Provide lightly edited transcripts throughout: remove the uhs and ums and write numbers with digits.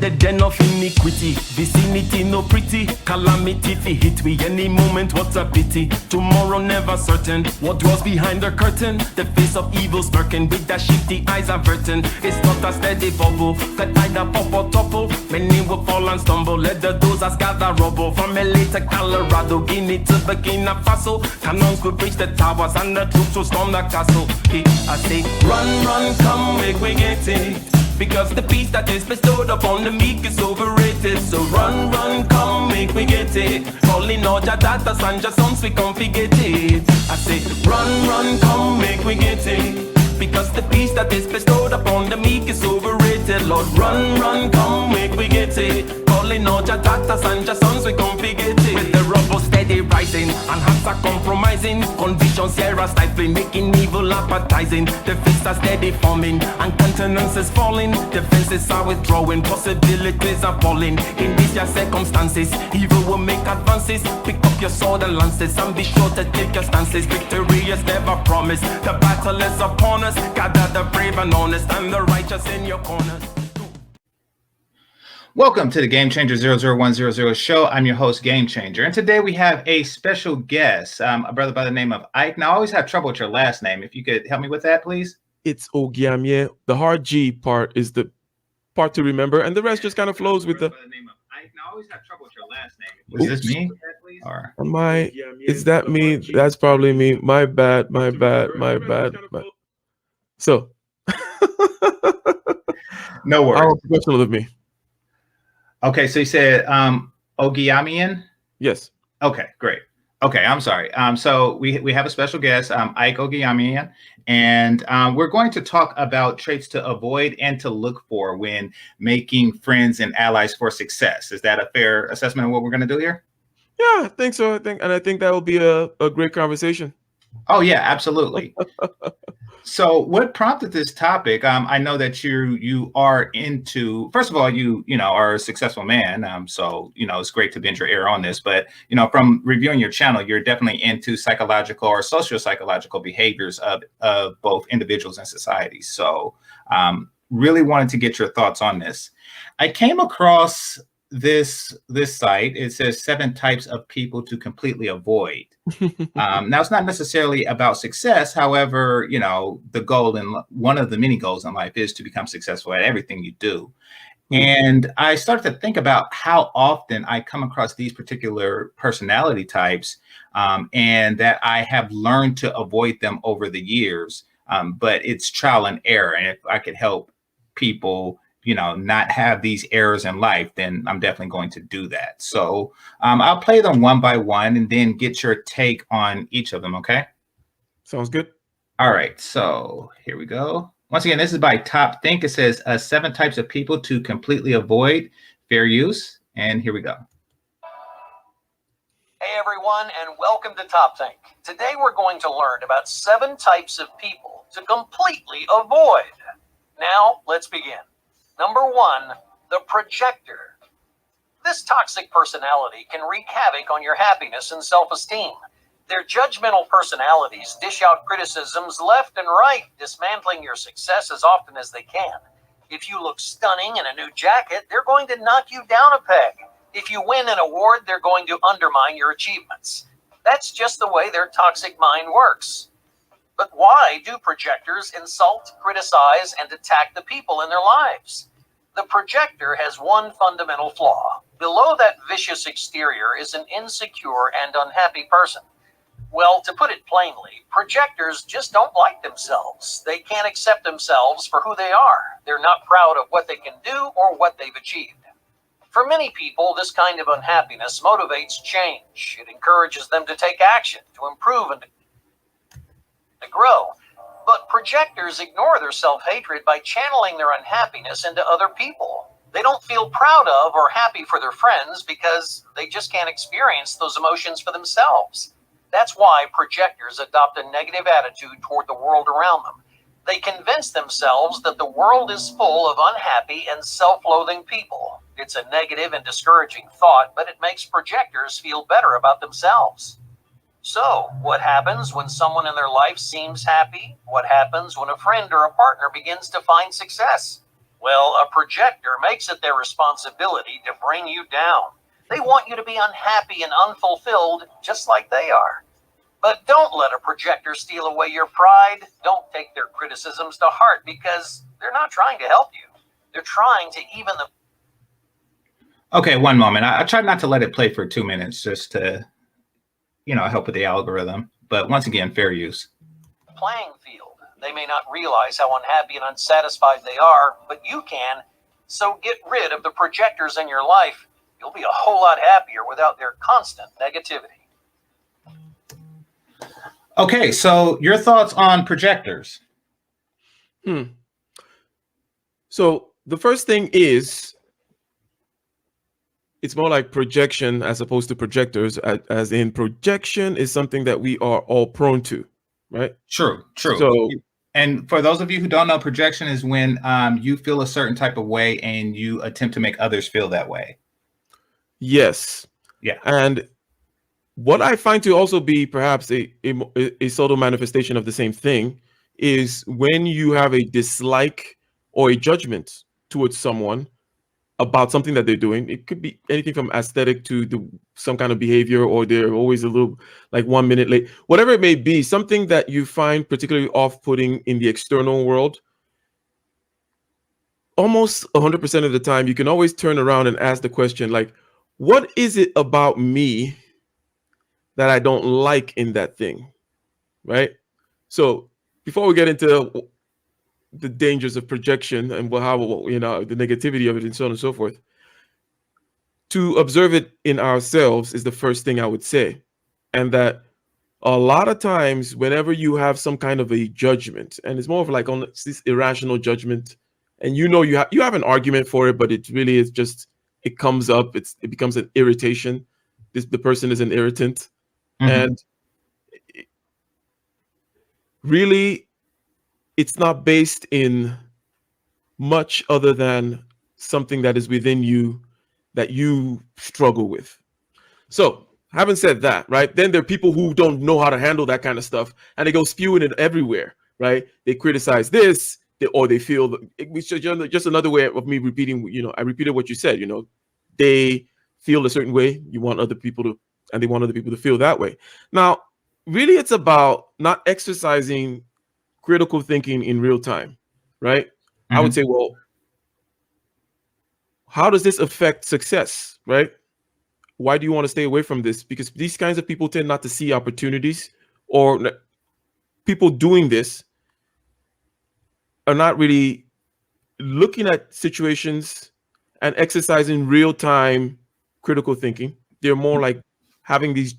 in the den of iniquity. Vicinity no pretty, calamity fi hit we any moment, what a pity. Tomorrow never certain, what dwells behind the curtain? The face of evil smirking, with that shifty eyes averting. It's not a steady bubble, could either pop or topple. Many will fall and stumble, let the dozers gather rubble. From LA to Colorado, Guinea to Burkina Faso, cannons could breach the towers and the troops will storm the castle. I say, run, run, come, make we get it. Because the peace that is bestowed upon the meek is overrated. So run, run, come, make we get it. Calling all your daughters and your sons, we come forget it. I say, run, run, come, make we get it. Because the peace that is bestowed upon the meek is overrated. Lord, run, run, come, make we get it. Calling all your daughters and your sons, we come forget it. With the rubble steady rising, and hearts are compromising. Convictions here are stifling, making evil appetizing. The fists are steady forming, and countenance is falling. Defenses are withdrawing, possibilities are falling. In these your circumstances, evil will make advances. Pick up your sword and lances, and be sure to take your stances. Victory is never promised, the battle is upon us. Gather the brave and honest, and the righteous in your corners. Welcome to the Game Changer 00100 show. I'm your host, Game Changer, and today we have a special guest, a brother by the name of Ike. Now, I always have trouble with your last name. If you could help me with that, please. It's Ogiamie. The hard G part is the part to remember, and the rest just kind of flows with the. By the name of Ike. Now, I always have trouble with your last name. Is this me? Or am I? Is that me? That's probably me. My bad. My bad. My bad. So, no worries. How professional of me. Okay, so you said Ogiamian? Yes. Okay, great. Okay, I'm sorry. So we have a special guest, Ike Ogiamian, and we're going to talk about traits to avoid and to look for when making friends and allies for success. Is that a fair assessment of what we're going to do here? Yeah, I think so. I think that will be a great conversation. Oh yeah, absolutely. So what prompted this topic? I know that you are into, first of all, you are a successful man. So, it's great to bend your ear on this, but, from reviewing your channel, you're definitely into psychological or socio-psychological behaviors of both individuals and societies. So really wanted to get your thoughts on this. I came across this site. It says 7 types of people to completely avoid. Now, it's not necessarily about success. However, the goal and one of the many goals in life is to become successful at everything you do. And I started to think about how often I come across these particular personality types, and that I have learned to avoid them over the years. But it's trial and error. And if I could help people not have these errors in life, then I'm definitely going to do that. So I'll play them one by one and then get your take on each of them. Okay. Sounds good. All right. So here we go. Once again, this is by Top Think. It says 7 types of people to completely avoid. Fair use. And here we go. Hey everyone, and welcome to Top Think. Today we're going to learn about 7 types of people to completely avoid. Now let's begin. Number 1, the projector. This toxic personality can wreak havoc on your happiness and self-esteem. Their judgmental personalities dish out criticisms left and right, dismantling your success as often as they can. If you look stunning in a new jacket, they're going to knock you down a peg. If you win an award, they're going to undermine your achievements. That's just the way their toxic mind works. But why do projectors insult, criticize, and attack the people in their lives? The projector has one fundamental flaw. Below that vicious exterior is an insecure and unhappy person. Well, to put it plainly, projectors just don't like themselves. They can't accept themselves for who they are. They're not proud of what they can do or what they've achieved. For many people, this kind of unhappiness motivates change. It encourages them to take action, to improve, and to grow. But projectors ignore their self-hatred by channeling their unhappiness into other people. They don't feel proud of or happy for their friends because they just can't experience those emotions for themselves. That's why projectors adopt a negative attitude toward the world around them. They convince themselves that the world is full of unhappy and self-loathing people. It's a negative and discouraging thought, but it makes projectors feel better about themselves. So, what happens when someone in their life seems happy? What happens when a friend or a partner begins to find success? Well, a projector makes it their responsibility to bring you down. They want you to be unhappy and unfulfilled, just like they are. But don't let a projector steal away your pride. Don't take their criticisms to heart, because they're not trying to help you. They're trying to even the... Okay, one moment. I tried not to let it play for 2 minutes just to, help with the algorithm. But once again, fair use. playing field. They may not realize how unhappy and unsatisfied they are, but you can. So get rid of the projectors in your life. You'll be a whole lot happier without their constant negativity. Okay, so your thoughts on projectors? So the first thing is, it's more like projection as opposed to projectors, as in projection is something that we are all prone to, right? True. So, and for those of you who don't know, projection is when you feel a certain type of way and you attempt to make others feel that way. yes. Yeah. And what I find to also be perhaps a subtle manifestation of the same thing is when you have a dislike or a judgment towards someone about something that they're doing. It could be anything from aesthetic to some kind of behavior, or they're always a little like 1 minute late, whatever it may be, something that you find particularly off-putting in the external world. Almost 100% of the time, you can always turn around and ask the question, like, what is it about me that I don't like in that thing, right? So before we get into the dangers of projection and how, the negativity of it and so on and so forth, to observe it in ourselves is the first thing I would say. And that a lot of times, whenever you have some kind of a judgment, and it's more of like on this irrational judgment, and you have an argument for it, but it really is just, it comes up, it becomes an irritation. The person is an irritant. And really, it's not based in much other than something that is within you that you struggle with. So, having said that, right, then there are people who don't know how to handle that kind of stuff, and they go spewing it everywhere, right? They criticize this, or they feel, which is just another way of me repeating, I repeated what you said, they feel a certain way, they want other people to feel that way. Now, really, it's about not exercising critical thinking in real time, right? I would say, well, how does this affect success, right? Why do you want to stay away from this? Because these kinds of people tend not to see opportunities, or people doing this are not really looking at situations and exercising real-time critical thinking. They're more like having these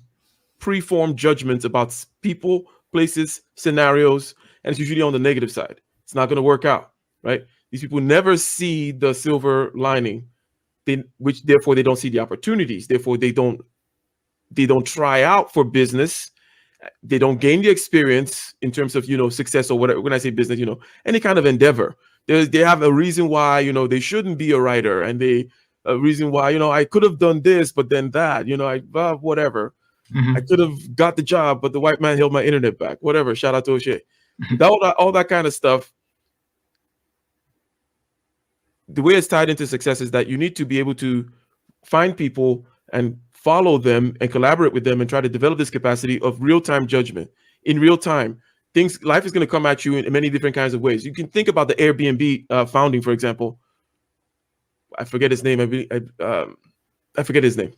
preformed judgments about people, places, scenarios, and it's usually on the negative side. It's not going to work out, right? These people never see the silver lining, which therefore they don't see the opportunities. Therefore, they don't try out for business. They don't gain the experience in terms of, success or whatever. When I say business, any kind of endeavor. They have a reason why, they shouldn't be a writer, and a reason why, I could have done this, but then that, whatever. I could have got the job, but the white man held my internet back. Whatever. Shout out to O'Shea. All that kind of stuff. The way it's tied into success is that you need to be able to find people and follow them and collaborate with them and try to develop this capacity of real-time judgment. In real time, life is going to come at you in many different kinds of ways. You can think about the Airbnb founding, for example. I forget his name. I forget his name.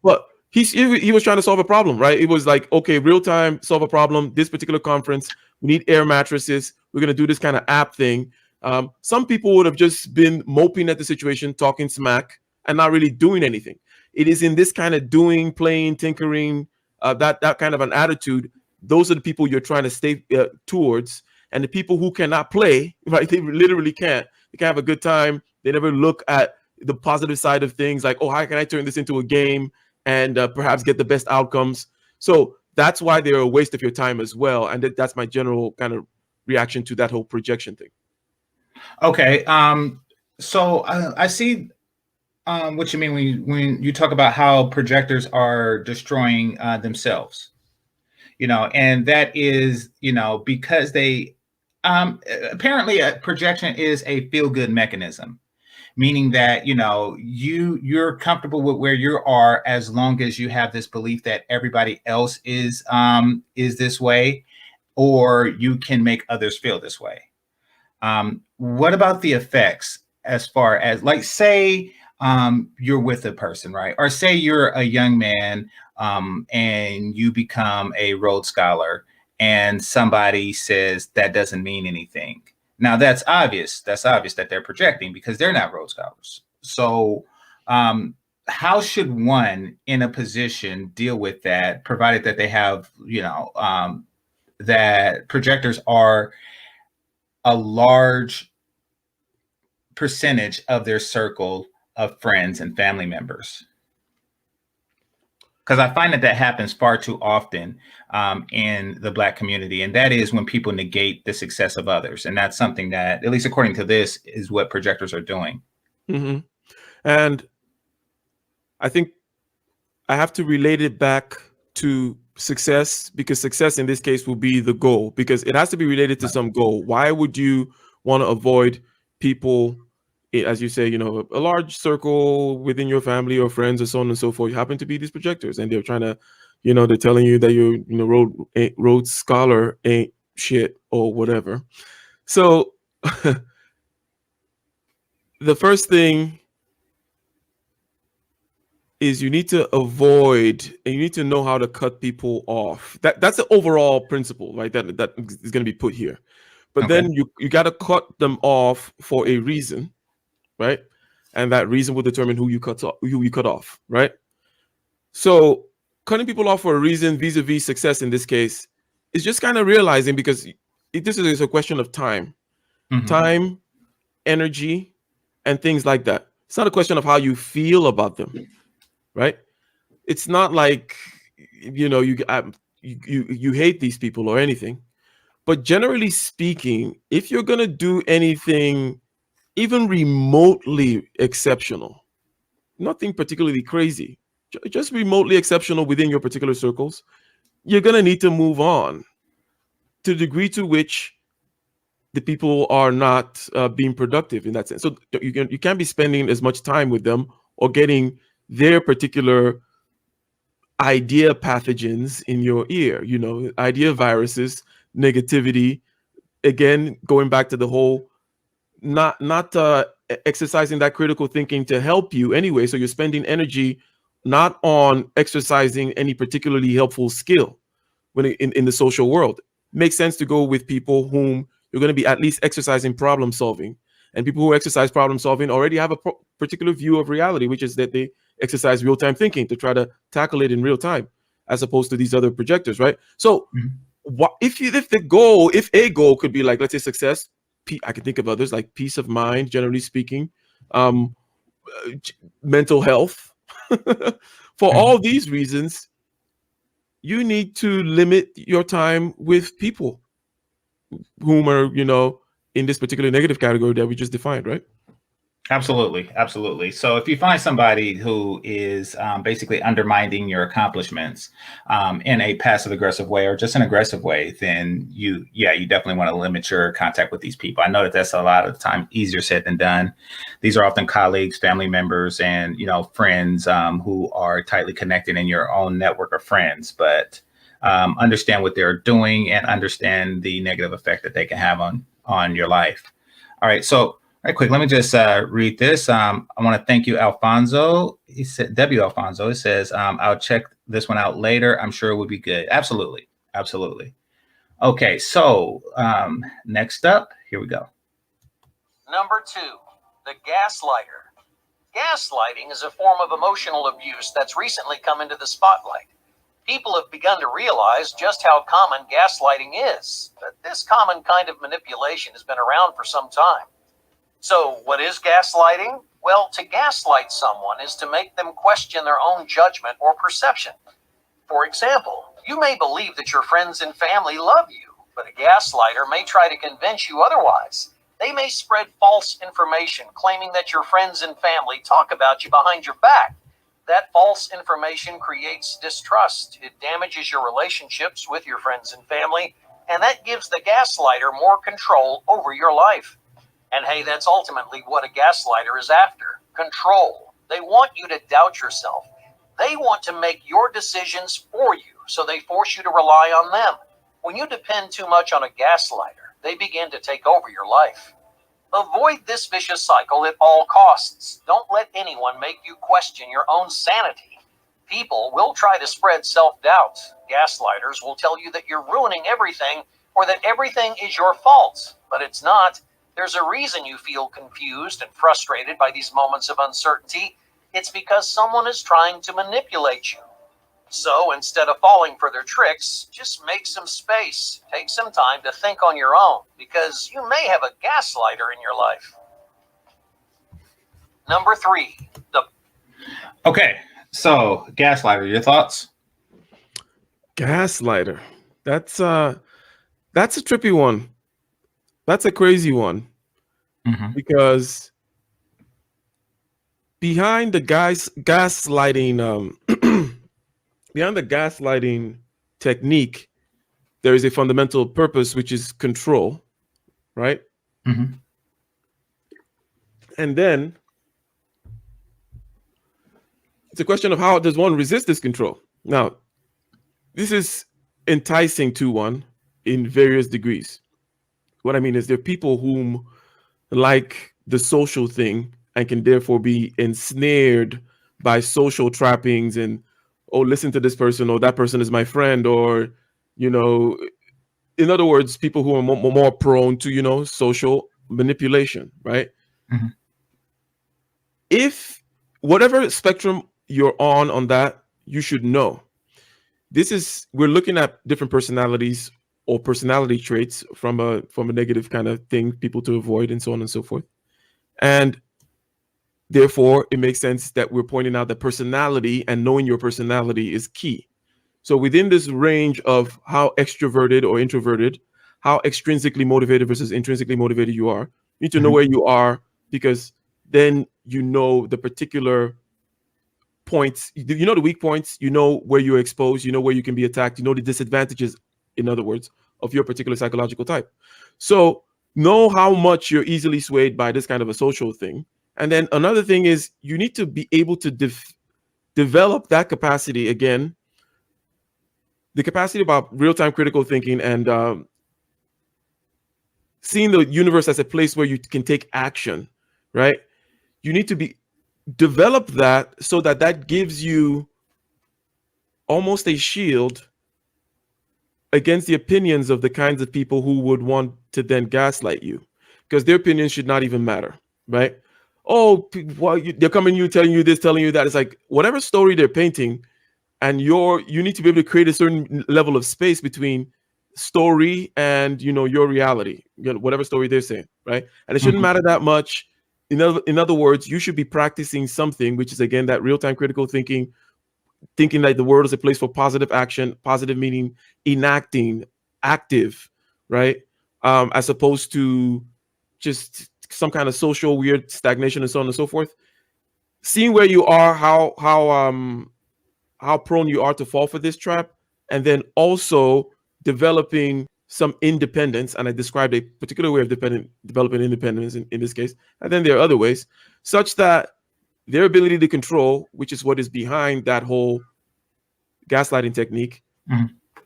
But he was trying to solve a problem, right? It was like, okay, real time, solve a problem. This particular conference, we need air mattresses. We're going to do this kind of app thing. Some people would have just been moping at the situation, talking smack, and not really doing anything. It is in this kind of doing, playing, tinkering, that kind of an attitude. Those are the people you're trying to stay towards. And the people who cannot play, right? They literally can't. They can't have a good time. They never look at the positive side of things, like, oh, how can I turn this into a game and perhaps get the best outcomes? So that's why they're a waste of your time as well. And that's my general kind of reaction to that whole projection thing. Okay. So I see what you mean when you talk about how projectors are destroying themselves, and that is, because they Apparently a projection is a feel-good mechanism, meaning that, you're comfortable with where you are as long as you have this belief that everybody else is this way, or you can make others feel this way. What about the effects, as far as, like, say you're with a person, right? Or say you're a young man and you become a Rhodes Scholar, and somebody says that doesn't mean anything. Now that's obvious. That's obvious that they're projecting because they're not Rhodes Scholars. So how should one in a position deal with that, provided that they have, that projectors are a large percentage of their circle of friends and family members? Because I find that happens far too often in the Black community, and that is when people negate the success of others. And that's something that, at least according to this, is what projectors are doing. Mm-hmm. And I think I have to relate it back to success, because success in this case will be the goal, because it has to be related to some goal. Why would you want to avoid people, as you say, a large circle within your family or friends or so on and so forth? You happen to be these projectors, and they're trying to, they're telling you that you're, Rhodes Scholar ain't shit or whatever. So the first thing is you need to avoid, and you need to know how to cut people off. That's the overall principle, right? That is going to be put here. But Okay. then you got to cut them off for a reason, right? And that reason will determine who you cut off, right? So cutting people off for a reason, vis-a-vis success in this case, is just kind of realizing, because this is a question of time, time, energy, and things like that. It's not a question of how you feel about them, right? It's not like, you hate these people or anything. But generally speaking, if you're going to do anything even remotely exceptional, nothing particularly crazy, just remotely exceptional within your particular circles, you're going to need to move on to the degree to which the people are not being productive in that sense. So you can't be spending as much time with them or getting their particular idea pathogens in your ear, idea viruses, negativity. Again, going back to the whole not exercising that critical thinking to help you anyway. So you're spending energy not on exercising any particularly helpful skill when in the social world. Makes sense to go with people whom you're going to be at least exercising problem solving. And people who exercise problem solving already have a particular view of reality, which is that they exercise real-time thinking to try to tackle it in real time, as opposed to these other projectors, right? So if a goal could be like, let's say, success, I can think of others like peace of mind, generally speaking, mental health. For all these reasons, you need to limit your time with people whom are, in this particular negative category that we just defined, right? Absolutely. So if you find somebody who is basically undermining your accomplishments in a passive aggressive way or just an aggressive way, then you definitely want to limit your contact with these people. I know that's a lot of the time easier said than done. These are often colleagues, family members, and friends who are tightly connected in your own network of friends. But understand what they're doing and understand the negative effect that they can have on your life. All right, so. Right quick, let me just read this. I want to thank you, Alfonso. He said, W. Alfonso. It says, I'll check this one out later. I'm sure it would be good. Absolutely. Okay, so next up, here we go. Number 2, the gaslighter. Gaslighting is a form of emotional abuse that's recently come into the spotlight. People have begun to realize just how common gaslighting is, but this common kind of manipulation has been around for some time. So what is gaslighting? Well, to gaslight someone is to make them question their own judgment or perception. For example, you may believe that your friends and family love you, but a gaslighter may try to convince you otherwise. They may spread false information claiming that your friends and family talk about you behind your back. That false information creates distrust. It damages your relationships with your friends and family, and that gives the gaslighter more control over your life. And hey, that's ultimately what a gaslighter is after: control. They want you to doubt yourself. They want to make your decisions for you, so they force you to rely on them. When you depend too much on a gaslighter, they begin to take over your life. Avoid this vicious cycle at all costs. Don't let anyone make you question your own sanity. People will try to spread self-doubt. Gaslighters will tell you that you're ruining everything or that everything is your fault, but it's not. There's a reason you feel confused and frustrated by these moments of uncertainty. It's because someone is trying to manipulate you. So instead of falling for their tricks, just make some space. Take some time to think on your own, because you may have a gaslighter in your life. Number 3, Okay, so gaslighter, your thoughts? Gaslighter. That's a trippy one. That's a crazy one. Because behind the gaslighting behind the gaslighting technique, there is a fundamental purpose, which is control, right? And then it's a question of how does one resist this control? Now, this is enticing to one in various degrees. What I mean is there are people whom like the social thing and can therefore be ensnared by social trappings and, oh, listen to this person, or that person is my friend, or, you know, in other words, people who are more prone to, you know, social manipulation, right? If whatever spectrum you're on that, you should know. We're looking at different personalities or personality traits from a negative kind of thing, people to avoid, and so on and so forth. And therefore, it makes sense that we're pointing out that personality and knowing your personality is key. So within this range of how extroverted or introverted, how extrinsically motivated versus intrinsically motivated you are, you need to know where you are, because then you know the particular points, you know the weak points, you know where you're exposed, you know where you can be attacked, you know the disadvantages, in other words, of your particular psychological type. So know how much you're easily swayed by this kind of a social thing. And then another thing is you need to be able to develop that capacity, again, the capacity about real-time critical thinking and seeing the universe as a place where you can take action, right? You need to develop that so that gives you almost a shield against the opinions of the kinds of people who would want to then gaslight you, because their opinions should not even matter, right? Oh, well, they're coming to you, telling you this, telling you that. It's like whatever story they're painting, and you need to be able to create a certain level of space between story and, you know, your reality, you know, whatever story they're saying, right? And it shouldn't matter that much. In other words, you should be practicing something, which is, again, that real-time critical thinking like the world is a place for positive action, positive meaning enacting, active, right? As opposed to just some kind of social weird stagnation and so on and so forth. Seeing where you are, how prone you are to fall for this trap, and then also developing some independence. And I described a particular way of developing independence in this case. And then there are other ways, such that their ability to control, which is what is behind that whole gaslighting technique,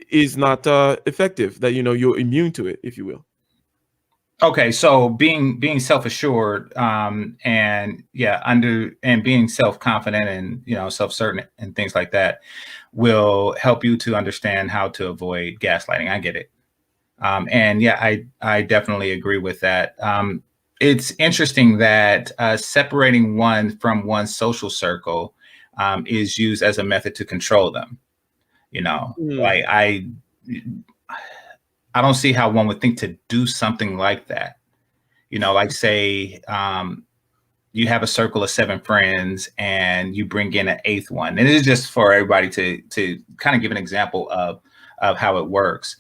is not effective, that, you know, you're immune to it, if you will. Okay, so being self-assured, and being self-confident and, you know, self-certain and things like that will help you to understand how to avoid gaslighting. I get it. And yeah, I definitely agree with that. It's interesting that separating one from one's social circle is used as a method to control them. You know, like I don't see how one would think to do something like that. You know, like say you have a circle of 7 friends and you bring in an 8th one. And it is just for everybody to kind of give an example of how it works.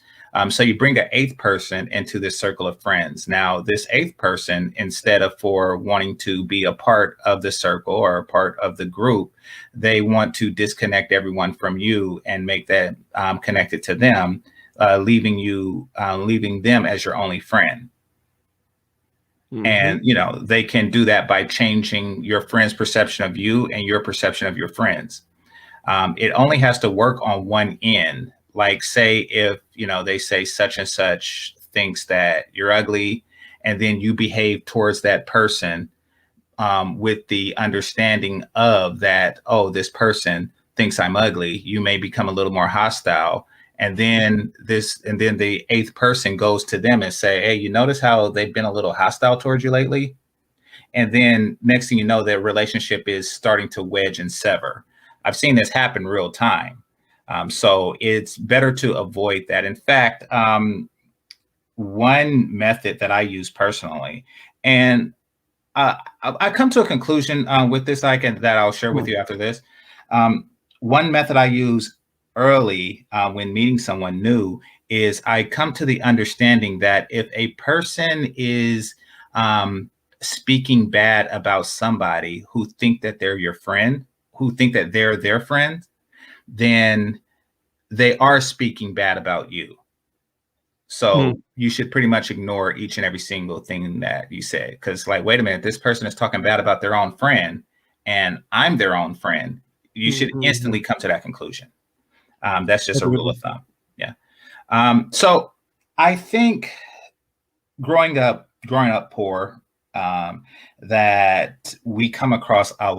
So you bring an 8th person into this circle of friends. Now, this 8th person, instead of for wanting to be a part of the circle or a part of the group, they want to disconnect everyone from you and make that connected to them. leaving them as your only friend. And, you know, they can do that by changing your friend's perception of you and your perception of your friends. It only has to work on one end. Like, say, if, you know, they say such and such thinks that you're ugly, and then you behave towards that person with the understanding of that, oh, this person thinks I'm ugly, you may become a little more hostile. And then the eighth person goes to them and say, hey, you notice how they've been a little hostile towards you lately? And then next thing you know, their relationship is starting to wedge and sever. I've seen this happen real time. So it's better to avoid that. In fact, one method that I use personally, and I come to a conclusion with this, that I'll share with you after this. One method I use early when meeting someone new is I come to the understanding that if a person is speaking bad about somebody who think that they're your friend, who think that they're their friend, then they are speaking bad about you. So you should pretty much ignore each and every single thing that you say. Because, like, wait a minute, this person is talking bad about their own friend and I'm their own friend. You should instantly come to that conclusion. That's just a rule of thumb. Yeah. So I think growing up poor, that we come across a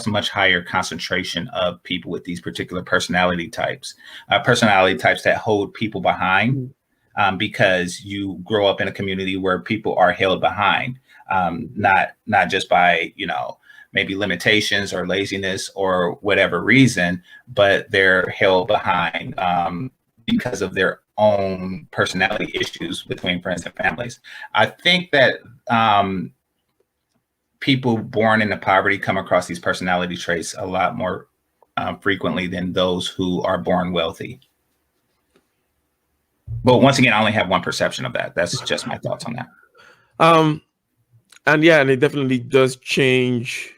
much higher concentration of people with these particular personality types that hold people behind, because you grow up in a community where people are held behind, not just by, you know, maybe limitations or laziness or whatever reason, but they're held behind because of their own personality issues between friends and families. I think that people born into poverty come across these personality traits a lot more frequently than those who are born wealthy. But once again, I only have one perception of that. That's just my thoughts on that. And it definitely does change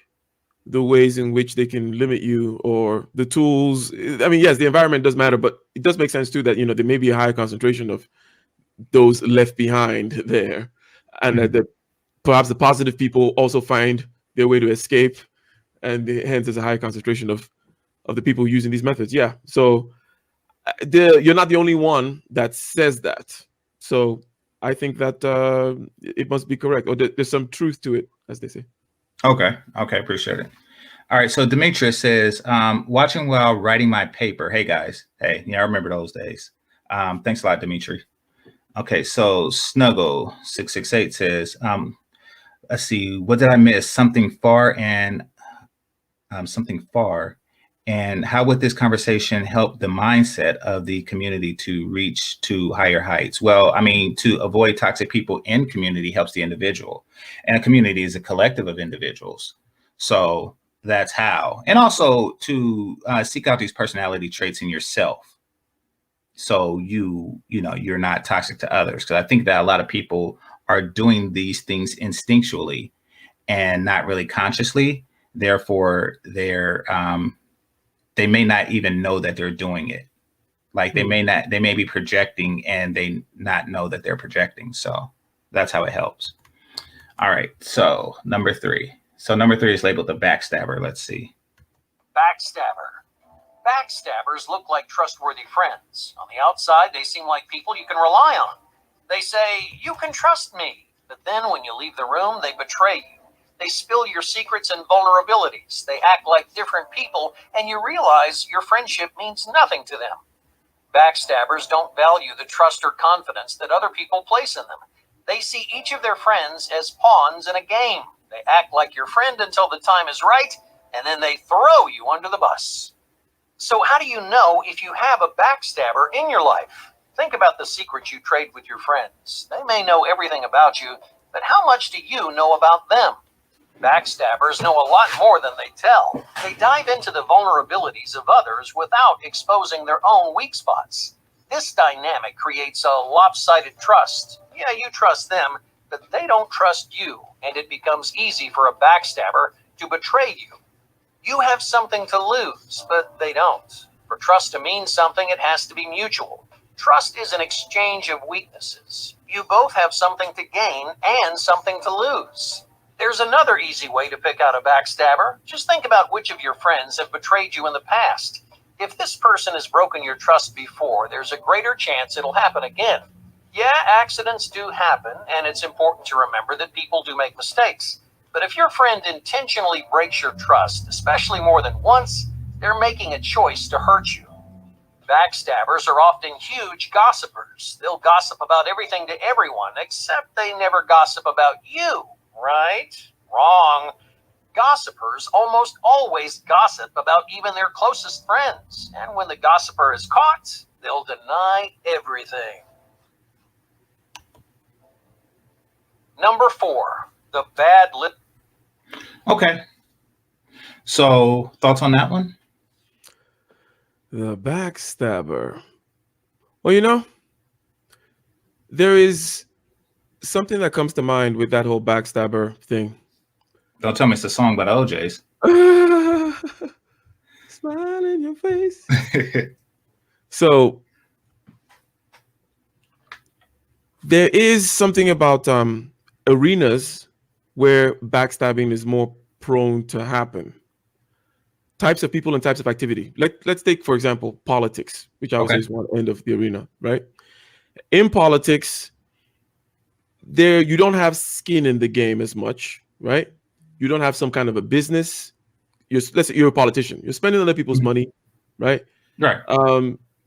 the ways in which they can limit you, or the tools. I mean, yes, the environment does matter, but it does make sense too that, you know, there may be a higher concentration of those left behind there, and that perhaps the positive people also find their way to escape, and hence there's a higher concentration of the people using these methods. Yeah, so you're not the only one that says that. So I think that it must be correct, or there's some truth to it, as they say. Okay, appreciate it. All right, so Demetrius says, watching while writing my paper. Hey guys, hey, yeah, I remember those days. Thanks a lot, Dimitri. Okay, so Snuggle668 says, let's see, what did I miss? Something far, and how would this conversation help the mindset of the community to reach to higher heights? Well, I mean, to avoid toxic people in community helps the individual, and a community is a collective of individuals. So that's how. And also to seek out these personality traits in yourself, so you're not toxic to others. Because I think that a lot of people are doing these things instinctually and not really consciously. Therefore, they may not even know that they're doing it. Like they may be projecting and they not know that they're projecting. So that's how it helps. All right, so number 3. So number 3 is labeled the backstabber. Let's see. Backstabber. Backstabbers look like trustworthy friends. On the outside, they seem like people you can rely on. They say, you can trust me. But then when you leave the room, they betray you. They spill your secrets and vulnerabilities. They act like different people, and you realize your friendship means nothing to them. Backstabbers don't value the trust or confidence that other people place in them. They see each of their friends as pawns in a game. They act like your friend until the time is right, and then they throw you under the bus. So how do you know if you have a backstabber in your life? Think about the secrets you trade with your friends. They may know everything about you, but how much do you know about them? Backstabbers know a lot more than they tell. They dive into the vulnerabilities of others without exposing their own weak spots. This dynamic creates a lopsided trust. Yeah, you trust them, but they don't trust you, and it becomes easy for a backstabber to betray you. You have something to lose, but they don't. For trust to mean something, it has to be mutual. Trust is an exchange of weaknesses. You both have something to gain and something to lose. There's another easy way to pick out a backstabber. Just think about which of your friends have betrayed you in the past. If this person has broken your trust before, there's a greater chance it'll happen again. Yeah, accidents do happen, and it's important to remember that people do make mistakes. But if your friend intentionally breaks your trust, especially more than once, they're making a choice to hurt you. Backstabbers are often huge gossipers. They'll gossip about everything to everyone, except they never gossip about you, right? Wrong. Gossipers almost always gossip about even their closest friends. And when the gossiper is caught, they'll deny everything. Number 4, the bad lip. Okay. So thoughts on that one? The backstabber. Well, you know, there is something that comes to mind with that whole backstabber thing. Don't tell me it's a song by the OJs. Smile in your face. So there is something about arenas where backstabbing is more prone to happen. Types of people and types of activity. Let's take, for example, politics, which I would say is one end of the arena, right? In politics, there you don't have skin in the game as much, right? You don't have some kind of a business. Let's say you're a politician. You're spending other people's money, right? Right.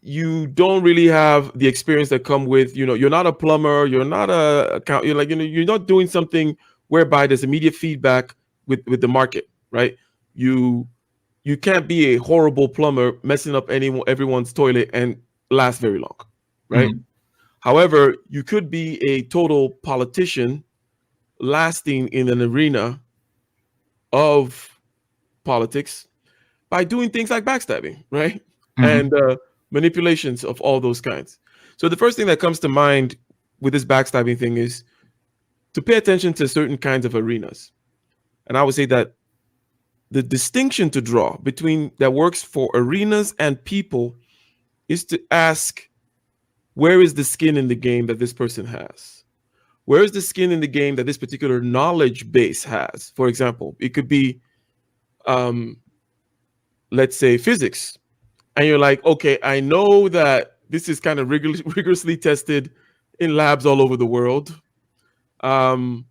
You don't really have the experience that come with, you're not a plumber, you're not you're not doing something whereby there's immediate feedback with the market, right? You can't be a horrible plumber messing up everyone's toilet and last very long, right? However, you could be a total politician lasting in an arena of politics by doing things like backstabbing, right? And manipulations of all those kinds. So the first thing that comes to mind with this backstabbing thing is to pay attention to certain kinds of arenas. And I would say that the distinction to draw between that works for arenas and people is to ask, where is the skin in the game that this person has? Where is the skin in the game that this particular knowledge base has? For example, it could be, let's say, physics. And you're like, okay, I know that this is kind of rigorously tested in labs all over the world. And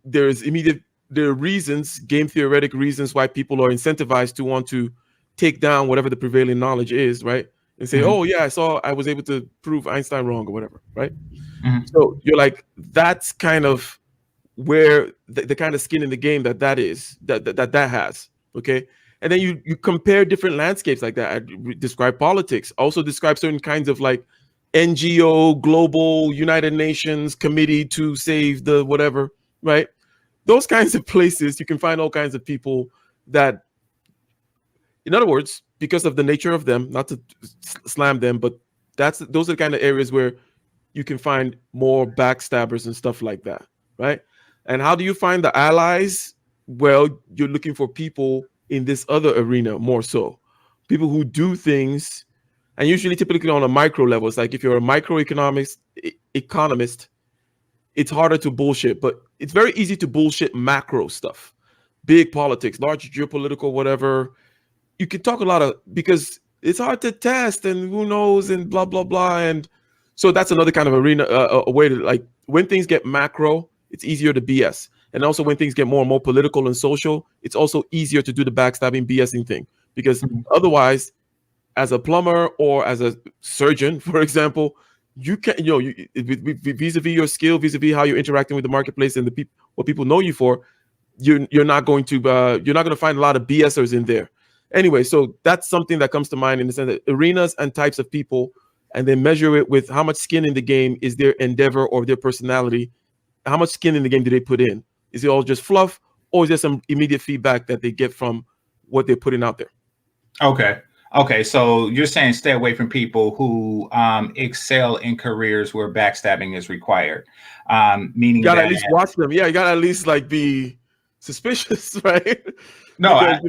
there are reasons, game theoretic reasons, why people are incentivized to want to take down whatever the prevailing knowledge is, right? And say, oh yeah, I was able to prove Einstein wrong or whatever, right? So you're like, that's kind of where the kind of skin in the game that is, that has, okay? And then you compare different landscapes like that. I describe politics, also describe certain kinds of like NGO, global United Nations committee to save the whatever, right? Those kinds of places, you can find all kinds of people that, in other words, because of the nature of them, not to slam them, but those are the kind of areas where you can find more backstabbers and stuff like that, right? And how do you find the allies? Well, you're looking for people in this other arena more so. People who do things, and usually typically on a micro level. It's like if you're a microeconomist, it's harder to bullshit, but it's very easy to bullshit macro stuff. Big politics, large geopolitical, whatever. You can talk a lot of, because it's hard to test and who knows and blah, blah, blah. And so that's another kind of arena, a way to, like, when things get macro, it's easier to BS. And also when things get more and more political and social, it's also easier to do the backstabbing BSing thing, because otherwise, as a plumber or as a surgeon, for example, you can't, vis-a-vis your skill, vis-a-vis how you're interacting with the marketplace and what people know you for, you're not going to find a lot of BSers in there. Anyway, so that's something that comes to mind in the sense that arenas and types of people, and then measure it with how much skin in the game is their endeavor or their personality. How much skin in the game do they put in? Is it all just fluff, or is there some immediate feedback that they get from what they're putting out there? Okay, so you're saying stay away from people who excel in careers where backstabbing is required. Meaning you gotta at least watch them. Yeah, you gotta at least like be suspicious, right? No, I get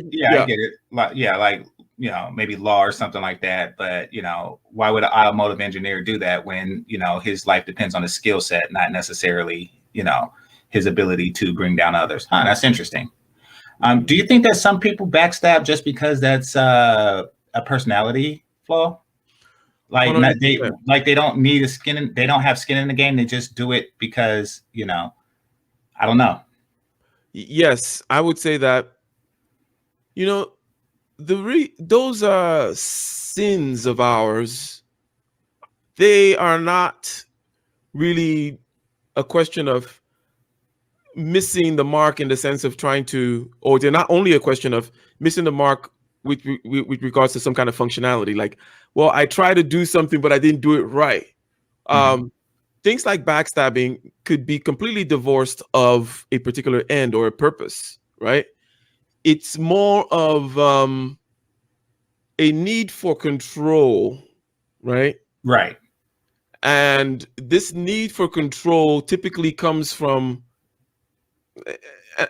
it. Like, you know, maybe law or something like that. But, you know, why would an automotive engineer do that when, you know, his life depends on his skill set, not necessarily, you know, his ability to bring down others? That's interesting. Do you think that some people backstab just because that's a personality flaw? Like they don't need they don't have skin in the game. They just do it because, you know, I don't know. Yes, I would say that, you know, those sins of ours, they are not really a question of missing the mark in the sense of trying to, or they're not only a question of missing the mark with regards to some kind of functionality. Like, well, I tried to do something, but I didn't do it right. Things like backstabbing could be completely divorced of a particular end or a purpose, right? It's more of a need for control, right? Right. And this need for control typically comes from,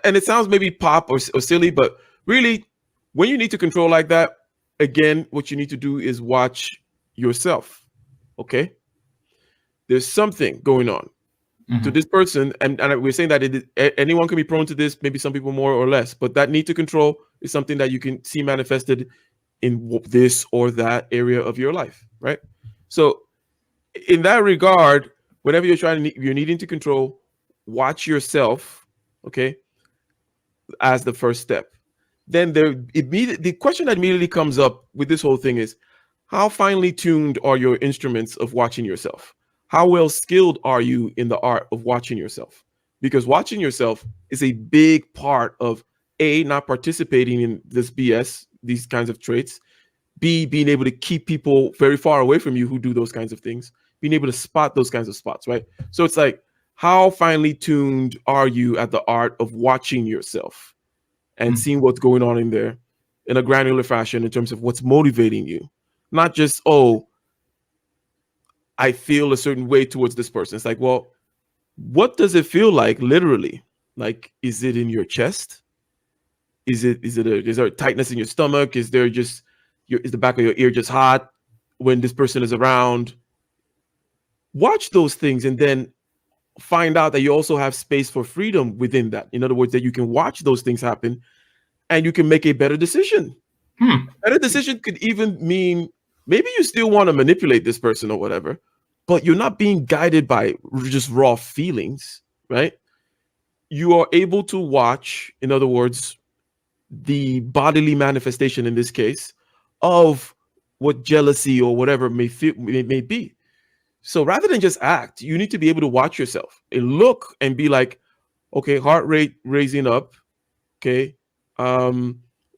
and it sounds maybe pop or silly, but really, when you need to control like that, again, what you need to do is watch yourself, okay? There's something going on to this person, and we're saying that anyone can be prone to this, maybe some people more or less, but that need to control is something that you can see manifested in this or that area of your life, right? So in that regard, whenever you're needing to control, watch yourself, okay, as the first step. Then the question that immediately comes up with this whole thing is, how finely tuned are your instruments of watching yourself? How well skilled are you in the art of watching yourself? Because watching yourself is a big part of A, not participating in this BS, these kinds of traits, B, being able to keep people very far away from you who do those kinds of things, being able to spot those kinds of spots, right? So it's like, how finely tuned are you at the art of watching yourself and seeing what's going on in there in a granular fashion in terms of what's motivating you? Not just, oh, I feel a certain way towards this person. It's like, well, what does it feel like literally? Like, is it in your chest? Is there a tightness in your stomach? Is there just is the back of your ear just hot when this person is around? Watch those things and then find out that you also have space for freedom within that. In other words, that you can watch those things happen and you can make a better decision. Better decision could even mean maybe you still want to manipulate this person or whatever, but you're not being guided by just raw feelings, right? You are able to watch, in other words, the bodily manifestation in this case of what jealousy or whatever may be. So rather than just act, you need to be able to watch yourself and look and be like, okay, heart rate raising up, okay, a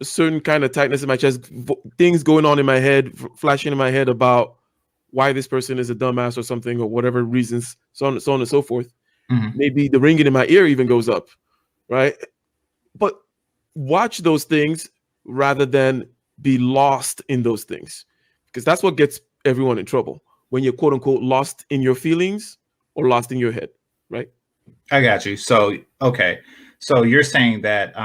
certain kind of tightness in my chest, things going on in my head, flashing in my head about why this person is a dumbass or something or whatever reasons, so on and so forth. Maybe the ringing in my ear even goes up, right? But watch those things rather than be lost in those things, because that's what gets everyone in trouble, when you're quote unquote lost in your feelings or lost in your head, right? I got you. So, okay. So you're saying that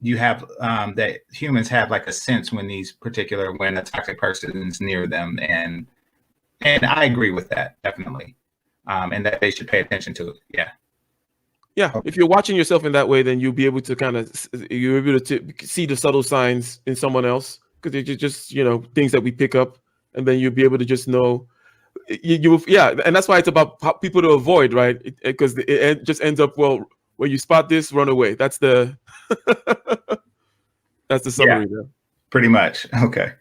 you have that humans have like a sense when when a toxic person is near them, and I agree with that, definitely, and that they should pay attention to it. Yeah, if you're watching yourself in that way, then you'll be able to you're able to see the subtle signs in someone else, because they're just things that we pick up, and then you'll be able to just know. And that's why it's about how people to avoid, right? Because it just ends up, well, when you spot this, run away. That's the that's the summary there. Pretty much. Okay.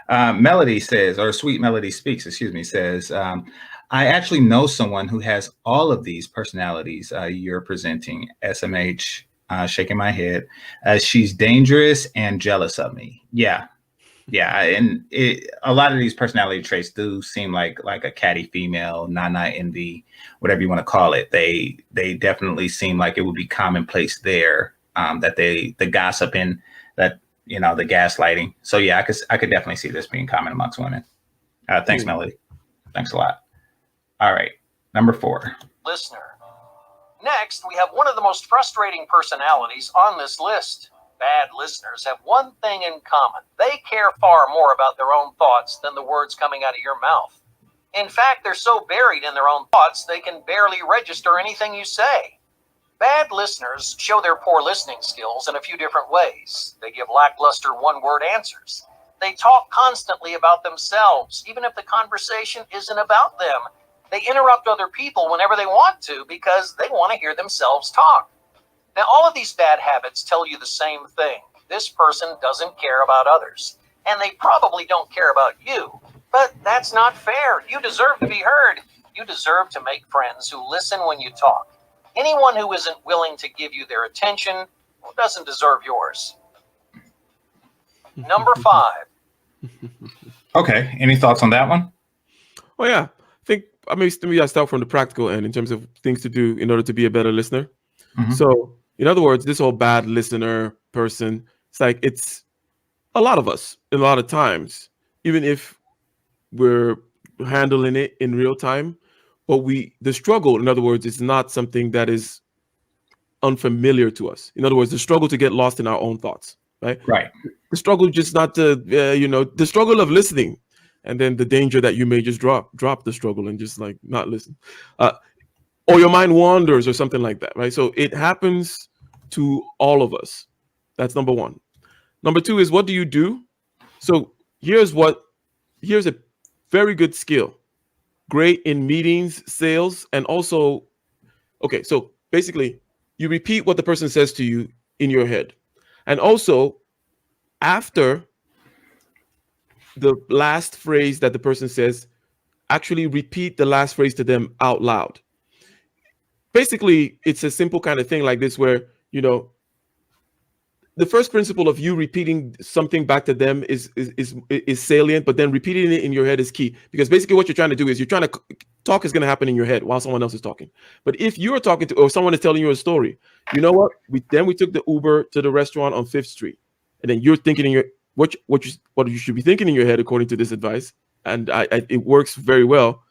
Melody says, or Sweet Melody Speaks, excuse me, says, I actually know someone who has all of these personalities you're presenting. SMH, shaking my head. She's dangerous and jealous of me. Yeah, and a lot of these personality traits do seem like a catty female, nana envy, whatever you want to call it. They definitely seem like it would be commonplace there. That the gossip and that the gaslighting. So yeah, I could definitely see this being common amongst women. Thanks, Melody. Thanks a lot. All right, number 4. Listener. Next, we have one of the most frustrating personalities on this list. Bad listeners have one thing in common. They care far more about their own thoughts than the words coming out of your mouth. In fact, they're so buried in their own thoughts, they can barely register anything you say. Bad listeners show their poor listening skills in a few different ways. They give lackluster one-word answers. They talk constantly about themselves, even if the conversation isn't about them. They interrupt other people whenever they want to because they want to hear themselves talk. Now, all of these bad habits tell you the same thing. This person doesn't care about others, and they probably don't care about you. But that's not fair. You deserve to be heard. You deserve to make friends who listen when you talk. Anyone who isn't willing to give you their attention doesn't deserve yours. Number 5. Okay. Any thoughts on that one? Oh yeah, I start from the practical end in terms of things to do in order to be a better listener. Mhm. So, in other words, this whole bad listener person, it's a lot of us, a lot of times, even if we're handling it in real time, but the struggle, in other words, is not something that is unfamiliar to us. In other words, the struggle to get lost in our own thoughts, right? Right. The struggle just not to, the struggle of listening, and then the danger that you may just drop the struggle and just not listen. Or your mind wanders or something like that, right? So it happens to all of us. That's number 1. Number 2 is, what do you do? So here's a very good skill. Great in meetings, sales, and also, okay, so basically you repeat what the person says to you in your head. And also, after the last phrase that the person says, actually repeat the last phrase to them out loud. Basically, it's a simple kind of thing like this where, the first principle of you repeating something back to them is salient, but then repeating it in your head is key. Because basically what you're trying to do is talk is going to happen in your head while someone else is talking. But if you're talking to, or someone is telling you a story, you know what? We took the Uber to the restaurant on 5th Street. And then you're thinking in your, what you should be thinking in your head, according to this advice, and it works very well,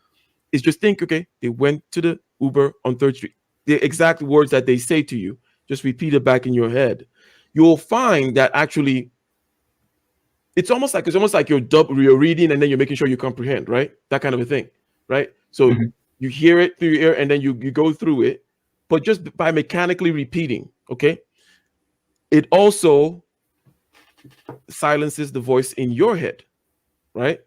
is just think, okay, they went to the Uber on 3rd Street. The exact words that they say to you, just repeat it back in your head. You'll find that actually it's almost like you're reading and then you're making sure you comprehend, right? That kind of a thing, right? So you hear it through your ear and then you go through it, but just by mechanically repeating, okay? It also silences the voice in your head, right?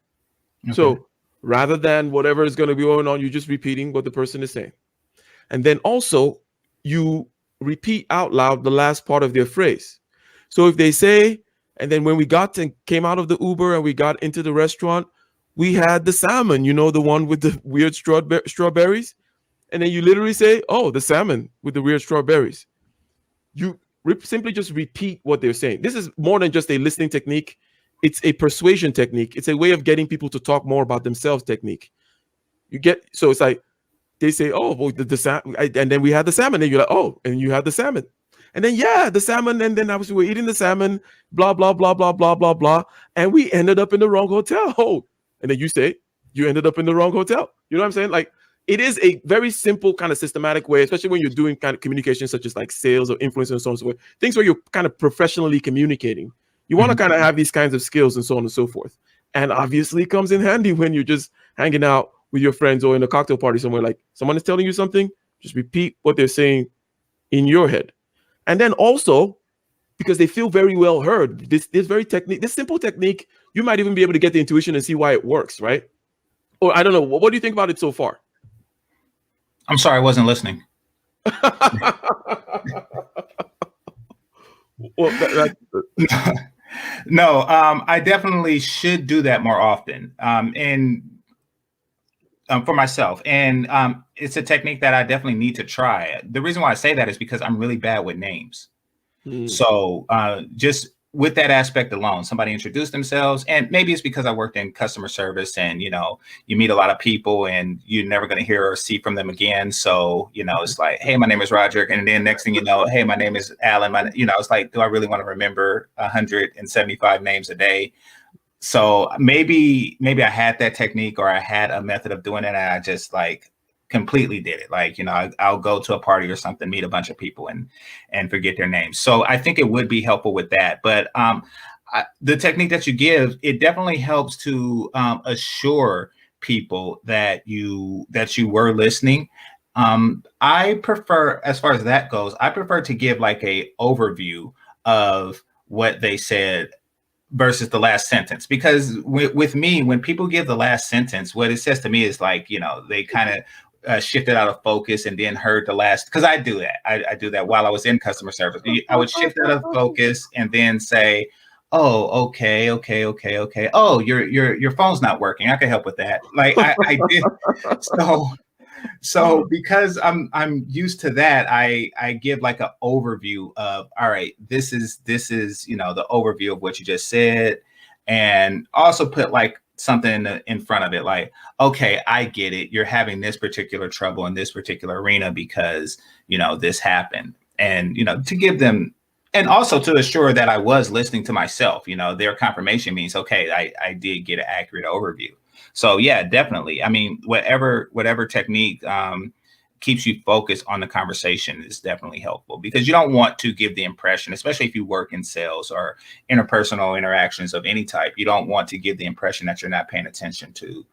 Okay. So rather than whatever is going to be going on, you're just repeating what the person is saying. And then also you repeat out loud the last part of their phrase. So if they say, and then when we came out of the Uber and we got into the restaurant, we had the salmon, the one with the weird strawberries. And then you literally say, oh, the salmon with the weird strawberries. You simply just repeat what they're saying. This is more than just a listening technique. It's a persuasion technique. It's a way of getting people to talk more about themselves technique. So it's like, they say, oh, well, the salmon, and then we had the salmon, and you're like, oh, and you had the salmon. And then, yeah, the salmon, and then obviously we're eating the salmon, blah, blah, blah, blah, blah, blah, blah, and we ended up in the wrong hotel. Oh, and then you say, you ended up in the wrong hotel. You know what I'm saying? Like, it is a very simple kind of systematic way, especially when you're doing kind of communication such as like sales or influence and so on and so forth, things where you're kind of professionally communicating. You want to kind of have these kinds of skills and so on and so forth. And obviously it comes in handy when you're just hanging out with your friends or in a cocktail party somewhere, like someone is telling you something, just repeat what they're saying in your head. And then also, because they feel very well heard, this simple technique, you might even be able to get the intuition and see why it works, right? Or I don't know, what do you think about it so far? I'm sorry, I wasn't listening. Well, no, I definitely should do that more often. For myself. And it's a technique that I definitely need to try. The reason why I say that is because I'm really bad with names. So just with that aspect alone, somebody introduced themselves, and maybe it's because I worked in customer service and, you meet a lot of people and you're never going to hear or see from them again. So, it's like, hey, my name is Roger. And then next thing you know, hey, my name is Alan. It's like, do I really want to remember 175 names a day? So maybe I had that technique or I had a method of doing it and I just completely did it. Like, I'll go to a party or something, meet a bunch of people and forget their names. So I think it would be helpful with that. But the technique that you give, it definitely helps to assure people that you were listening. I prefer, as far as that goes, I prefer to give like a overview of what they said versus the last sentence, because with me, when people give the last sentence, what it says to me is like, they kind of shifted out of focus and then heard the last, because I do that. I do that while I was in customer service. I would shift out of focus and then say, oh, okay. Oh, your phone's not working. I can help with that. Like I did. So because I'm used to that, I give like an overview of, all right, this is the overview of what you just said, and also put like something in front of it, like, okay, I get it. You're having this particular trouble in this particular arena because this happened, and to give them, and also to assure that I was listening to myself. Their confirmation means, okay, I did get an accurate overview. So yeah, definitely. I mean, whatever technique keeps you focused on the conversation is definitely helpful, because you don't want to give the impression, especially if you work in sales or interpersonal interactions of any type, you don't want to give the impression that you're not paying attention to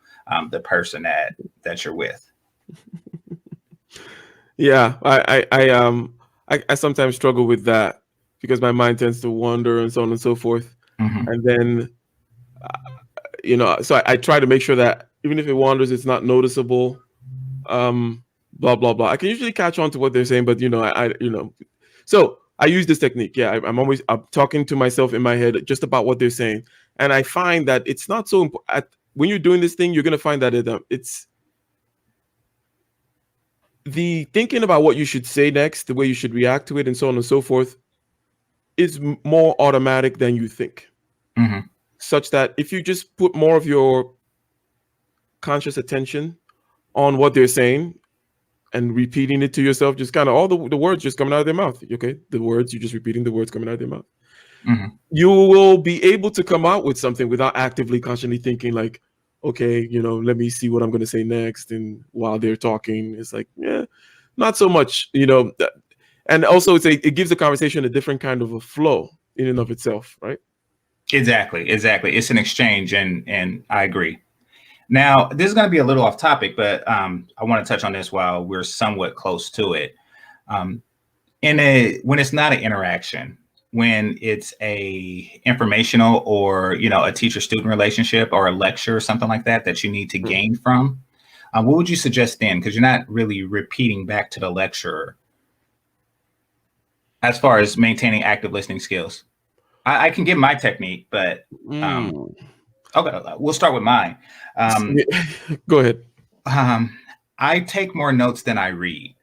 the person that you're with. Yeah, I sometimes struggle with that because my mind tends to wander and so on and so forth. Mm-hmm. And then so I try to make sure that even if it wanders, it's not noticeable. Blah blah blah. I can usually catch on to what they're saying, but so I use this technique. Yeah, I'm talking to myself in my head just about what they're saying, and I find that it's not so important. When you're doing this thing, you're gonna find that it's the thinking about what you should say next, the way you should react to it, and so on and so forth, is more automatic than you think. Mm-hmm. Such that if you just put more of your conscious attention on what they're saying and repeating it to yourself, just kind of all the words just coming out of their mouth. Okay, the words, you're just repeating the words coming out of their mouth. Mm-hmm. You will be able to come out with something without actively, consciously thinking like, okay, let me see what I'm going to say next. And while they're talking, it's like, yeah, not so much, and also it gives the conversation a different kind of a flow in and of itself, right? Exactly. It's an exchange, and I agree. Now, this is going to be a little off topic, but I want to touch on this while we're somewhat close to it. When it's not an interaction, when it's a informational or a teacher-student relationship or a lecture or something like that you need to gain from, what would you suggest then? Because you're not really repeating back to the lecturer as far as maintaining active listening skills. I can give my technique, but okay, we'll start with mine. Go ahead. I take more notes than I read,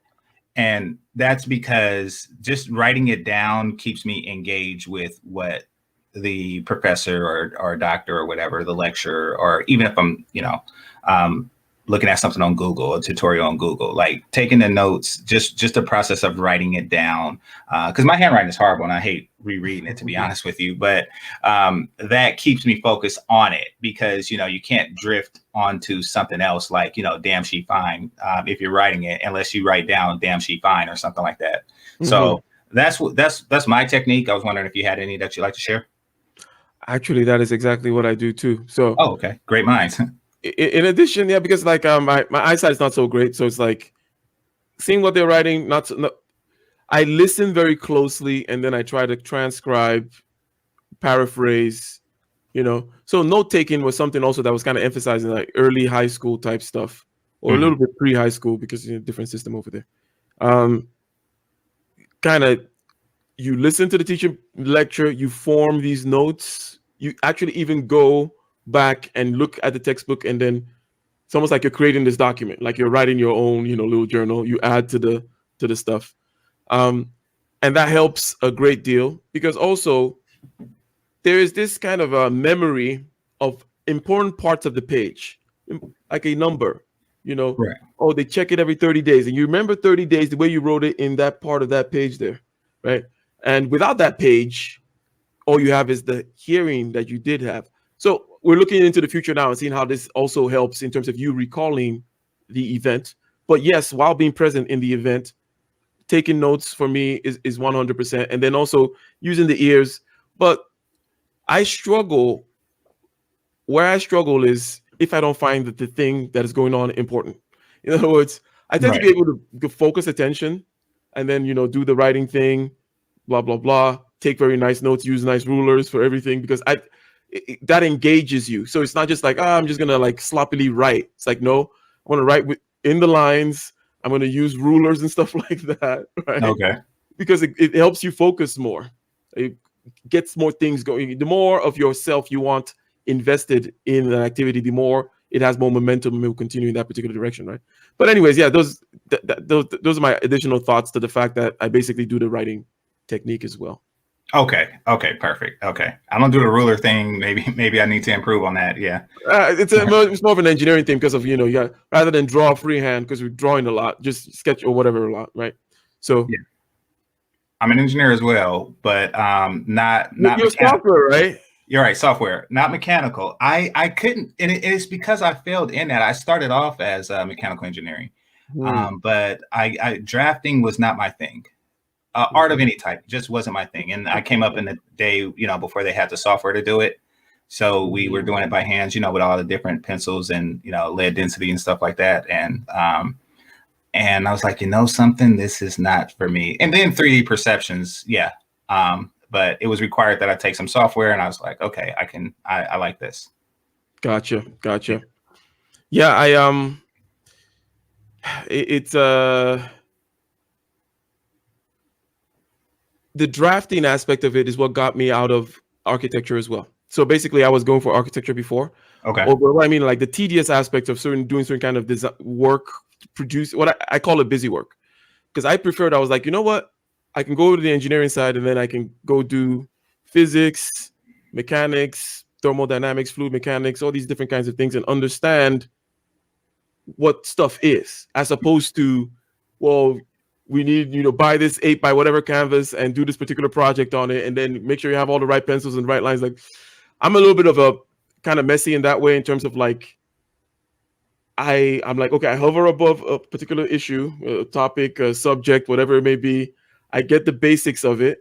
and that's because just writing it down keeps me engaged with what the professor or doctor or whatever, the lecturer, or even if I'm looking at something on Google, a tutorial on Google, like taking the notes, just the process of writing it down. Because my handwriting is horrible and I hate rereading it, to be honest with you. But that keeps me focused on it, because, you can't drift onto something else like, damn, she fine, if you're writing it, unless you write down damn, she fine or something like that. Mm-hmm. So that's my technique. I was wondering if you had any that you'd like to share. Actually, that is exactly what I do too. So, oh, okay, great minds. In addition, yeah, because like my eyesight is not so great, so it's like seeing what they're writing. I listen very closely, and then I try to transcribe, paraphrase. So note taking was something also that was kind of emphasizing like early high school type stuff, or a little bit pre-high school, because different system over there. Kind of, you listen to the teacher lecture, you form these notes, you actually even go back and look at the textbook, and then it's almost like you're creating this document, like you're writing your own little journal. You add to the stuff, and that helps a great deal, because also there is this kind of a memory of important parts of the page, like a number, right. Oh, they check it every 30 days, and you remember 30 days the way you wrote it in that part of that page there, right? And without that page, all you have is the hearing that you did have. So we're looking into the future now and seeing how this also helps in terms of you recalling the event. But yes, while being present in the event, taking notes for me is 100%. And then also using the ears. But where I struggle is if I don't find that the thing that is going on important. In other words, I tend to be able to focus attention and then, do the writing thing, blah, blah, blah, take very nice notes, use nice rulers for everything, because that engages you. So it's not just like, I'm just going to like sloppily write. It's like, no, I want to write in the lines. I'm going to use rulers and stuff like that. Right? Okay. Because it helps you focus more. It gets more things going. The more of yourself you want invested in an activity, the more it has more momentum and will continue in that particular direction, right? But anyways, yeah, those are my additional thoughts to the fact that I basically do the writing technique as well. Okay, perfect. Okay, I don't do the ruler thing. Maybe I need to improve on that. Yeah, it's more of an engineering thing because of rather than draw freehand, because we're drawing a lot, just sketch or whatever a lot, right? So yeah. I'm an engineer as well, but not you're software, right? You're right, software, not mechanical. I couldn't, and it's because I failed in that. I started off as mechanical engineering, but I drafting was not my thing. Art of any type just wasn't my thing, and I came up in the day, before they had the software to do it. So we were doing it by hands, with all the different pencils and lead density and stuff like that, and I was like, something, this is not for me. And then 3D perceptions, yeah. But it was required that I take some software, and I was like, okay, I like this. Gotcha. Yeah, it's the drafting aspect of it is what got me out of architecture as well. So basically, I was going for architecture before. Okay. Or what I mean, like the tedious aspect of doing certain kind of design work, produce what I call it busy work, because I preferred. I was like, you know what? I can go to the engineering side, and then I can go do physics, mechanics, thermodynamics, fluid mechanics, all these different kinds of things, and understand what stuff is, as opposed to, well, we need, buy this 8 by whatever canvas and do this particular project on it, and then make sure you have all the right pencils and right lines. Like, I'm a little bit of a kind of messy in that way, in terms of like, I'm like, okay, I hover above a particular issue, a topic, a subject, whatever it may be. I get the basics of it,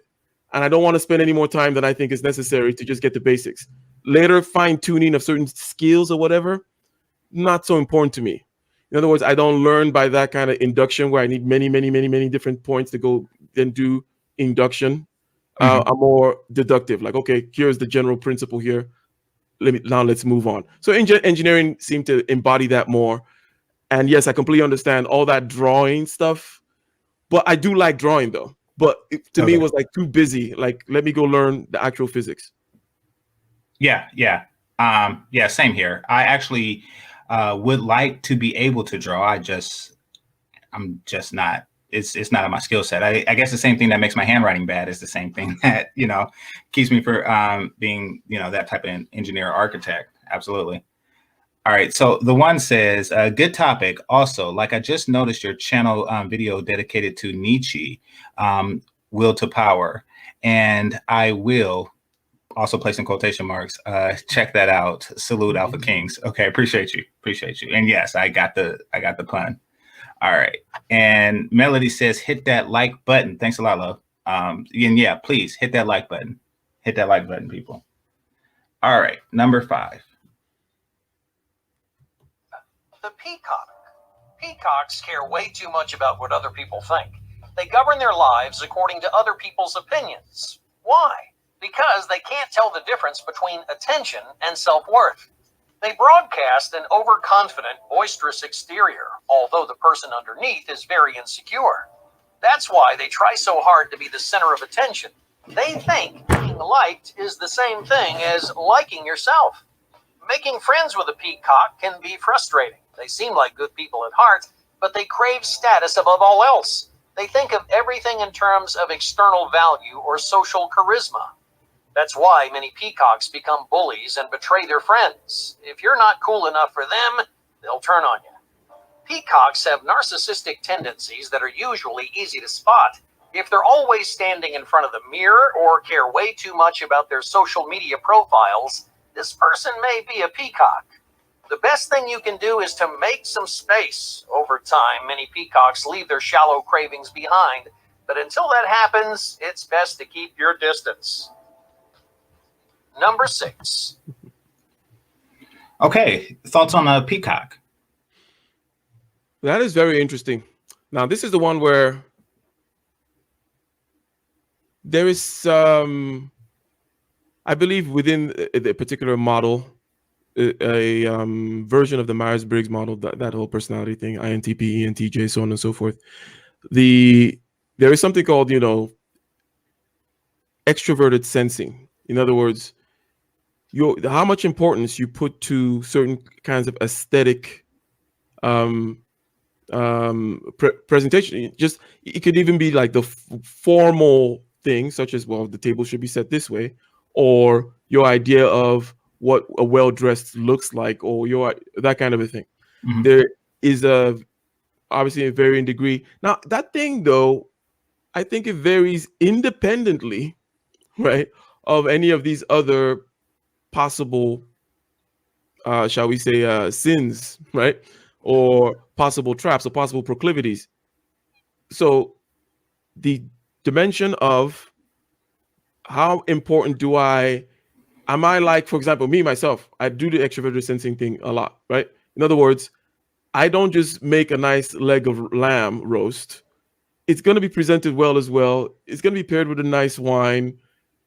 and I don't want to spend any more time than I think is necessary to just get the basics. Later, fine-tuning of certain skills or whatever, not so important to me. In other words, I don't learn by that kind of induction where I need many different points to go then do induction. I'm more deductive, like, okay, here's the general principle here. Let's move on. So engineering seemed to embody that more. And yes, I completely understand all that drawing stuff, but I do like drawing though. But to me, it was like too busy. Like, let me go learn the actual physics. Yeah. Same here. I actually would like to be able to draw. I'm just not. It's not in my skill set. I guess the same thing that makes my handwriting bad is the same thing that keeps me from being that type of engineer or architect. Absolutely. All right. So the one says, good topic. Also, like, I just noticed your channel video dedicated to Nietzsche, will to power, and I will, also placing quotation marks, check that out. Salute, Alpha Kings. Okay, appreciate you. And yes, I got the pun. All right. And Melody says, hit that like button. Thanks a lot, love. And yeah, please hit that like button. Hit that like button, people. All right, number 5. The peacock. Peacocks care way too much about what other people think. They govern their lives according to other people's opinions. Why? Because they can't tell the difference between attention and self-worth. They broadcast an overconfident, boisterous exterior, although the person underneath is very insecure. That's why they try so hard to be the center of attention. They think being liked is the same thing as liking yourself. Making friends with a peacock can be frustrating. They seem like good people at heart, but they crave status above all else. They think of everything in terms of external value or social charisma. That's why many peacocks become bullies and betray their friends. If you're not cool enough for them, they'll turn on you. Peacocks have narcissistic tendencies that are usually easy to spot. If they're always standing in front of the mirror or care way too much about their social media profiles, this person may be a peacock. The best thing you can do is to make some space. Over time, many peacocks leave their shallow cravings behind, but until that happens, it's best to keep your distance. Number 6. Okay, thoughts on a peacock? That is very interesting. Now, this is the one where there is, I believe, within the particular model, a version of the Myers-Briggs model, that whole personality thing, INTP, ENTJ, so on and so forth. There is something called, extroverted sensing. In other words, how much importance you put to certain kinds of aesthetic presentation. Just, it could even be like the formal things, such as, well, the table should be set this way, or your idea of what a well-dressed looks like, or that kind of a thing. Mm-hmm. There is obviously a varying degree. Now, that thing, though, I think it varies independently, right, of any of these other possible, shall we say, sins, right, or possible traps or possible proclivities. So the dimension of how important am I like, for example, me, myself, I do the extroverted sensing thing a lot, right? In other words, I don't just make a nice leg of lamb roast. It's going to be presented well as well. It's going to be paired with a nice wine,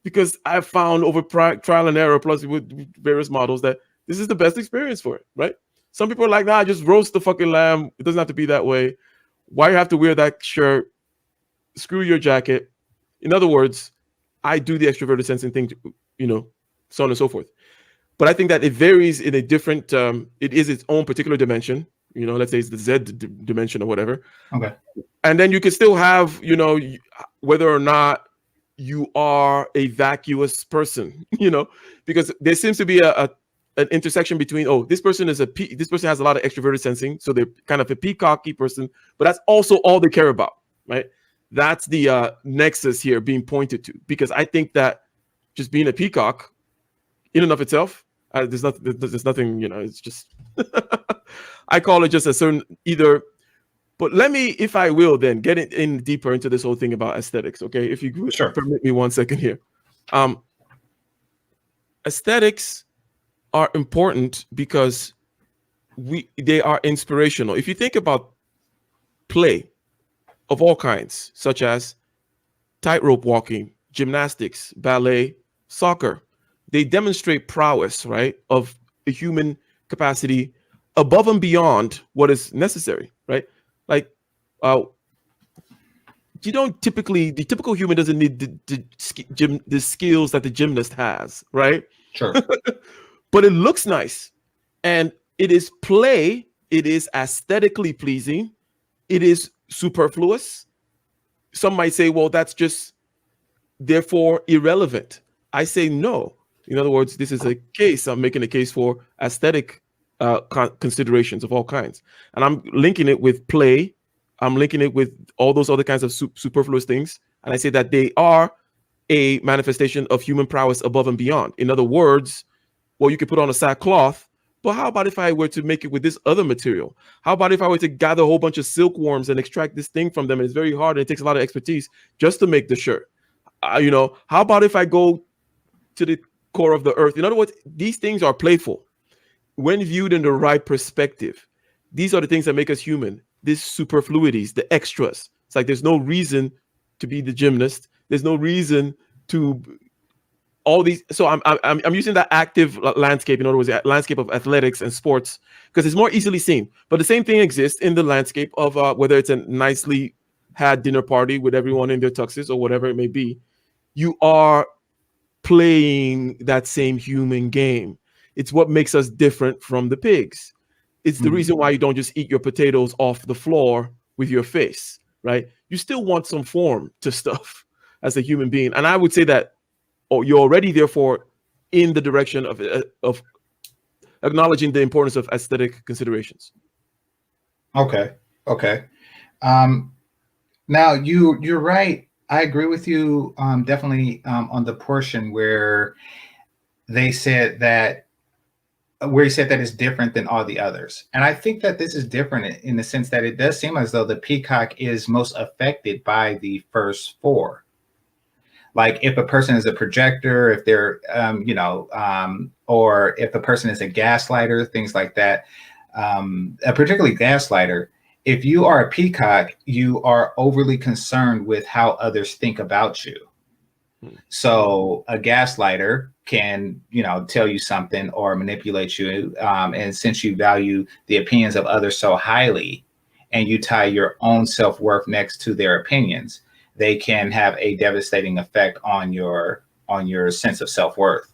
because I've found over trial and error, plus with various models, that this is the best experience for it, right? Some people are like, nah, just roast the fucking lamb. It doesn't have to be that way. Why you have to wear that shirt? Screw your jacket. In other words, I do the extroverted sensing thing, so on and so forth. But I think that it varies in a different, it is its own particular dimension. Let's say it's the Z dimension or whatever. Okay. And then you can still have, whether or not you are a vacuous person, because there seems to be an intersection between, this person has a lot of extroverted sensing, so they're kind of a peacocky person, but that's also all they care about, right? That's the nexus here being pointed to, because I think that just being a peacock in and of itself, there's nothing, it's just, I call it just a certain either. But let me, if I will, then get in deeper into this whole thing about aesthetics. Okay, if you could permit me 1 second here. Aesthetics are important because they are inspirational. If you think about play of all kinds, such as tightrope walking, gymnastics, ballet, soccer, they demonstrate prowess, right, of a human capacity above and beyond what is necessary, right? Like, the typical human doesn't need the skills that the gymnast has, right? Sure. But it looks nice, and it is play. It is aesthetically pleasing. It is superfluous. Some might say, well, that's just therefore irrelevant. I say no. In other words, this is a case. I'm making a case for aesthetic considerations of all kinds, and I'm linking it with play. I'm linking it with all those other kinds of superfluous things, and I say that they are a manifestation of human prowess above and beyond. In other words, well, you could put on a sackcloth, but how about if I were to make it with this other material? How about if I were to gather a whole bunch of silkworms and extract this thing from them? And it's very hard, and it takes a lot of expertise just to make the shirt. How about if I go to the core of the earth? In other words, these things are playful. When viewed in the right perspective, these are the things that make us human. These superfluities, the extras. It's like there's no reason to be the gymnast. There's no reason to all these. So I'm using that active landscape, in other words, the landscape of athletics and sports, because it's more easily seen. But the same thing exists in the landscape of whether it's a nicely had dinner party with everyone in their tuxes or whatever it may be. You are playing that same human game. It's what makes us different from the pigs. It's the reason why you don't just eat your potatoes off the floor with your face, right? You still want some form to stuff as a human being. And I would say that you're already, therefore, in the direction of acknowledging the importance of aesthetic considerations. Okay. Now, you're right. I agree with you definitely on the portion where they said that where he said that it's different than all the others. And I think that this is different in the sense that it does seem as though the peacock is most affected by the first four. Like if a person is a projector, if they're, or if a person is a gaslighter, things like that, particularly gaslighter, if you are a peacock, you are overly concerned with how others think about you. So a gaslighter can, tell you something or manipulate you. And since you value the opinions of others so highly, and you tie your own self-worth next to their opinions, they can have a devastating effect on your sense of self-worth.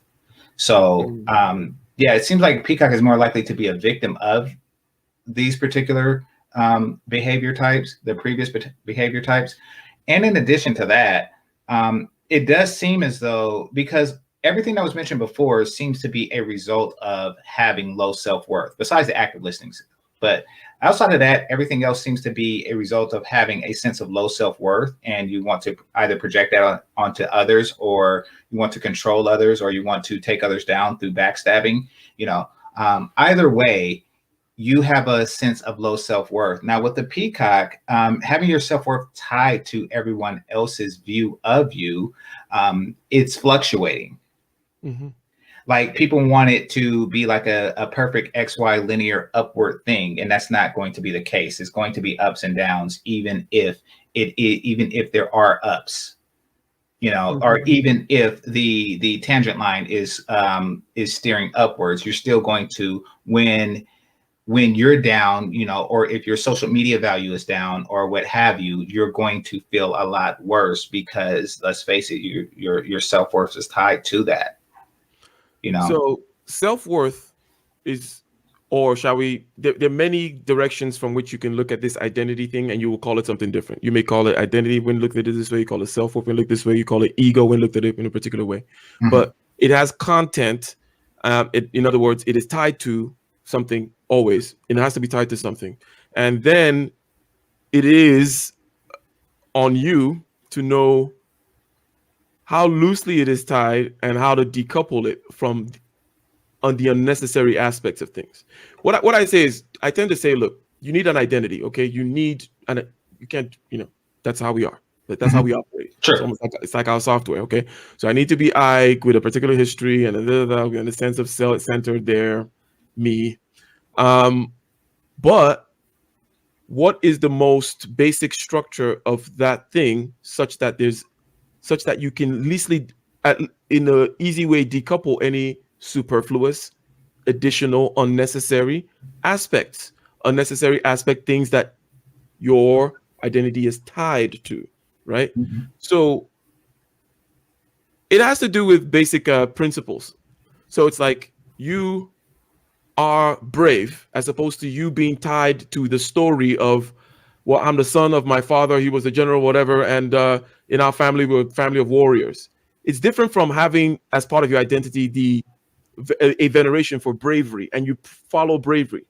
So it seems like peacock is more likely to be a victim of these particular behavior types, the previous behavior types. And in addition to that, it does seem as though, because everything that was mentioned before seems to be a result of having low self-worth, besides the active listings. But outside of that, everything else seems to be a result of having a sense of low self-worth, and you want to either project that onto others, or you want to control others, or you want to take others down through backstabbing. Either way, you have a sense of low self-worth. Now with the peacock, having your self-worth tied to everyone else's view of you, it's fluctuating. Mm-hmm. Like people want it to be like a perfect XY linear upward thing, and that's not going to be the case. It's going to be ups and downs, even if there are ups, mm-hmm. or even if the tangent line is steering upwards, you're still going to when you're down, or if your social media value is down or what have you, you're going to feel a lot worse because, let's face it, your self-worth is tied to that. So self-worth is, or shall we, there are many directions from which you can look at this identity thing, and you will call it something different. You may call it identity when looked at it this way, you call it self-worth when looked this way, you call it ego when looked at it in a particular way. Mm-hmm. But it has content. In other words, it is tied to something always. It has to be tied to something. And then it is on you to know how loosely it is tied and how to decouple it from the unnecessary aspects of things. What I say is, I tend to say, look, you need an identity, okay? You need, and you can't, that's how we are. That's mm-hmm. how we operate. Sure. It's like our software, okay? So I need to be Ike with a particular history and a sense of self-centered there, me. But what is the most basic structure of that thing such that you can leastly, in an easy way, decouple any superfluous, additional, unnecessary aspects, things that your identity is tied to, right? Mm-hmm. So it has to do with basic principles. So it's like you are brave as opposed to you being tied to the story of, well, I'm the son of my father, he was a general, whatever, and in our family, we're a family of warriors. It's different from having as part of your identity a veneration for bravery, and you follow bravery.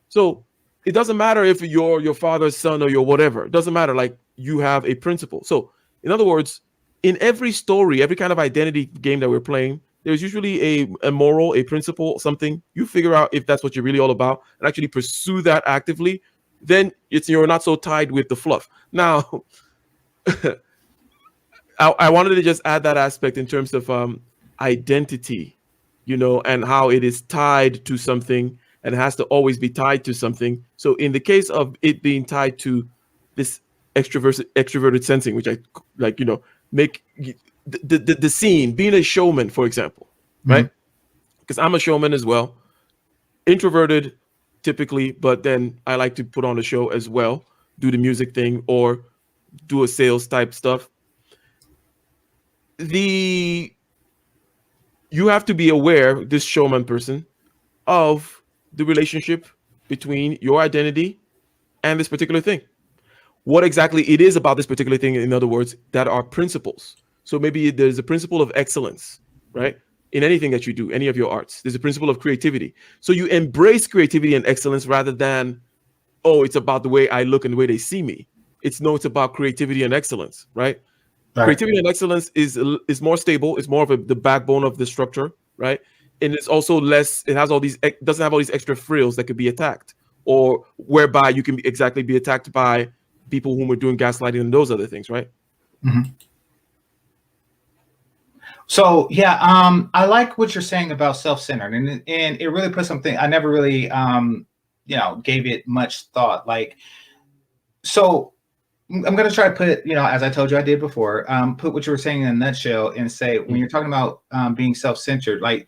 So it doesn't matter if you're your father's son or your whatever. It doesn't matter. Like, you have a principle. So in other words, in every story, every kind of identity game that we're playing, there's usually a moral, a principle, something. You figure out if that's what you're really all about and actually pursue that actively. Then you're not so tied with the fluff. Now, I wanted to just add that aspect in terms of identity, and how it is tied to something and has to always be tied to something. So in the case of it being tied to this extroverted sensing, which I like, make the scene, being a showman, for example, right? Because I'm a showman as well, introverted typically, but then I like to put on a show as well, do the music thing or do a sales type stuff. You have to be aware, this showman person, of the relationship between your identity and this particular thing. What exactly it is about this particular thing, in other words, that are principles. So maybe there's a principle of excellence, right? In anything that you do, any of your arts, there's a principle of creativity. So you embrace creativity and excellence rather than, oh, it's about the way I look and the way they see me. It's about creativity and excellence, right? Creativity and excellence is more stable. It's more of the backbone of the structure, right? and it's also less. It has all these doesn't have all these extra frills that could be attacked, or whereby you can exactly be attacked by people whom are doing gaslighting and those other things, right? Mm-hmm. So yeah, I like what you're saying about self-centered, and it really puts something I never really gave it much thought. Like, so I'm going to try to put, as I told you I did before, put what you were saying in a nutshell and say, when you're talking about being self-centered, like,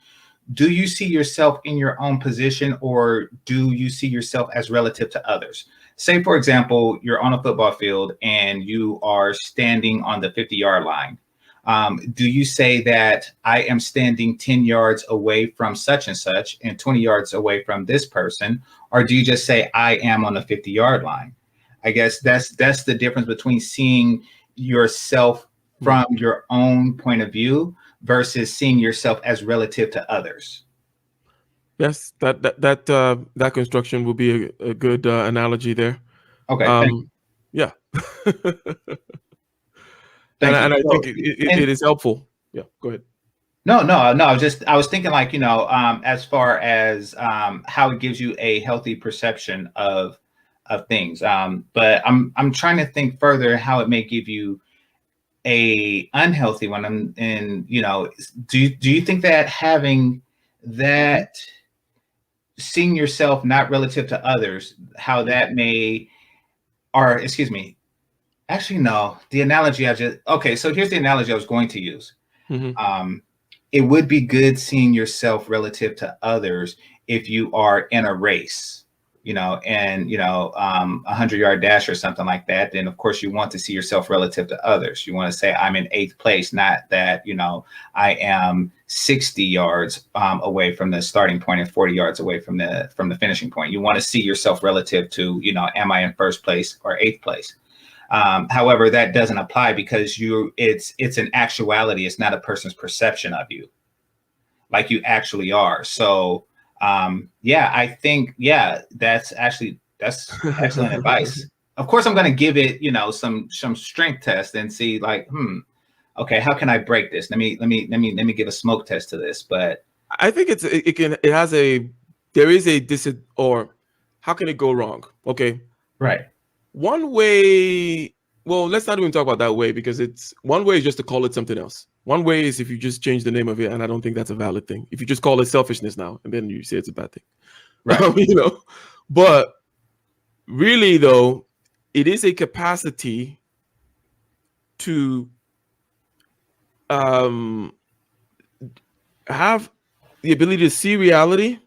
do you see yourself in your own position, or do you see yourself as relative to others? Say, for example, you're on a football field and you are standing on the 50-yard line. Do you say that I am standing 10 yards away from such and such and 20 yards away from this person? Or do you just say I am on the 50-yard line? I guess that's the difference between seeing yourself from your own point of view versus seeing yourself as relative to others. Yes, that construction will be a good analogy there. Okay. Yeah. And I think it is helpful. Yeah, go ahead. No. I was thinking, like, as far as how it gives you a healthy perception of things. But I'm trying to think further how it may give you a unhealthy one. And do you think that having that, seeing yourself not relative to others, how that may, or excuse me, actually, no, the analogy so here's the analogy I was going to use. Mm-hmm. It would be good seeing yourself relative to others if you are in a race, and 100-yard dash or something like that. Then of course you want to see yourself relative to others. You want to say I'm in 8th place, not that I am 60 yards away from the starting point and 40 yards away from the finishing point. You want to see yourself relative to am I in 1st place or 8th place? However, that doesn't apply because it's an actuality. It's not a person's perception of you, like you actually are. So I think, that's excellent advice. Of course, I'm going to give it, some strength test and see, like, okay, how can I break this? Let me give a smoke test to this. But I think or how can it go wrong? Okay. Right. One way, well, let's not even talk about that way, because one way is just to call it something else. One way is if you just change the name of it, and I don't think that's a valid thing. If you just call it selfishness now, and then you say it's a bad thing, right? But really, though, it is a capacity to have the ability to see reality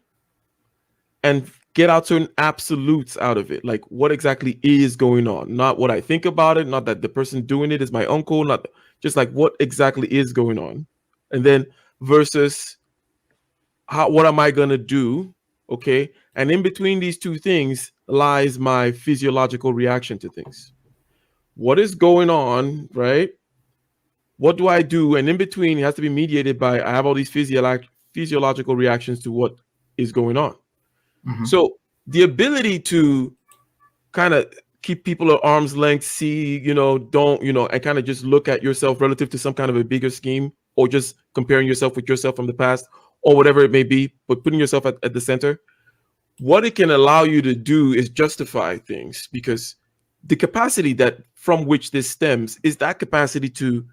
and get out certain absolutes out of it, like what exactly is going on, not what I think about it, not that the person doing it is my uncle, not just like what exactly is going on, and then versus what am I gonna do? Okay, and in between these two things lies my physiological reaction to things. What is going on, right? What do I do? And in between, it has to be mediated by I have all these physiological reactions to what is going on. Mm-hmm. So the ability to kind of keep people at arm's length, see, don't, and kind of just look at yourself relative to some kind of a bigger scheme, or just comparing yourself with yourself from the past, or whatever it may be, but putting yourself at the center. What it can allow you to do is justify things, because the capacity that from which this stems is that capacity to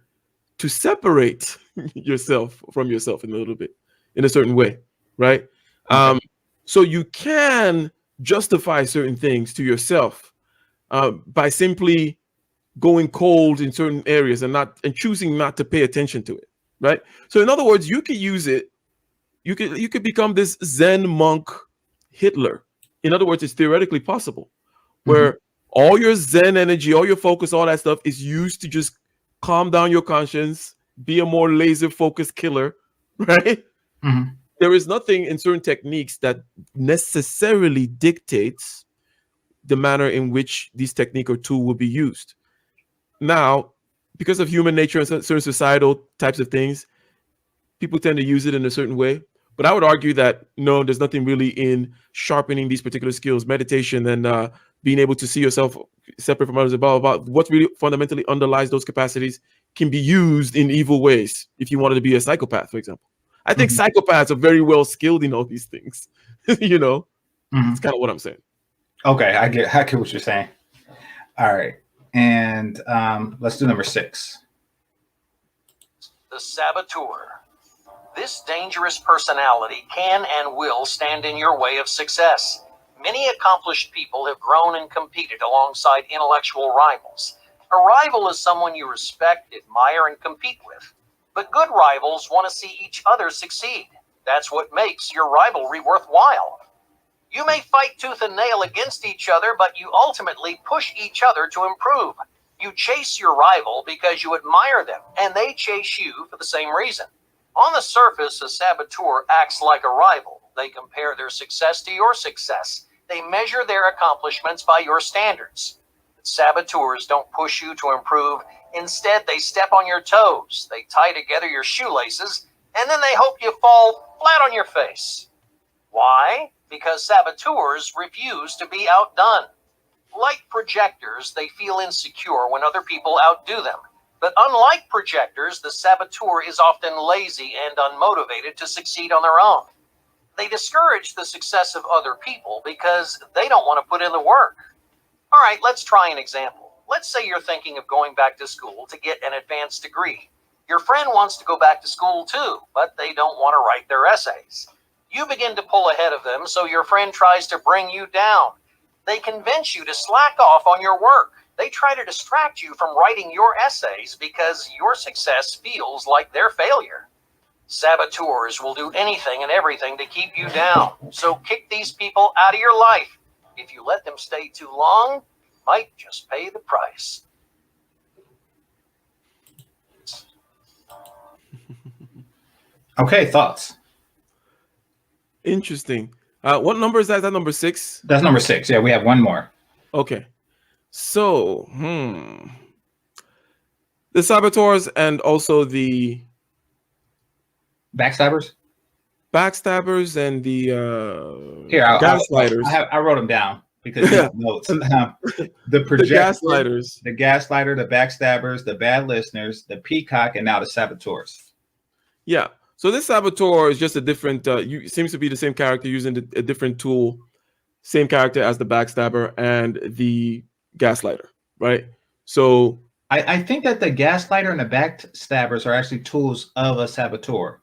separate yourself from yourself in a certain way, right? Okay. So you can justify certain things to yourself by simply going cold in certain areas and choosing not to pay attention to it, right? So in other words, you could use it. You could become this Zen monk Hitler. In other words, it's theoretically possible, where all your Zen energy, all your focus, all that stuff is used to just calm down your conscience, be a more laser focused killer, right? Mm-hmm. There is nothing in certain techniques that necessarily dictates the manner in which this technique or tool will be used. Now, because of human nature and certain societal types of things, people tend to use it in a certain way. But I would argue that, no, there's nothing really in sharpening these particular skills, meditation, and being able to see yourself separate from others, about what really fundamentally underlies those capacities can be used in evil ways if you wanted to be a psychopath, for example. I think psychopaths are very well skilled in all these things. You know, it's kind of what I'm saying. Okay, I get what you're saying. All right, and let's do number 6. The saboteur. This dangerous personality can and will stand in your way of success. Many accomplished people have grown and competed alongside intellectual rivals. A rival is someone you respect, admire, and compete with. But good rivals want to see each other succeed. That's what makes your rivalry worthwhile. You may fight tooth and nail against each other, but you ultimately push each other to improve. You chase your rival because you admire them, and they chase you for the same reason. On the surface, a saboteur acts like a rival. They compare their success to your success. They measure their accomplishments by your standards. But saboteurs don't push you to improve. Instead, they step on your toes. They tie together your shoelaces, and then they hope you fall flat on your face. Why? Because saboteurs refuse to be outdone. Like projectors, they feel insecure when other people outdo them. But unlike projectors, the saboteur is often lazy and unmotivated to succeed on their own. They discourage the success of other people because they don't want to put in the work. All right, let's try an example. Let's say you're thinking of going back to school to get an advanced degree. Your friend wants to go back to school too, but they don't want to write their essays. You begin to pull ahead of them, so your friend tries to bring you down. They convince you to slack off on your work. They try to distract you from writing your essays because your success feels like their failure. Saboteurs will do anything and everything to keep you down. So kick these people out of your life. If you let them stay too long, you might just pay the price. Okay, thoughts? Interesting. What number is that? Is that number 6? That's number 6. Yeah, we have one more. Okay. So, the saboteurs and also the Backstabbers and the here. gaslighters. I wrote them down because you have notes. The projector, gaslighters, the gaslighter, the backstabbers, the bad listeners, the peacock, and now the saboteurs. Yeah. So this saboteur is just a different. Seems to be the same character using a different tool, same character as the backstabber and the gaslighter, right? So I think that the gaslighter and the backstabbers are actually tools of a saboteur.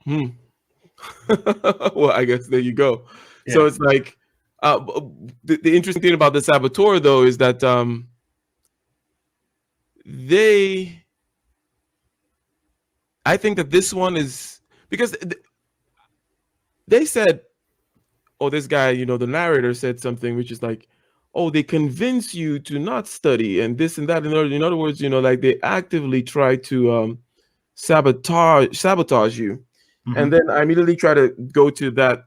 Well, I guess there you go. Yeah. So it's like the interesting thing about the saboteur, though, is that I think that this one is because they said, oh, this guy, you know, the narrator said something which is like, oh, they convince you to not study and this and that. In other words, you know, like they actively try to sabotage you. And then I immediately try to go to that.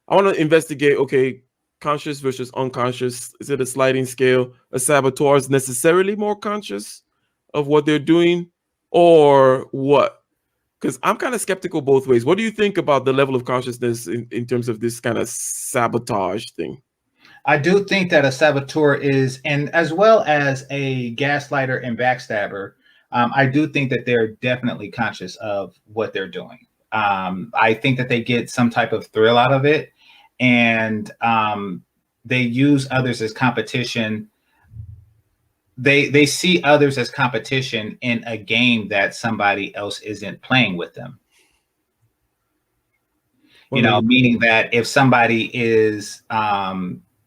I want to investigate, okay, conscious versus unconscious. Is it a sliding scale? A saboteur is necessarily more conscious of what they're doing or what? Because I'm kind of skeptical both ways. What do you think about the level of consciousness in terms of this kind of sabotage thing? I do think that a saboteur is, and as well as a gaslighter and backstabber, I do think that they're definitely conscious of what they're doing. I think that they get some type of thrill out of it, and they use others as competition. They see others as competition in a game that somebody else isn't playing with them. You know, meaning that if somebody is,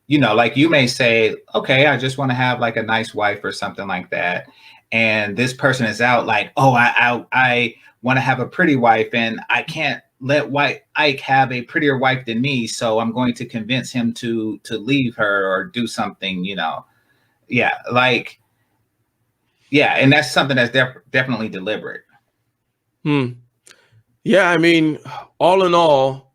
you know, like you may say, okay, I just want to have like a nice wife or something like that. And this person is out like, oh, I want to have a pretty wife and I can't let Ike have a prettier wife than me. So I'm going to convince him to leave her or do something, you know. Yeah, like, yeah. And that's something that's definitely deliberate. Yeah, I mean, all in all,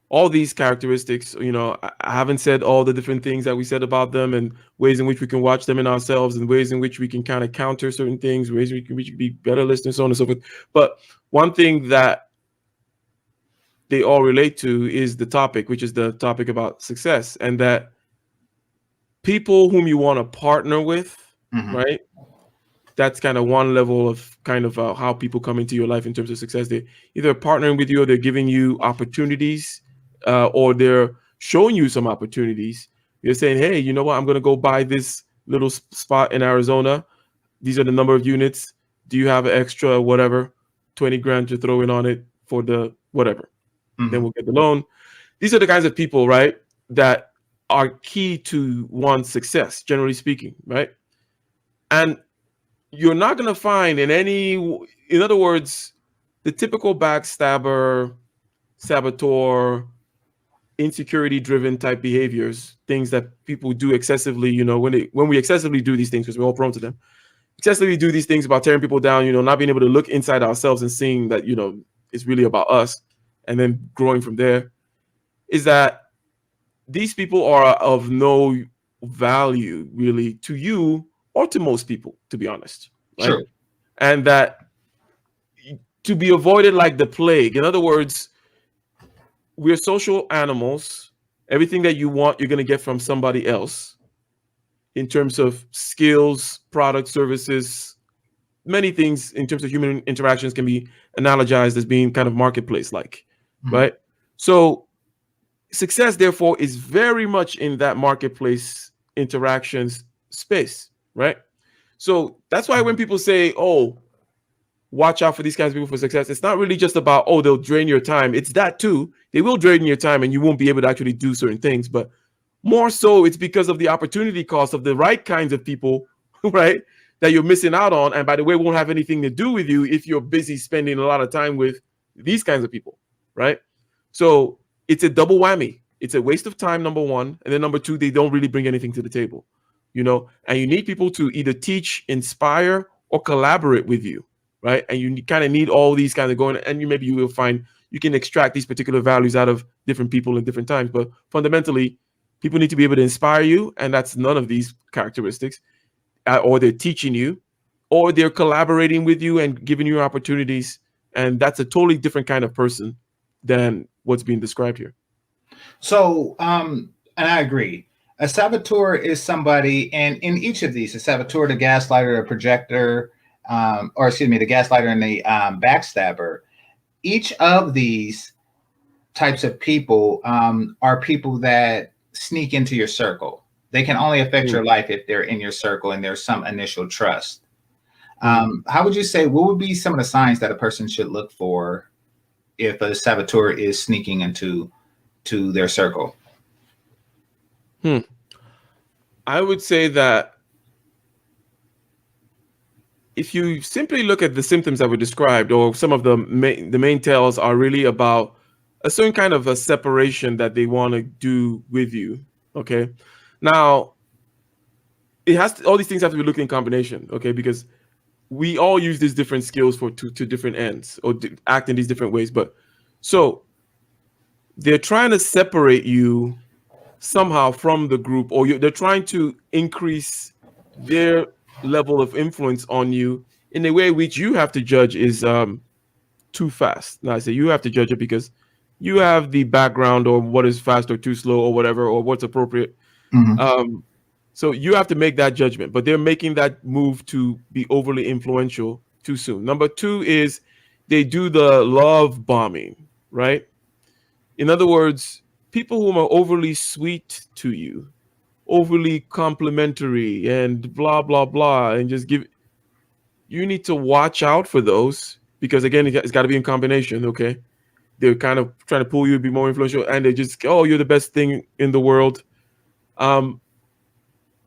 all these characteristics, you know, I haven't said all the different things that we said about them and ways in which we can watch them in ourselves and ways in which we can kind of counter certain things, ways we can be better listeners, so on and so forth. But one thing that they all relate to is the topic, which is the topic about success, and that people whom you want to partner with, right? that's kind of one level of kind of how people come into your life in terms of success. They either partnering with you, or they're giving you opportunities, or they're showing you some opportunities. They're saying, hey, you know what? I'm going to go buy this little spot in Arizona. These are the number of units. Do you have an extra whatever, 20 grand to throw in on it for the whatever? Then we'll get the loan. These are the kinds of people, right, that are key to one's success, generally speaking, right? And you're not going to find in other words, the typical backstabber, saboteur, insecurity-driven type behaviors, things that people do excessively, when we excessively do these things, because we're all prone to them, excessively do these things about tearing people down, not being able to look inside ourselves and seeing that, it's really about us, and then growing from there, is that these people are of no value really to you or to most people, to be honest. Right? Sure. And that to be avoided like the plague. In other words, we're social animals. Everything that you want, you're going to get from somebody else in terms of skills, products, services. Many things in terms of human interactions can be analogized as being kind of marketplace-like, right? So success, therefore, is very much in that marketplace interactions space, right? So that's why when people say, oh, watch out for these kinds of people for success, it's not really just about, oh, they'll drain your time. It's that too. They will drain your time and you won't be able to actually do certain things. But more so, it's because of the opportunity cost of the right kinds of people, right, that you're missing out on. And by the way, won't have anything to do with you if you're busy spending a lot of time with these kinds of people, right? So it's a double whammy. It's a waste of time, number one. And then number two, they don't really bring anything to the table, and you need people to either teach, inspire, or collaborate with you, right? And you kind of need all these kind of going, and maybe you will find you can extract these particular values out of different people in different times. But fundamentally, people need to be able to inspire you, and that's none of these characteristics, or they're teaching you, or they're collaborating with you and giving you opportunities. And that's a totally different kind of person than what's being described here. So, and I agree. A saboteur is somebody, and in each of these, a saboteur, the gaslighter, a projector, the gaslighter and the backstabber, each of these types of people are people that sneak into your circle. They can only affect your life if they're in your circle and there's some initial trust. How would you say, what would be some of the signs that a person should look for if a saboteur is sneaking into their circle? I would say that if you simply look at the symptoms that were described, or some of the main tells are really about a certain kind of a separation that they want to do with you. Okay. Now, all these things have to be looked in combination. Okay. Because we all use these different skills to different ends, or act in these different ways. But so they're trying to separate you somehow from the group, or they're trying to increase their level of influence on you in a way which you have to judge is too fast. Now I say you have to judge it because you have the background, or what is fast or too slow, or whatever, or what's appropriate. So you have to make that judgment, but they're making that move to be overly influential too soon. Number two is they do the love bombing, right? In other words, people who are overly sweet to you, overly complimentary, and blah, blah, blah, and just you need to watch out for those, because again, it's got to be in combination, okay? They're kind of trying to pull you to be more influential, and they just, oh, you're the best thing in the world.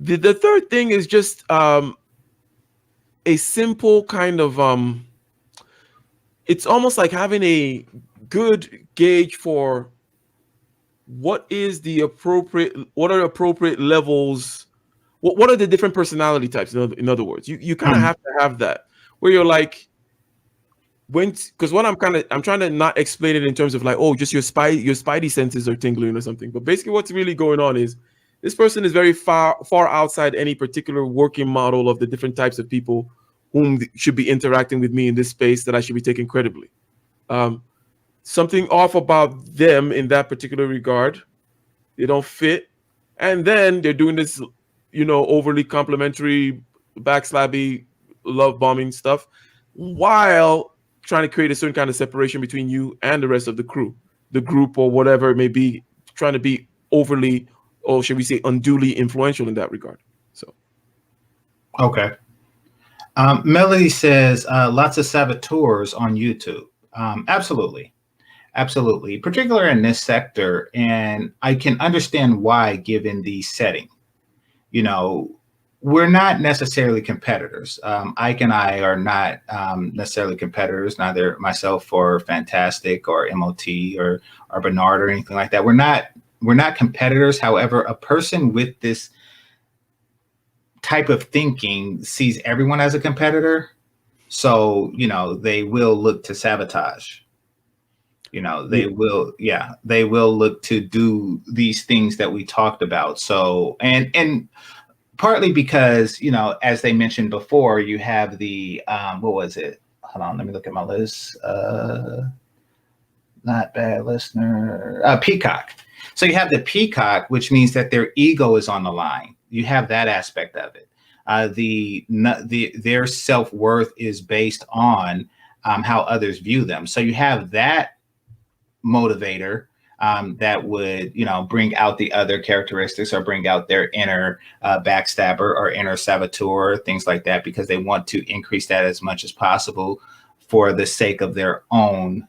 The third thing is just a simple kind of, it's almost like having a good gauge for what are the appropriate levons, what are the different personality types, in other words. You kind of have to have that, where you're like, because what I'm trying to not explain it in terms of like, oh, just your spidey senses are tingling or something, but basically what's really going on is this person is very far outside any particular working model of the different types of people whom should be interacting with me in this space that I should be taking credibly. Something off about them in that particular regard. They don't fit. And then they're doing this, overly complimentary, backslabby love bombing stuff, while trying to create a certain kind of separation between you and the rest of the crew, the group, or whatever it may be, trying to be overly, or should we say unduly influential in that regard. So Okay. Melody says lots of saboteurs on YouTube. Absolutely. Absolutely. Particularly in this sector. And I can understand why, given the setting. You know, we're not necessarily competitors. Ike and I are not necessarily competitors, neither myself or Fantastic or MOT or Bernard or anything like that. We're not competitors. However, a person with this type of thinking sees everyone as a competitor. So, you know, they will look to sabotage. You know, they will look to do these things that we talked about. So, and partly because, you know, as they mentioned before, you have the, what was it? Hold on, let me look at my list. Not bad listener, peacock. So you have the peacock, which means that their ego is on the line. You have that aspect of it. Their self-worth is based on how others view them. So you have that motivator that would, you know, bring out the other characteristics or bring out their inner backstabber or inner saboteur, things like that, because they want to increase that as much as possible for the sake of their own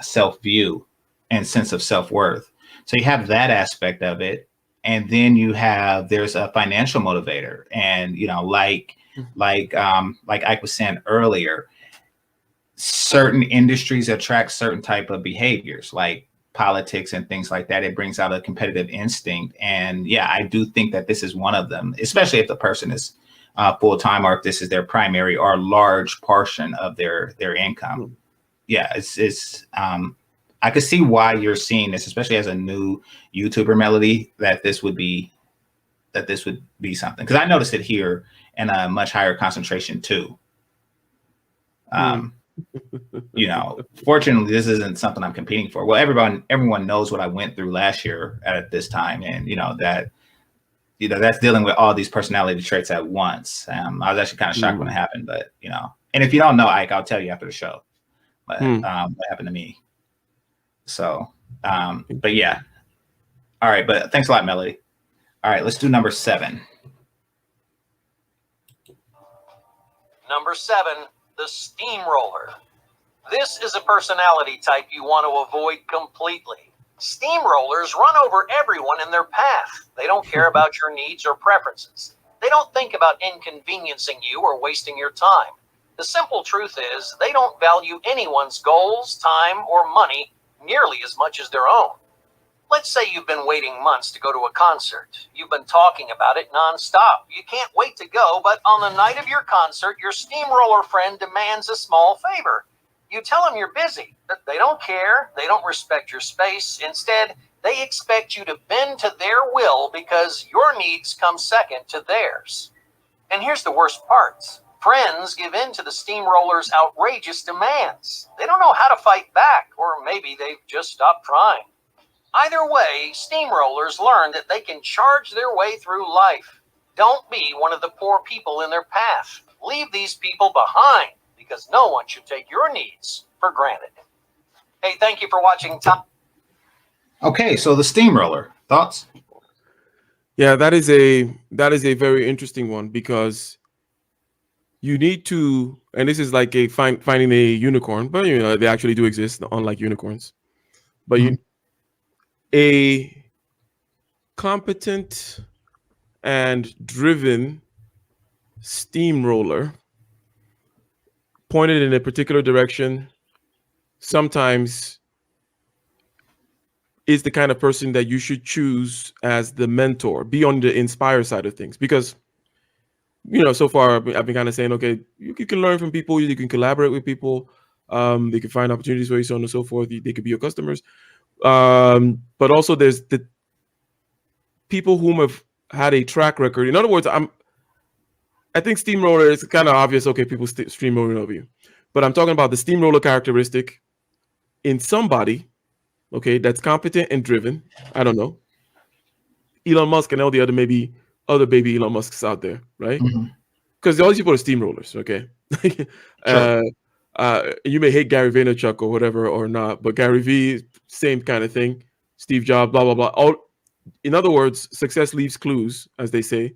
self-view and sense of self-worth. So you have that aspect of it. And then there's a financial motivator. And, you know, like Ike was saying earlier, certain industries attract certain type of behaviors, like politics and things like that. It brings out a competitive instinct. And yeah, I do think that this is one of them, especially if the person is full-time or if this is their primary or large portion of their income. Yeah, it's I could see why you're seeing this, especially as a new YouTuber, Melody, that this would be something. Because I noticed it here in a much higher concentration too. You know, fortunately, this isn't something I'm competing for. Well, everyone knows what I went through last year at this time, and you know that's dealing with all these personality traits at once. I was actually kind of shocked when it happened, but you know, and if you don't know, Ike, I'll tell you after the show. But what happened to me? So, but yeah. All right, but thanks a lot, Melody. All right, let's do number 7. Number 7, the steamroller. This is a personality type you want to avoid completely. Steamrollers run over everyone in their path. They don't care about your needs or preferences. They don't think about inconveniencing you or wasting your time. The simple truth is they don't value anyone's goals, time, or money nearly as much as their own. Let's say you've been waiting months to go to a concert. You've been talking about it nonstop. You can't wait to go, but on the night of your concert, your steamroller friend demands a small favor. You tell them you're busy, but they don't care. They don't respect your space. Instead, they expect you to bend to their will because your needs come second to theirs. And here's the worst part. Friends give in to the steamroller's outrageous demands. They don't know how to fight back, or maybe they've just stopped trying. Either way, steamrollers learn that they can charge their way through life. Don't be one of the poor people in their path. Leave these people behind, because no one should take your needs for granted. Hey, thank you for watching. Okay, so the steamroller, thoughts? Yeah, that is a very interesting one, because you need to, and this is like finding a unicorn, but you know they actually do exist, unlike unicorns. But a competent and driven steamroller pointed in a particular direction sometimes is the kind of person that you should choose as the mentor, be on the inspire side of things. Because you know, so far I've been kind of saying, okay, you can learn from people, you can collaborate with people, they can find opportunities for you, so on and so forth. They could be your customers. But also there's the people whom have had a track record. In other words, I think steamroller is kind of obvious. Okay, people steamrolling over you, but I'm talking about the steamroller characteristic in somebody, okay, that's competent and driven. I don't know, Elon Musk and all the other maybe other baby Elon Musks out there, right? because all these people are steamrollers, okay? Sure. You may hate Gary Vaynerchuk or whatever or not, but Gary V, same kind of thing. Steve Jobs, blah blah blah. In other words, success leaves clues, as they say.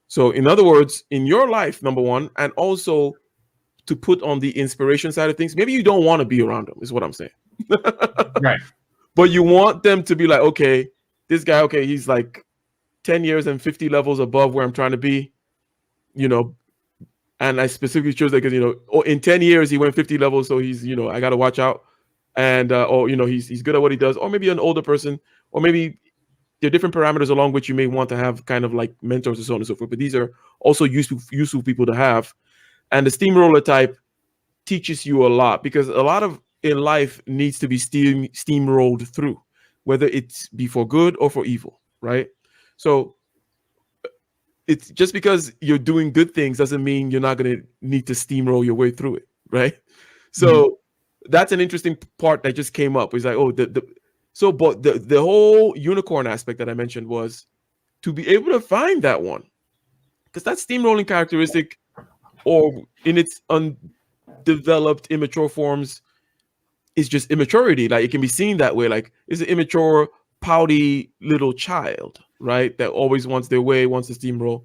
So, in other words, in your life, number one, and also to put on the inspiration side of things, maybe you don't want to be around them, is what I'm saying. Right. But you want them to be like, okay, this guy, okay, he's like 10 years and 50 levels above where I'm trying to be, you know. And I specifically chose that because, you know, in 10 years, he went 50 levels. So he's, you know, I got to watch out. And, or, you know, he's good at what he does. Or maybe an older person, or maybe there are different parameters along which you may want to have kind of like mentors and so on and so forth. But these are also useful people to have. And the steamroller type teaches you a lot, because a lot of in life needs to be steamrolled through, whether it's be for good or for evil, right? So it's just because you're doing good things doesn't mean you're not going to need to steamroll your way through it, right? So that's an interesting part that just came up. It's like, oh, but the whole unicorn aspect that I mentioned was to be able to find that one, because that steamrolling characteristic, or in its undeveloped, immature forms, is just immaturity. Like, it can be seen that way. Like, it's an immature, pouty little child, right? That always wants their way, wants to steamroll.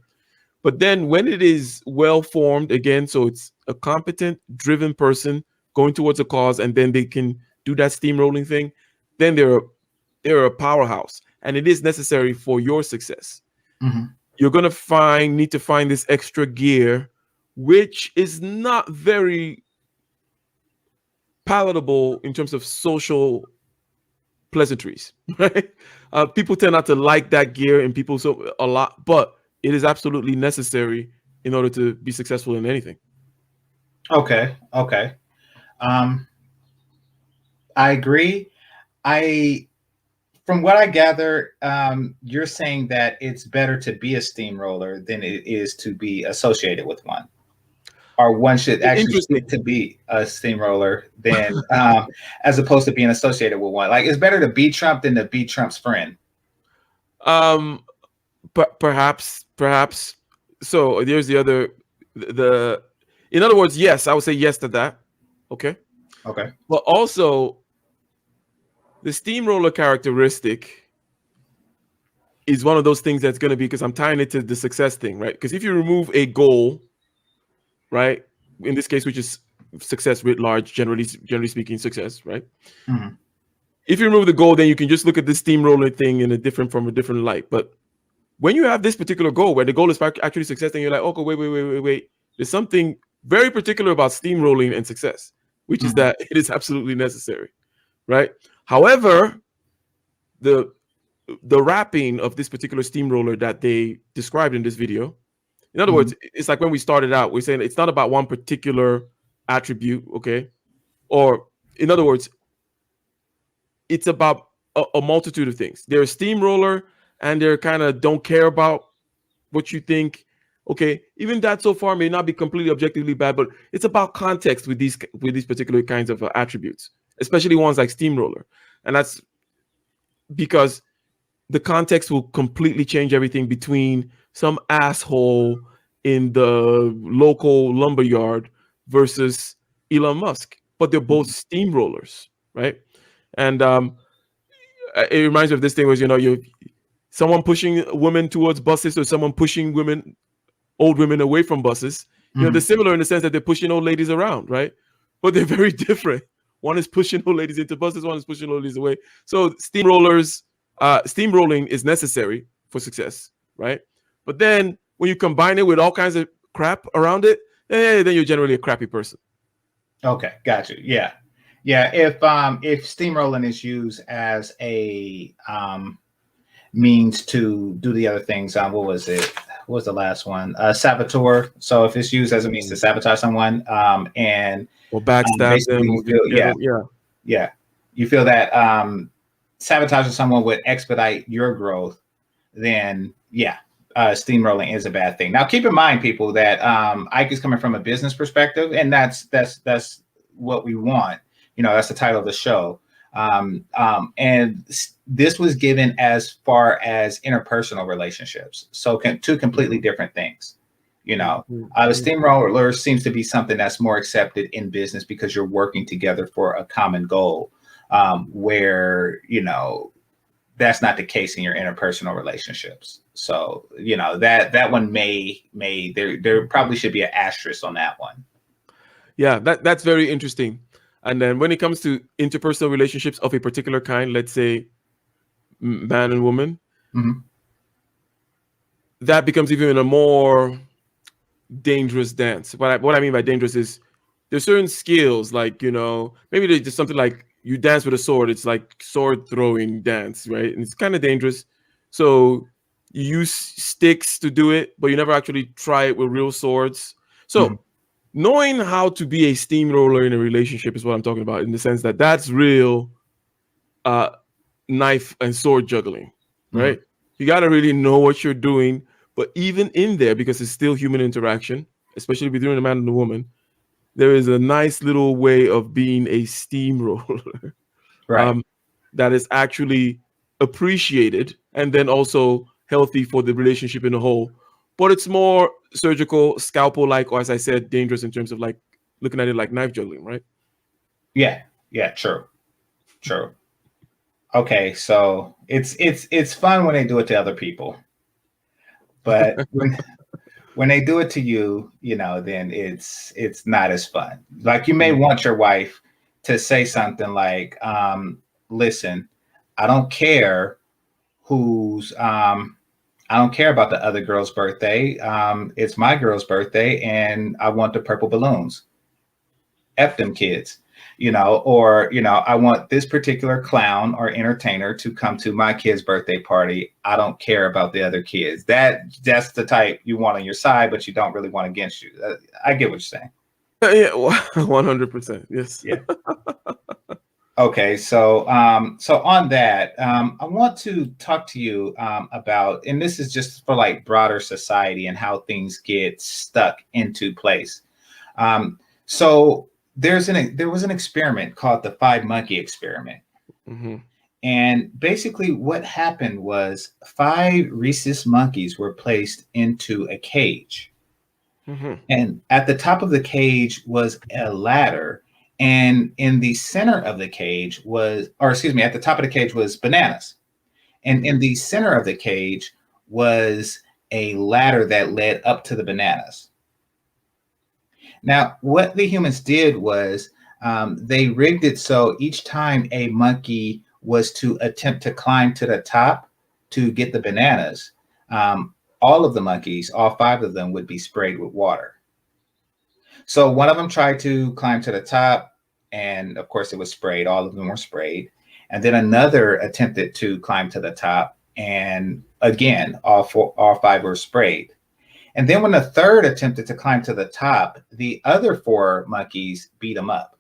But then when it is well formed again, so it's a competent, driven person going towards a cause, and then they can do that steamrolling thing, then they're a powerhouse, and it is necessary for your success. You're gonna need to find this extra gear, which is not very palatable in terms of social pleasantries, right? People tend not to like that gear in people so a lot, but it is absolutely necessary in order to be successful in anything. Okay. I agree. From what I gather, you're saying that it's better to be a steamroller than it is to be associated with one, or one should actually stick to be a steamroller than as opposed to being associated with one. Like, it's better to be Trump than to be Trump's friend. Perhaps. So there's in other words, yes, I would say yes to that. Okay. But also, the steamroller characteristic is one of those things that's going to be, because I'm tying it to the success thing, right? Because if you remove a goal, right, in this case, which is success writ large, generally speaking, success, right? If you remove the goal, then you can just look at this steamroller thing from a different light. But when you have this particular goal, where the goal is actually success, then you're like, okay, wait. There's something very particular about steamrolling and success, which is that it is absolutely necessary, right? However, the wrapping of this particular steamroller that they described in this video, in other words, it's like when we started out, we're saying it's not about one particular attribute, okay? Or, in other words, it's about a multitude of things. They're a steamroller, and they're kind of don't care about what you think. Okay, even that so far may not be completely objectively bad, but it's about context with these particular kinds of attributes, especially ones like steamroller. And that's because the context will completely change everything between some asshole in the local lumberyard versus Elon Musk. But they're both steamrollers, right? And it reminds me of this thing where, you know, someone pushing women towards buses, or someone pushing old women away from buses. You know, they're similar in the sense that they're pushing old ladies around, right? But they're very different. One is pushing old ladies into buses, one is pushing old ladies away. So steamrolling is necessary for success, right? But then when you combine it with all kinds of crap around it, then you're generally a crappy person. Okay, gotcha. Yeah. If steamrolling is used as a means to do the other things, what was it? What was the last one? Saboteur. So if it's used as a means to sabotage someone, and or backstab them, you feel that sabotaging someone would expedite your growth, then steamrolling is a bad thing. Now, keep in mind, people, that Ike is coming from a business perspective, and that's what we want. You know, that's the title of the show. And this was given as far as interpersonal relationships. So two completely different things. You know, the steamroller seems to be something that's more accepted in business because you're working together for a common goal, where, you know, that's not the case in your interpersonal relationships. So, you know, that one there probably should be an asterisk on that one. Yeah, that's very interesting. And then when it comes to interpersonal relationships of a particular kind, let's say man and woman, that becomes even a more dangerous dance. What I mean by dangerous is there's certain skills, like, you know, maybe there's just something like you dance with a sword. It's like sword throwing dance, right? And it's kind of dangerous. So you use sticks to do it, but you never actually try it with real swords. So knowing how to be a steamroller in a relationship is what I'm talking about, in the sense that that's real knife and sword juggling, right? You got to really know what you're doing. But even in there, because it's still human interaction, especially between a man and a woman, there is a nice little way of being a steamroller, Right. that is actually appreciated and then also healthy for the relationship in a whole. But it's more surgical, scalpel-like, or as I said, dangerous in terms of like looking at it like knife juggling, right? Yeah. Yeah. True. Okay, so it's fun when they do it to other people, but when they do it to you, you know, then it's not as fun. Like, you may want your wife to say something like, listen, I don't care I don't care about the other girl's birthday. It's my girl's birthday and I want the purple balloons. F them kids. You know, or, you know, I want this particular clown or entertainer to come to my kid's birthday party. I don't care about the other kids. That's the type you want on your side, but you don't really want against you. I get what you're saying. Yeah, 100%. Yes. Yeah. Okay, so on that, I want to talk to you about, and this is just for like broader society and how things get stuck into place. So there was an experiment called the 5-monkey experiment. And basically what happened was 5 rhesus monkeys were placed into a cage. And at the top of the cage was a ladder. And in the center of the cage at the top of the cage was bananas. And in the center of the cage was a ladder that led up to the bananas. Now, what the humans did was they rigged it so each time a monkey was to attempt to climb to the top to get the bananas, all of the monkeys, all 5 of them, would be sprayed with water. So one of them tried to climb to the top, and of course it was sprayed. All of them were sprayed. And then another attempted to climb to the top, and again, all 5 were sprayed. And then when the third attempted to climb to the top, the other 4 monkeys beat him up.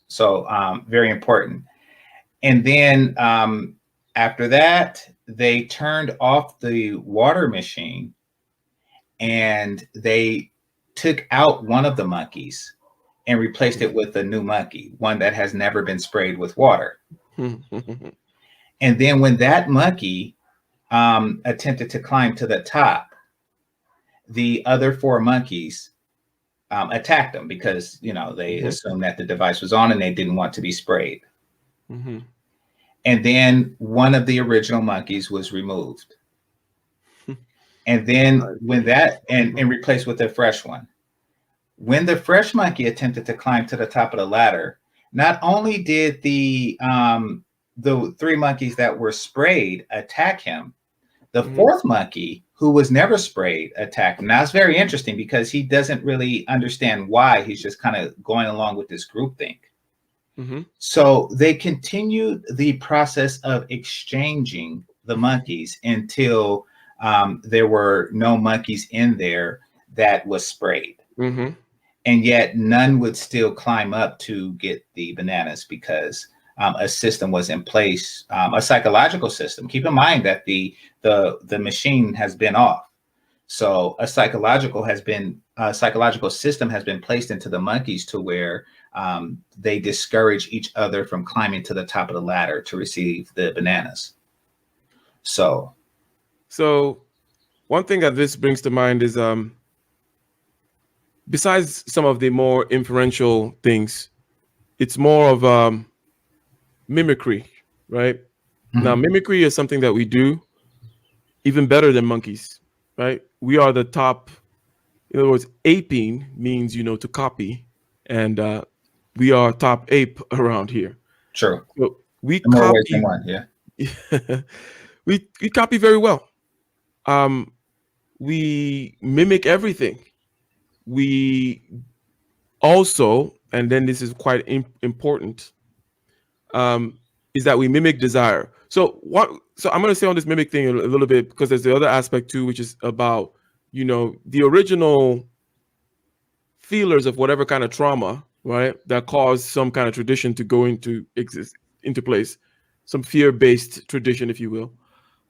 So very important. And then after that, they turned off the water machine and they took out one of the monkeys and replaced it with a new monkey, one that has never been sprayed with water. And then when that monkey attempted to climb to the top, the other 4 monkeys attacked them because, you know, they assumed that the device was on and they didn't want to be sprayed. And then one of the original monkeys was removed. And then when that and replaced with a fresh one. When the fresh monkey attempted to climb to the top of the ladder, not only did the 3 monkeys that were sprayed attack him, the 4th monkey, who was never sprayed, attacked him. Now, it's very interesting because he doesn't really understand why. He's just kind of going along with this groupthink. So they continued the process of exchanging the monkeys until there were no monkeys in there that was sprayed. And yet none would still climb up to get the bananas because a system was in place, a psychological system. Keep in mind that the machine has been off. So a psychological system has been placed into the monkeys to where they discourage each other from climbing to the top of the ladder to receive the bananas. So one thing that this brings to mind is besides some of the more inferential things, it's more of mimicry, right? Now, mimicry is something that we do even better than monkeys, right? We are the top. In other words, aping means, to copy, and we are top ape around here. True. So we In more ways copy. than one, yeah. we copy very well. We mimic everything. We also, and then this is quite important, is that we mimic desire. So I'm going to say on this mimic thing a little bit, because there's the other aspect too, which is about the original feelers of whatever kind of trauma, right, that caused some kind of tradition to go into place, some fear-based tradition, if you will,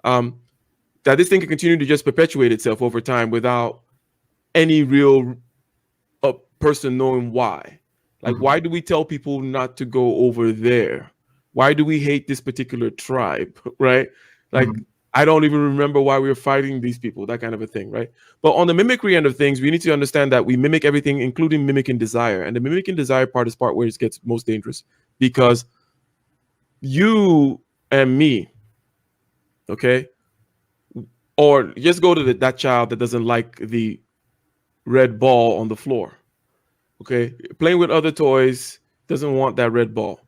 that this thing can continue to just perpetuate itself over time without any real person knowing why. Like, why do we tell people not to go over there? Why do we hate this particular tribe, right? Like, I don't even remember why we were fighting these people, that kind of a thing, right? But on the mimicry end of things, we need to understand that we mimic everything, including mimicking desire. And the mimicking desire part is part where it gets most dangerous, because you and me, okay, or just go to that child that doesn't like the red ball on the floor, okay, playing with other toys, doesn't want that red ball,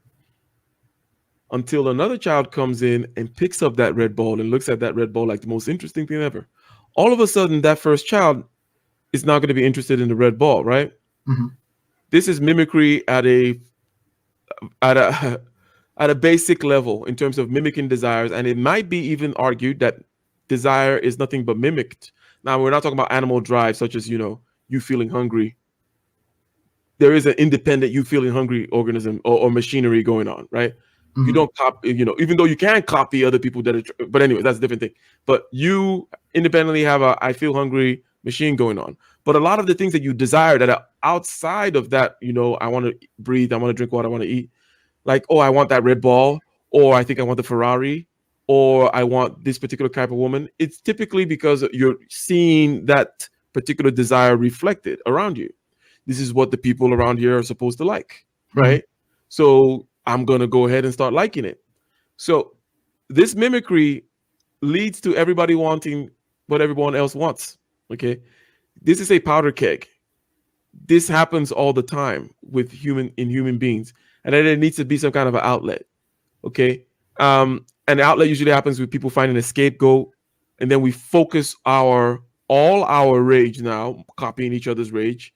until another child comes in and picks up that red ball and looks at that red ball like the most interesting thing ever. All of a sudden, that first child is not going to be interested in the red ball, right? This is mimicry at a basic level in terms of mimicking desires, and it might be even argued that desire is nothing but mimicked. Now, we're not talking about animal drive, such as you feeling hungry. There is an independent you feeling hungry organism or machinery going on, right? You don't copy, even though you can copy other people but anyway, that's a different thing. But you independently have a I feel hungry machine going on. But a lot of the things that you desire that are outside of that, I want to breathe, I want to drink water, I want to eat, like, oh, I want that red ball, or I think I want the Ferrari, or I want this particular type of woman. It's typically because you're seeing that particular desire reflected around you. This is what the people around here are supposed to like, right? So I'm going to go ahead and start liking it. So this mimicry leads to everybody wanting what everyone else wants, okay? This is a powder keg. This happens all the time with human beings, and then there needs to be some kind of an outlet, okay? And the outlet usually happens with people finding a scapegoat, and then we focus all our rage now, copying each other's rage,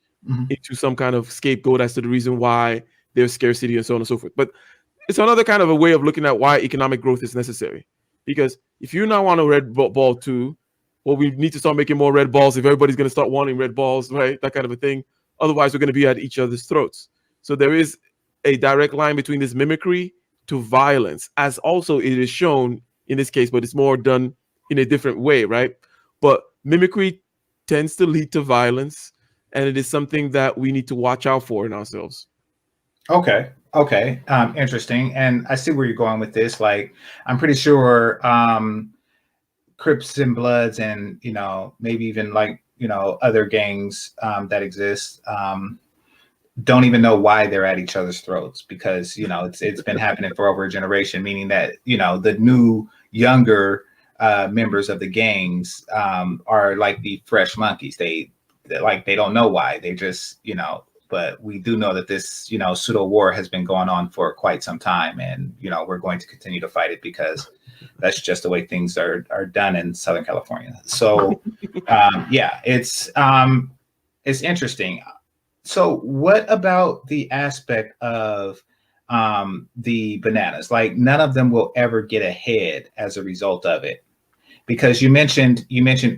into some kind of scapegoat as to the reason why there's scarcity and so on and so forth. But it's another kind of a way of looking at why economic growth is necessary. Because if you now want a red ball too, well, we need to start making more red balls if everybody's going to start wanting red balls, right? That kind of a thing. Otherwise, we're going to be at each other's throats. So there is a direct line between this mimicry to violence, as also it is shown in this case, but it's more done in a different way, right? But mimicry tends to lead to violence, and it is something that we need to watch out for in ourselves. Okay. Interesting. And I see where you're going with this. Like, I'm pretty sure Crips and Bloods and, maybe even like, other gangs that exist don't even know why they're at each other's throats, because, it's been happening for over a generation, meaning that, the new younger members of the gangs are like the fresh monkeys. They don't know why. They just, but we do know that this, pseudo war has been going on for quite some time, and we're going to continue to fight it because that's just the way things are done in Southern California. So, yeah, it's interesting. So, what about the aspect of the bananas? Like, none of them will ever get ahead as a result of it, because you mentioned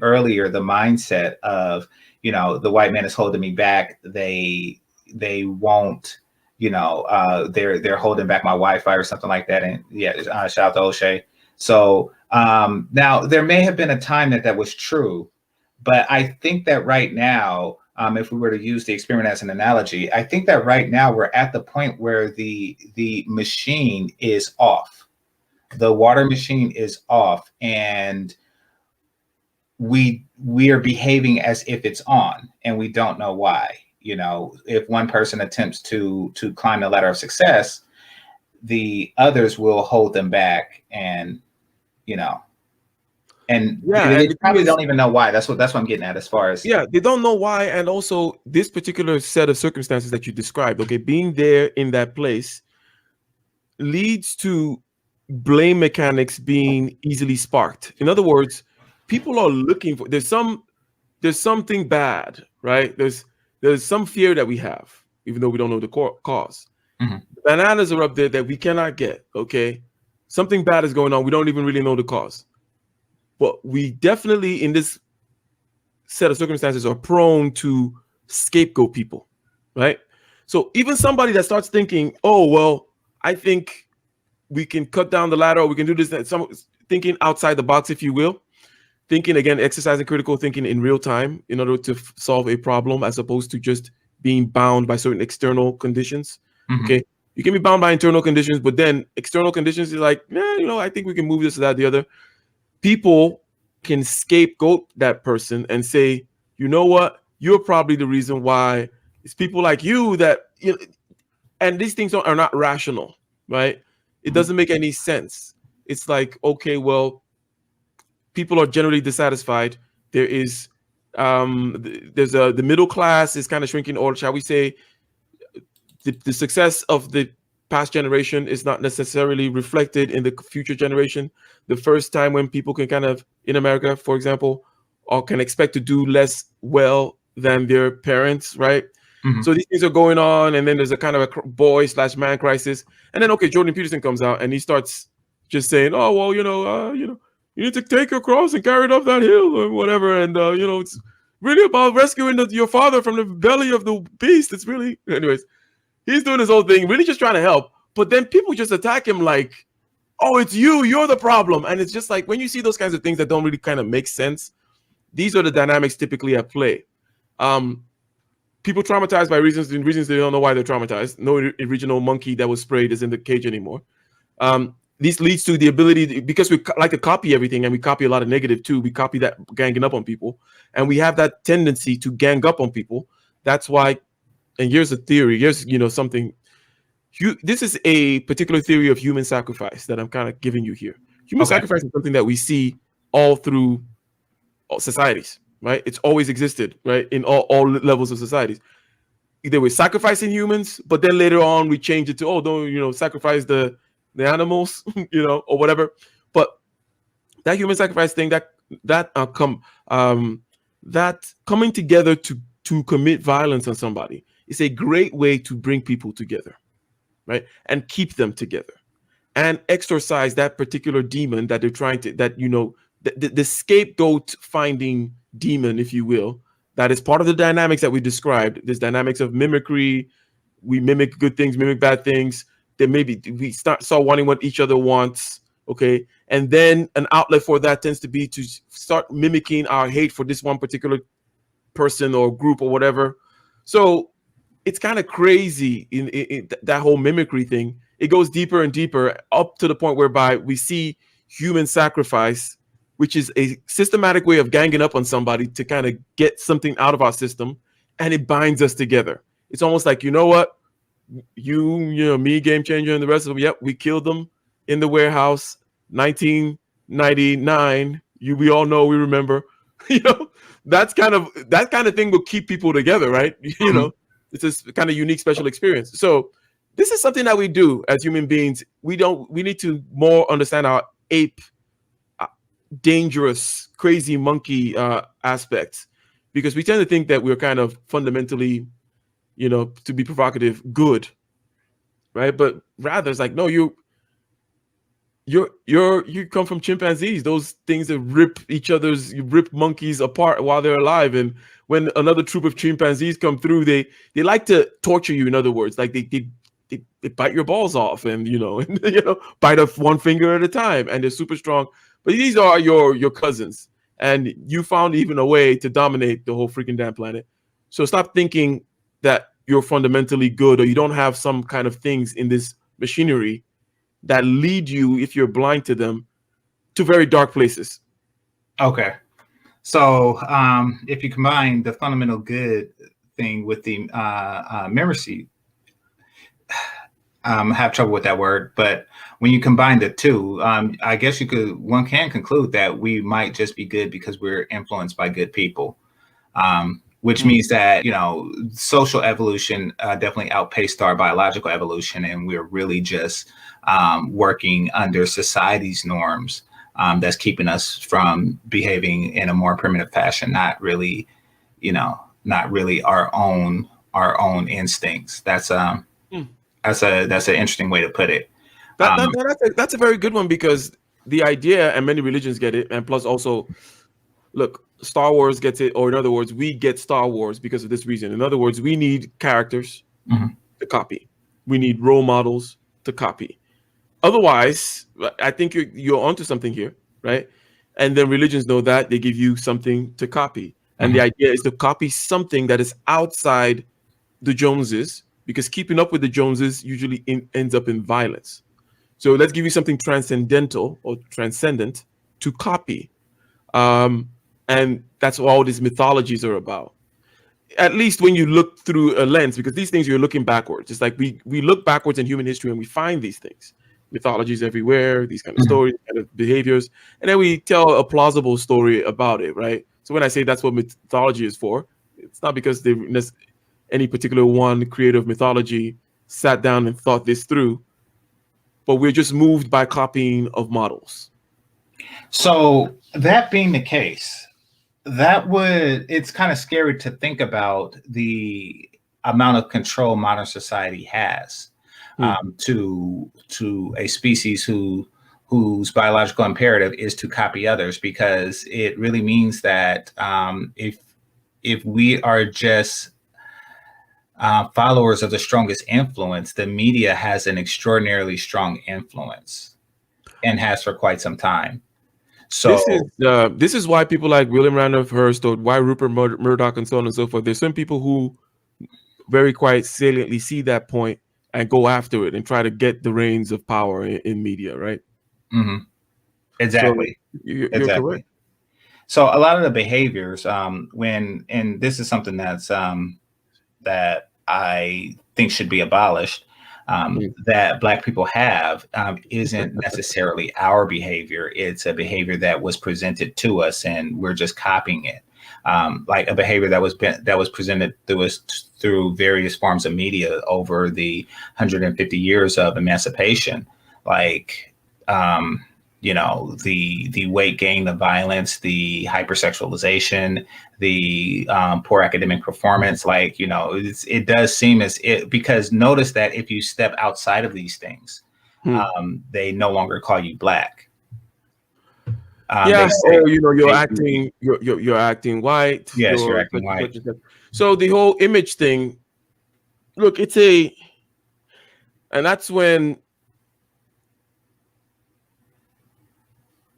earlier the mindset of, the white man is holding me back. They won't, they're holding back my Wi-Fi or something like that. And yeah, shout out to O'Shea. So now there may have been a time that was true, but I think that right now, if we were to use the experiment as an analogy, I think that right now we're at the point where the machine is off. The water machine is off, and we are behaving as if it's on, and we don't know why. You know, if one person attempts to climb the ladder of success, the others will hold them back, and you know, and they probably don't even know why. That's what I'm getting at, as far as they don't know why. And also this particular set of circumstances that you described, okay, being there in that place leads to blame mechanics being easily sparked. In other words, people are looking for, there's something bad, right? There's some fear that we have, even though we don't know the cause. Mm-hmm. Bananas are up there that we cannot get, okay? Something bad is going on. We don't even really know the cause. But we definitely, in this set of circumstances, are prone to scapegoat people, right? So even somebody that starts thinking, oh, well, I think we can cut down the ladder, or we can do this, some thinking outside the box, if you will. Thinking, again, exercising critical thinking in real time in order to solve a problem, as opposed to just being bound by certain external conditions. Mm-hmm. Okay, you can be bound by internal conditions, but then external conditions is like, I think we can move this, that, the other. People can scapegoat that person and say, you know what, you're probably the reason why. It's people like you that, and these things are not rational, right? It doesn't make any sense. It's like, okay, well, people are generally dissatisfied. There is, the middle class is kind of shrinking, or shall we say, the success of the past generation is not necessarily reflected in the future generation. The first time when people can kind of, in America, for example, or can expect to do less well than their parents, right? Mm-hmm. So these things are going on, and then there's a kind of a boy/man crisis, and then Jordan Peterson comes out and he starts just saying, oh well, you need to take your cross and carry it up that hill or whatever, and it's really about rescuing your father from the belly of the beast. It's really, anyways, he's doing his whole thing, really just trying to help, but then people just attack him like, oh, it's you're the problem. And it's just like, when you see those kinds of things that don't really kind of make sense, these are the dynamics typically at play. People traumatized by reasons they don't know why they're traumatized. No original monkey that was sprayed is in the cage anymore. This leads to the ability, because we like to copy everything, and we copy a lot of negative too. We copy that ganging up on people, and we have that tendency to gang up on people. That's why, and here's a theory, here's something. This is a particular theory of human sacrifice that I'm kind of giving you here. Human sacrifice is something that we see all through all societies, right? It's always existed, right? In all levels of societies. Either we're sacrificing humans, but then later on we change it to, don't sacrifice the animals, or whatever. But that human sacrifice thing, that coming together to commit violence on somebody is a great way to bring people together, right? And keep them together and exorcise that particular demon that they're trying to, the scapegoat finding demon, if you will, that is part of the dynamics that we described. This dynamics of mimicry. We mimic good things, mimic bad things. Then maybe we saw wanting what each other wants, okay? And then an outlet for that tends to be to start mimicking our hate for this one particular person or group or whatever. So it's kind of crazy in that whole mimicry thing. It goes deeper and deeper, up to the point whereby we see human sacrifice, which is a systematic way of ganging up on somebody to kind of get something out of our system, and it binds us together. It's almost like, you know what? Me, Game Changer, and the rest of them, yep, we killed them in the warehouse, 1999. We all know, we remember. That kind of thing will keep people together, right? It's a kind of unique, special experience. So this is something that we do as human beings. We need to more understand our ape, dangerous, crazy monkey aspects, because we tend to think that we're kind of fundamentally, to be provocative, good, right? But rather, it's like, no, you come from chimpanzees, those things that rip monkeys apart while they're alive. And when another troop of chimpanzees come through, they like to torture you. In other words, like they bite your balls off, and bite off one finger at a time, and they're super strong. But these are your cousins, and you found even a way to dominate the whole freaking damn planet. So stop thinking that you're fundamentally good, or you don't have some kind of things in this machinery that lead you, if you're blind to them, to very dark places. Okay. So if you combine the fundamental good thing with the Mimicry, have trouble with that word, but when you combine the two, I guess one can conclude that we might just be good because we're influenced by good people, which means that, social evolution definitely outpaced our biological evolution, and we're really just working under society's norms that's keeping us from behaving in a more primitive fashion, not really our own instincts. That's an interesting way to put it. That's a very good one, because the idea, and many religions get it, and plus also, look, Star Wars gets it, or in other words, we get Star Wars because of this reason. In other words, we need characters to copy. We need role models to copy. Otherwise, I think you're onto something here, right? And then religions know that, they give you something to copy. And the idea is to copy something that is outside the Joneses, because keeping up with the Joneses usually ends up in violence. So let's give you something transcendental or transcendent to copy. And that's what all these mythologies are about. At least when you look through a lens, because these things, you're looking backwards. It's like we look backwards in human history and we find these things. Mythologies everywhere, these kind of stories, kind of behaviors, and then we tell a plausible story about it, right? So when I say that's what mythology is for, it's not because any particular one creator of mythology sat down and thought this through, but we're just moved by copying of models. So that being the case, it's kind of scary to think about the amount of control modern society has to a species whose biological imperative is to copy others, because it really means that if we are just followers of the strongest influence, the media has an extraordinarily strong influence and has for quite some time. So this is why people like William Randolph Hearst, or why Rupert Murdoch, and so on and so forth. There's some people who very quite saliently see that point and go after it and try to get the reins of power in media, right? Exactly. So you're exactly. correct. So a lot of the behaviors, and this is something that I think should be abolished, that Black people have, isn't necessarily our behavior. It's a behavior that was presented to us, and we're just copying it. Like a behavior that was presented to us through various forms of media over the 150 years of emancipation, like the weight gain, the violence, the hypersexualization, the poor academic performance. Like, it does seem as it, because notice that if you step outside of these things, they no longer call you Black. You're acting white. Yes, you're acting white. So the whole image thing, look, and that's when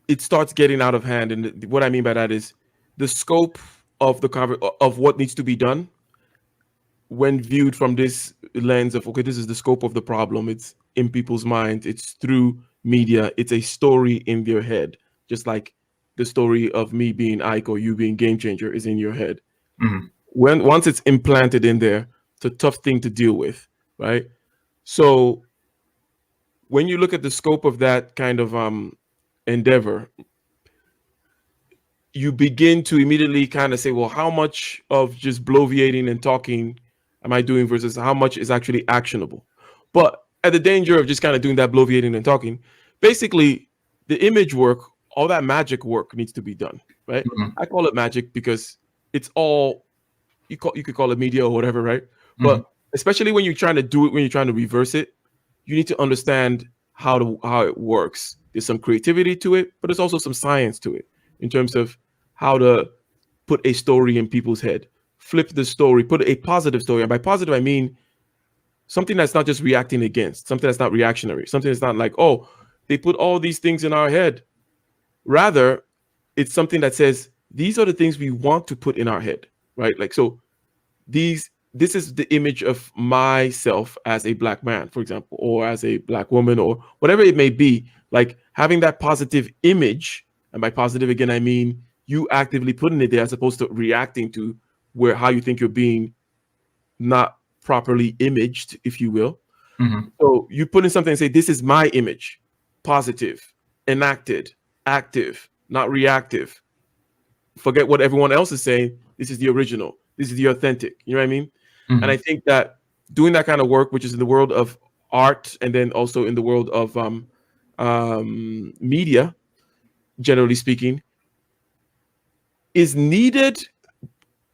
it starts getting out of hand. And what I mean by that is the scope of of what needs to be done when viewed from this lens of, okay, this is the scope of the problem. It's in people's minds. It's through media. It's a story in their head, just like the story of me being Ike or you being Game Changer is in your head. Once it's implanted in there, it's a tough thing to deal with, right? So when you look at the scope of that kind of endeavor, you begin to immediately kind of say, well, how much of just bloviating and talking am I doing versus how much is actually actionable? But at the danger of just kind of doing that bloviating and talking, basically the image work, all that magic work needs to be done, right? I call it magic because it's all, you could call it media or whatever, right? But especially when you're trying to do it, when you're trying to reverse it, you need to understand how it works. There's some creativity to it, but there's also some science to it in terms of how to put a story in people's head, flip the story, put a positive story. And by positive, I mean something that's not just reacting against, something that's not reactionary, something that's not like, oh, they put all these things in our head. Rather, it's something that says, these are the things we want to put in our head, right? Like, so this is the image of myself as a Black man, for example, or as a Black woman, or whatever it may be. Like having that positive image, and by positive, again, I mean you actively putting it there as opposed to reacting to how you think you're being not properly imaged, if you will. Mhm. So you put in something and say, this is my image, positive, enacted, active, not reactive. Forget what everyone else is saying. This is the original. This is the authentic. You know what I mean? Mhm. And I think that doing that kind of work, which is in the world of art and then also in the world of media, generally speaking, is needed,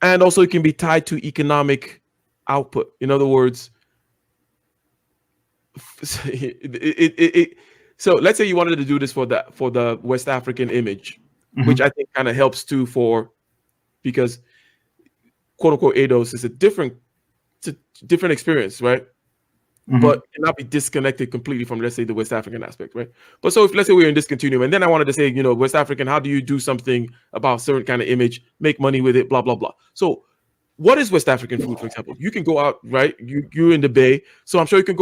and also it can be tied to economic output. In other words, so let's say you wanted to do this for the West African image, which I think kind of helps too, because quote unquote ADOS is a different experience, right? But cannot be disconnected completely from, let's say, the West African aspect, right? But so if, let's say, we're in this continuum, and then I wanted to say, West African, how do you do something about certain kind of image, make money with it, blah, blah, blah. So what is West African food, for example? You can go out, right? You're in the Bay. So I'm sure you can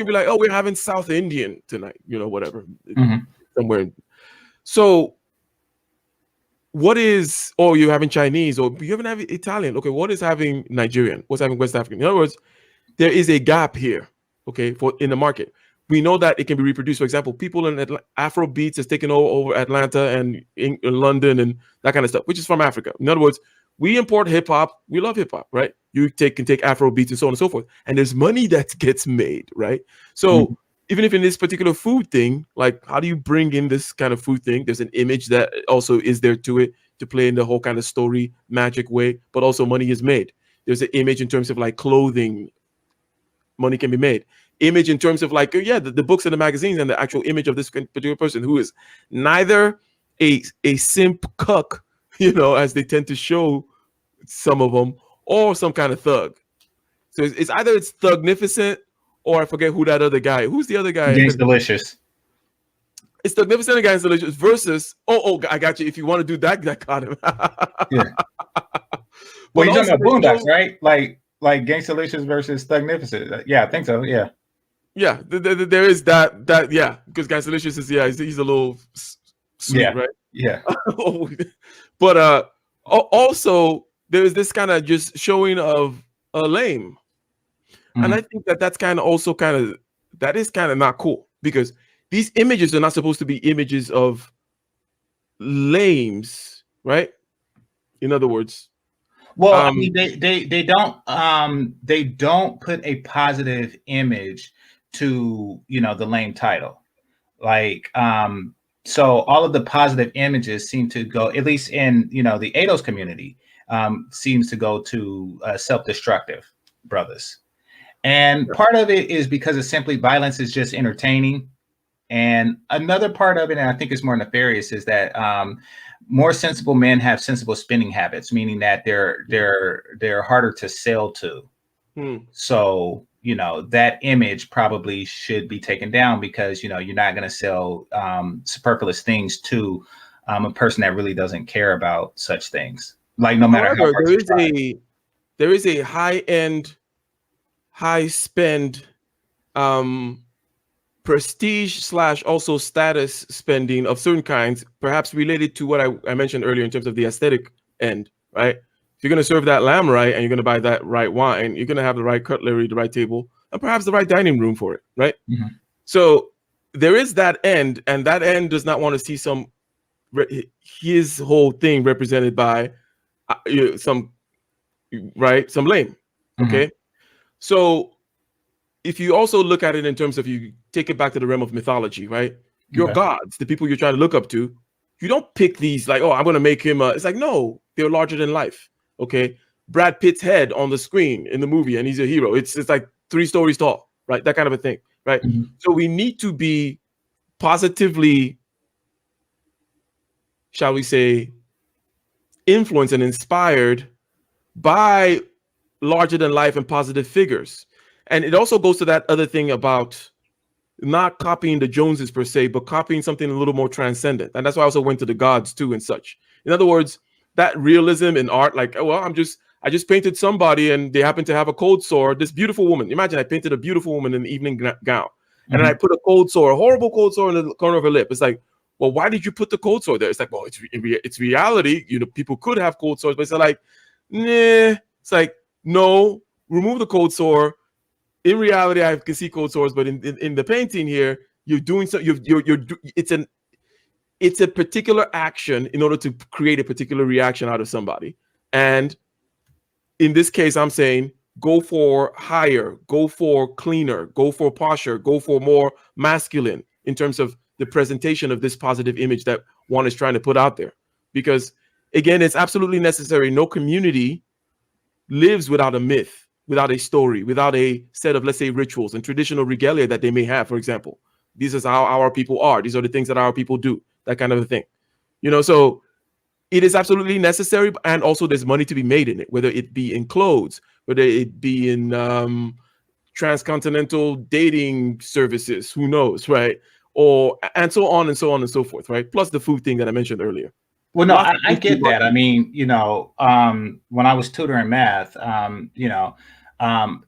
be like, oh, we're having South Indian tonight, whatever, somewhere. So you're having Chinese, or you haven't having Italian. Okay, what is having Nigerian? What's having West African? In other words, there is a gap here, okay, in the market. We know that it can be reproduced. For example, people in Afro beats has taken over Atlanta and in London and that kind of stuff, which is from Africa. In other words, we import hip hop. We love hip hop, right? You can take Afro beats and so on and so forth, and there's money that gets made, right? So even if in this particular food thing, like how do you bring in this kind of food thing? There's an image that also is there to it to play in the whole kind of story magic way, but also money is made. There's an image in terms of like clothing. Money can be made. Image in terms of like, the books and the magazines and the actual image of this particular person who is neither a simp cuck, as they tend to show some of them, or some kind of thug. So it's either it's Thugnificent, or I forget who that other guy. Who's the other guy? Gangsta Delicious. It's Thugnificent and Gangsta Delicious versus I got you. If you want to do that caught him. Yeah. Well, you're talking about Boondocks, right? Like Gangsta Delicious versus Thugnificent. Yeah, I think so. Yeah. Yeah, there is that because Gangsta Delicious is he's a little sweet, right? Yeah. But also there is this kind of just showing of a lame, and I think that's kind of also that is kind of not cool, because these images are not supposed to be images of lames, right? In other words, well, I mean, they don't put a positive image to the lame title, like so all of the positive images seem to go, at least in the ADOS community, seems to go to self-destructive brothers, and part of it is because it's simply violence is just entertaining, and another part of it, and I think it's more nefarious, is that more sensible men have sensible spending habits, meaning that they're harder to sell to. So that image probably should be taken down, because you're not going to sell superfluous things to a person that really doesn't care about such things. Like, no matter how there is a high-end, high-spend prestige / also status spending of certain kinds, perhaps related to what I mentioned earlier in terms of the aesthetic end, right? If you're going to serve that lamb right, and you're going to buy that right wine, you're going to have the right cutlery, the right table, and perhaps the right dining room for it, right? So there is that end, and that end does not want to see his whole thing represented by some lame, okay? So if you also look at it in terms of, you take it back to the realm of mythology, right? Your gods, the people you're trying to look up to, you don't pick these like, oh, I'm going to make him it's like, no, they're larger than life. Okay, Brad Pitt's head on the screen in the movie, and he's a hero. It's like 3 stories tall, right? That kind of a thing, right? So we need to be positively, shall we say, influenced and inspired by larger than life and positive figures. And it also goes to that other thing about not copying the Joneses per se, but copying something a little more transcendent. And that's why I also went to the gods too and such. In other words, that realism in art, like, oh, well, I just painted somebody and they happen to have a cold sore. This beautiful woman. Imagine I painted a beautiful woman in an evening gown, and then I put a cold sore, a horrible cold sore in the corner of her lip. It's like, well, why did you put the cold sore there? It's like, well, it's reality. People could have cold sores, but it's like, nah. It's like, no, remove the cold sore. In reality, I can see cold sores, but in the painting here, you're doing so. It's a particular action in order to create a particular reaction out of somebody. And in this case, I'm saying go for higher, go for cleaner, go for posher, go for more masculine in terms of the presentation of this positive image that one is trying to put out there. Because again, it's absolutely necessary. No community lives without a myth, without a story, without a set of, let's say, rituals and traditional regalia that they may have. For example, this is how our people are. These are the things that our people do, that kind of a thing. So it is absolutely necessary, and also there's money to be made in it, whether it be in clothes, whether it be in transcontinental dating services, who knows, right? And so on and so on and so forth, right? Plus the food thing that I mentioned earlier. Well, no, I get that. I mean, when I was tutoring math, an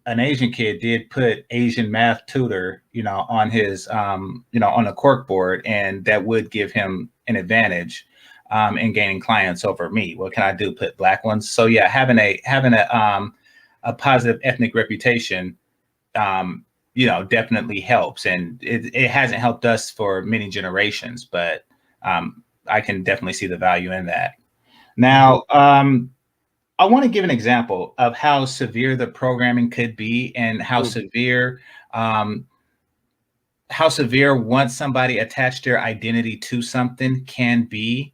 Asian kid did put Asian math tutor, on his, on a cork board, and that would give him an advantage in gaining clients over me. What can I do? Put black ones. So yeah, having a positive ethnic reputation, definitely helps, and it hasn't helped us for many generations, but I can definitely see the value in that. Now, I want to give an example of how severe the programming could be, and how severe once somebody attached their identity to something can be,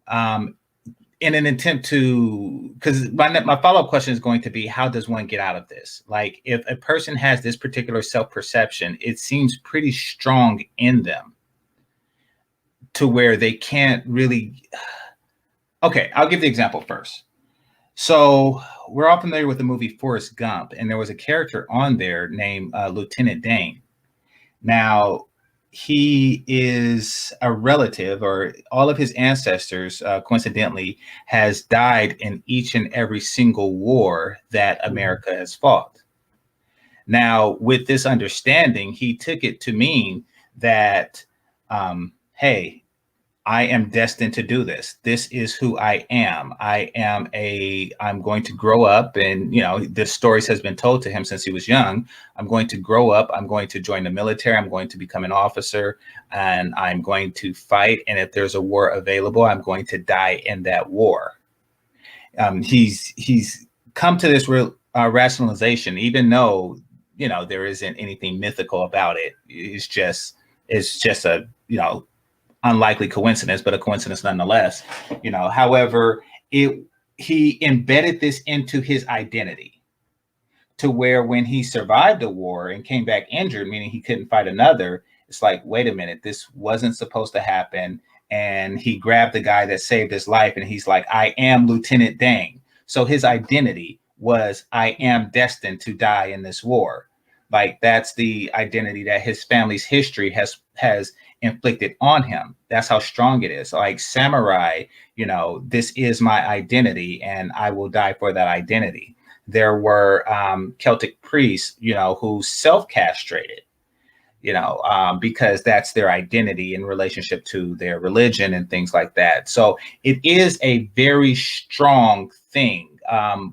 in an attempt to, because my follow-up question is going to be, how does one get out of this? Like, if a person has this particular self-perception, it seems pretty strong in them to where they can't really. Okay, I'll give the example first. So we're all familiar with the movie Forrest Gump, and there was a character on there named Lieutenant Dane. Now, he is a relative, or all of his ancestors, coincidentally, has died in each and every single war that America has fought. Now, with this understanding, he took it to mean that, hey, I am destined to do this. This is who I am. I'm going to grow up, and, this stories has been told to him since he was young. I'm going to grow up. I'm going to join the military. I'm going to become an officer, and I'm going to fight. And if there's a war available, I'm going to die in that war. He's come to this rationalization, even though, there isn't anything mythical about it. It's just a, unlikely coincidence, but a coincidence nonetheless. However, he embedded this into his identity, to where when he survived a war and came back injured, meaning he couldn't fight another, it's like, wait a minute, this wasn't supposed to happen. And he grabbed the guy that saved his life, and he's like, I am Lieutenant Dane. So his identity was, I am destined to die in this war. Like, that's the identity that his family's history has inflicted on him. That's how strong it is. Like samurai, this is my identity, and I will die for that identity. There were Celtic priests, who self-castrated, because that's their identity in relationship to their religion and things like that. So it is a very strong thing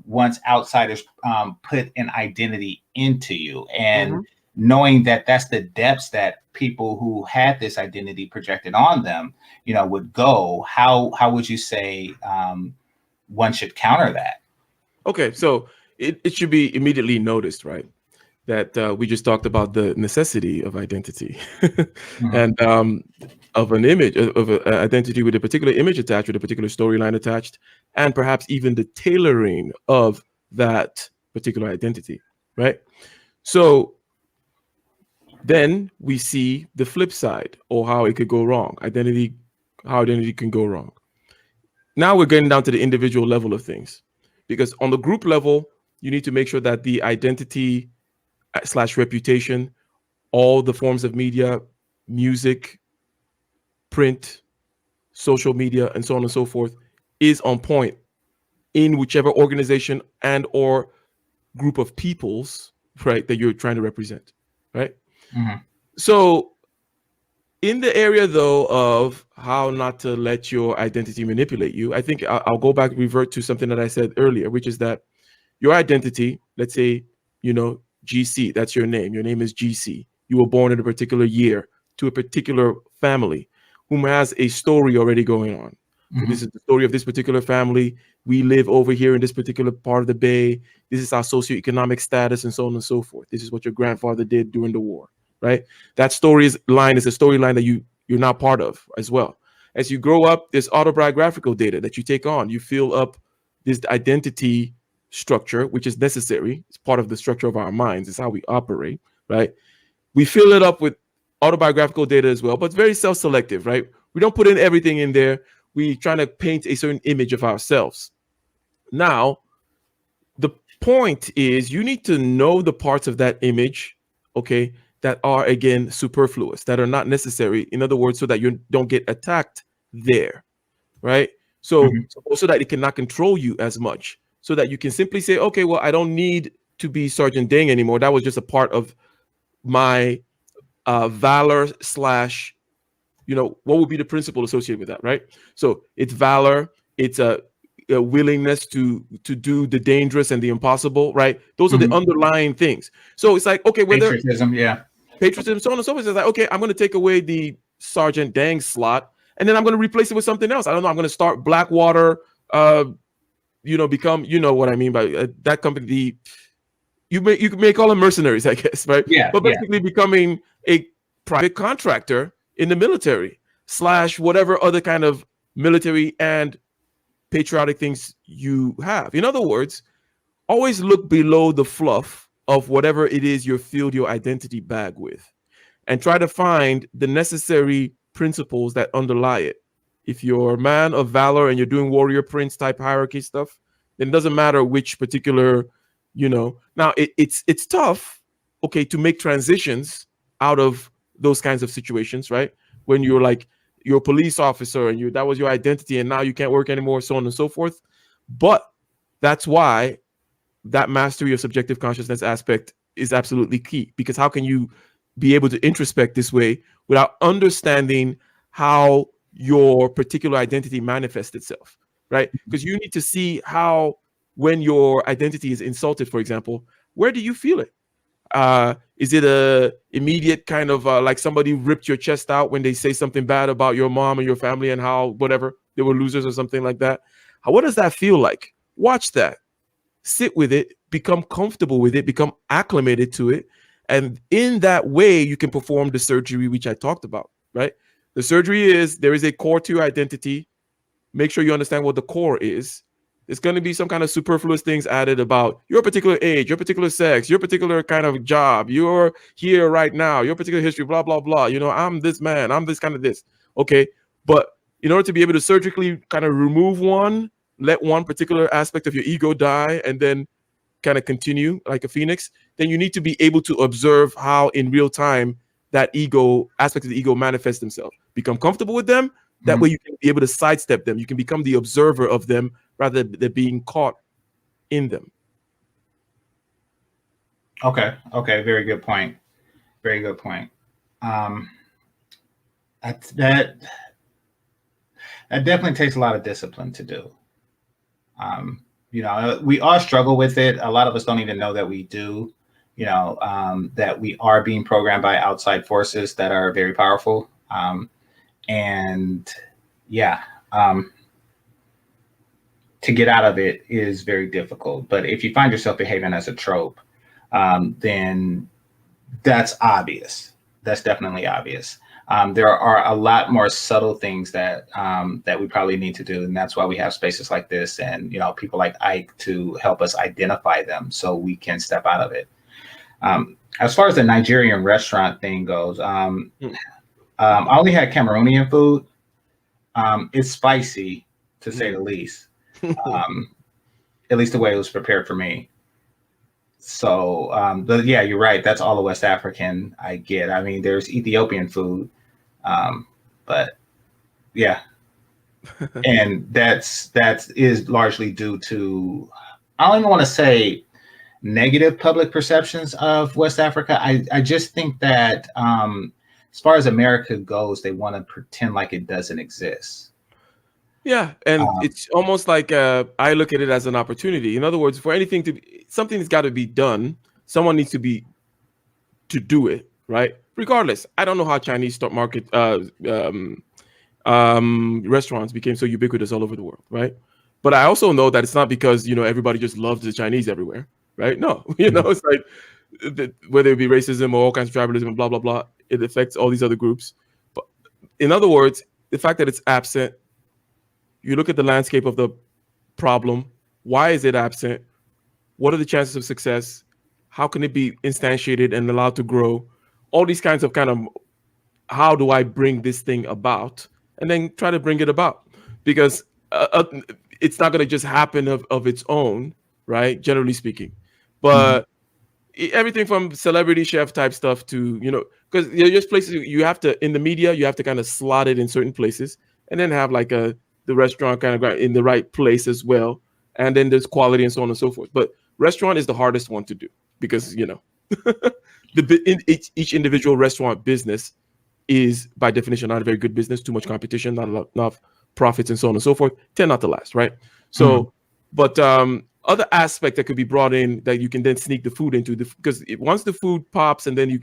once outsiders put an identity into you, and knowing that that's the depths that people who had this identity projected on them, would go. How would you say one should counter that? Okay, so it should be immediately noticed, right? That we just talked about the necessity of identity and of an image, of an identity with a particular image attached, with a particular storyline attached, and perhaps even the tailoring of that particular identity, right? So then we see the flip side, or how it could go wrong. How identity can go wrong. Now we're getting down to the individual level of things, because on the group level, you need to make sure that the identity / reputation, all the forms of media, music, print, social media, and so on and so forth, is on point in whichever organization and or group of peoples, right, that you're trying to represent, right? So In the area, though, of how not to let your identity manipulate you, I think I'll go back, revert to something that I said earlier, which is that your identity, let's say, GC, that's your name. Your name is GC. You were born in a particular year to a particular family whom has a story already going on. So this is the story of this particular family. We live over here in this particular part of the Bay. This is our socioeconomic status and so on and so forth. This is what your grandfather did during the war, right? That line is a storyline that you're now part of as well. As you grow up, there's autobiographical data that you take on. You fill up this identity structure, which is necessary. It's part of the structure of our minds. It's how we operate, right? We fill it up with autobiographical data as well, but it's very self-selective, right? We don't put in everything in there. We trying to paint a certain image of ourselves. Now, the point is you need to know the parts of that image, okay, that are, again, superfluous, that are not necessary. In other words, so that you don't get attacked there, right? So, so that it cannot control you as much, so that you can simply say, okay, well, I don't need to be Sergeant Ding anymore. That was just a part of my valor slash, what would be the principle associated with that, right? So it's valor, it's a willingness to do the dangerous and the impossible, right? Those are the underlying things. So it's like, okay, whether patriotism, so on and so forth. It's like, okay, I'm going to take away the Sergeant Dang slot, and then I'm going to replace it with something else. I don't know. I'm going to start Blackwater, become, what I mean by that company. You may call them mercenaries, I guess, right? Yeah. But basically becoming a private contractor in the military / whatever other kind of military and patriotic things you have. In other words, always look below the fluff of whatever it is you're filled your identity bag with, and try to find the necessary principles that underlie it. If you're a man of valor and you're doing warrior prince type hierarchy stuff, then it doesn't matter which particular, now it's tough, okay, to make transitions out of those kinds of situations, right? When you're a police officer and that was your identity and now you can't work anymore, so on and so forth. But that's why that mastery of subjective consciousness aspect is absolutely key, because how can you be able to introspect this way without understanding how your particular identity manifests itself, right? Because you need to see how, when your identity is insulted, for example, where do you feel it? Is it a immediate kind of like somebody ripped your chest out when they say something bad about your mom and your family and how whatever they were losers or something like that? What does that feel like? Watch that, sit with it, become comfortable with it, become acclimated to it, and in that way you can perform the surgery which I talked about, right? The surgery is there is a core to your identity. Make sure you understand what the core is. There's going to be some kind of superfluous things added about your particular age, your particular sex, your particular kind of job, you're here right now, your particular history, blah, blah, blah. I'm this man, I'm this kind of this. Okay. But in order to be able to surgically kind of remove one, let one particular aspect of your ego die and then kind of continue like a phoenix, then you need to be able to observe how in real time that ego aspect of the ego manifests themselves. Become comfortable with them. That way you can be able to sidestep them. You can become the observer of them rather than being caught in them. Okay. Very good point. That definitely takes a lot of discipline to do. We all struggle with it. A lot of us don't even know that we do, that we are being programmed by outside forces that are very powerful. To get out of it is very difficult. But if you find yourself behaving as a trope, then that's obvious. That's definitely obvious. There are a lot more subtle things that we probably need to do, and that's why we have spaces like this and people like Ike to help us identify them so we can step out of it. As far as the Nigerian restaurant thing goes, I only had Cameroonian food. It's spicy, to say the least. At least the way it was prepared for me. So, but yeah, you're right. That's all the West African I get. I mean, there's Ethiopian food, but yeah, and that is largely due to, I don't even want to say negative public perceptions of West Africa. I just think that as far as America goes, they want to pretend like it doesn't exist. Yeah, and it's almost like I look at it as an opportunity. In other words, for anything to be, something's got to be done. Someone needs to do it, right? Regardless, I don't know how Chinese stock market restaurants became so ubiquitous all over the world, right? But I also know that it's not because everybody just loves the Chinese everywhere, right? No, it's like whether it be racism or all kinds of tribalism and blah blah blah, it affects all these other groups. But in other words, the fact that it's absent, you look at the landscape of the problem. Why is it absent? What are the chances of success? How can it be instantiated and allowed to grow? All these kinds of how do I bring this thing about? And then try to bring it about, because it's not going to just happen of its own, right? Generally speaking, but everything from celebrity chef type stuff to, because there's just places you have to, in the media, you have to kind of slot it in certain places and then have like the restaurant kind of in the right place as well. And then there's quality and so on and so forth. But restaurant is the hardest one to do because, each individual restaurant business is by definition not a very good business, too much competition, not enough profits and so on and so forth, tend not to last, right? So, but other aspect that could be brought in that you can then sneak the food into, because once the food pops and then you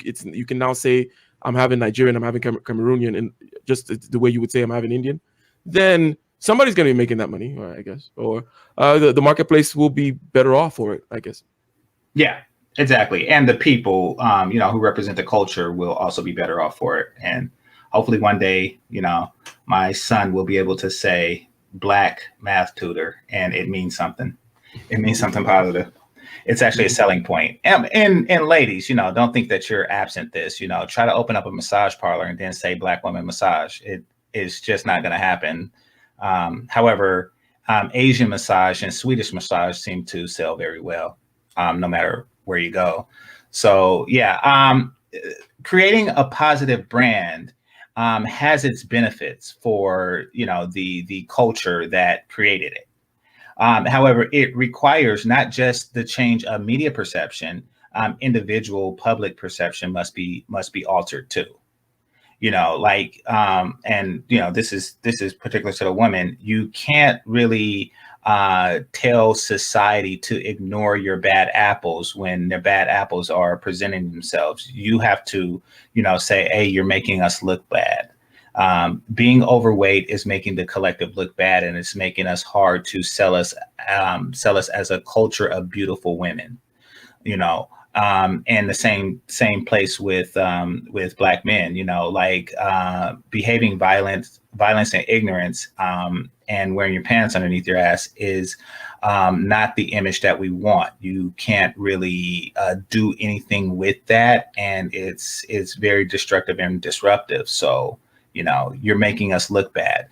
can now say, I'm having Nigerian, I'm having Cameroonian, and just the way you would say I'm having Indian, then somebody's going to be making that money, I guess, or the marketplace will be better off for it, I guess. Yeah. Exactly. And the people, who represent the culture will also be better off for it. And hopefully one day, my son will be able to say Black math tutor and it means something. It means something positive. It's actually a selling point. And ladies, don't think that you're absent this, try to open up a massage parlor and then say Black woman massage. It is just not going to happen. However, Asian massage and Swedish massage seem to sell very well, no matter where you go. So creating a positive brand has its benefits for the culture that created it. However, it requires not just the change of media perception, individual public perception must be altered too. This is particular to the women. You can't really tell society to ignore your bad apples when their bad apples are presenting themselves. You have to, say, hey, you're making us look bad. Being overweight is making the collective look bad, and it's making us hard to sell us as a culture of beautiful women. And the same place with Black men, behaving violence and ignorance, and wearing your pants underneath your ass is not the image that we want. You can't really do anything with that, and it's very destructive and disruptive. So, you're making us look bad.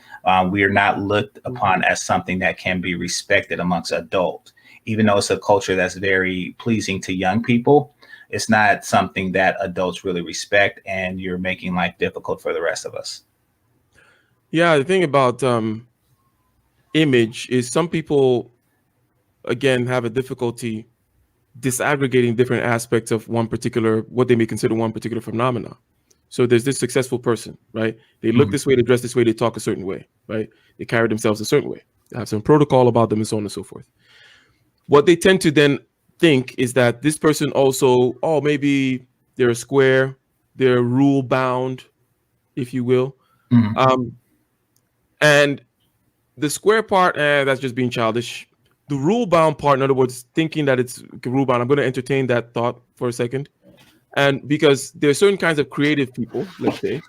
We are not looked upon as something that can be respected amongst adults. Even though it's a culture that's very pleasing to young people, it's not something that adults really respect, and you're making life difficult for the rest of us. Yeah, the thing about image is some people, again, have a difficulty disaggregating different aspects of what they may consider one particular phenomena. So there's this successful person, right? They look this way, they dress this way, they talk a certain way, right? They carry themselves a certain way. They have some protocol about them and so on and so forth. What they tend to then think is that this person also, maybe they're a square, they're rule bound, if you will. And the square part, that's just being childish. The rule bound part, in other words, thinking that it's rule bound, I'm going to entertain that thought for a second. And because there are certain kinds of creative people, let's say,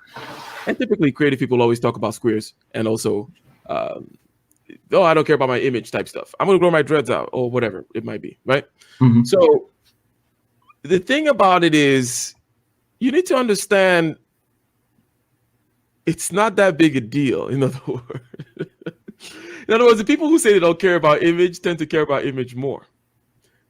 and typically creative people always talk about squares and also, I don't care about my image type stuff. I'm going to grow my dreads out or whatever it might be, right? So the thing about it is you need to understand it's not that big a deal, in other words. In other words, the people who say they don't care about image tend to care about image more.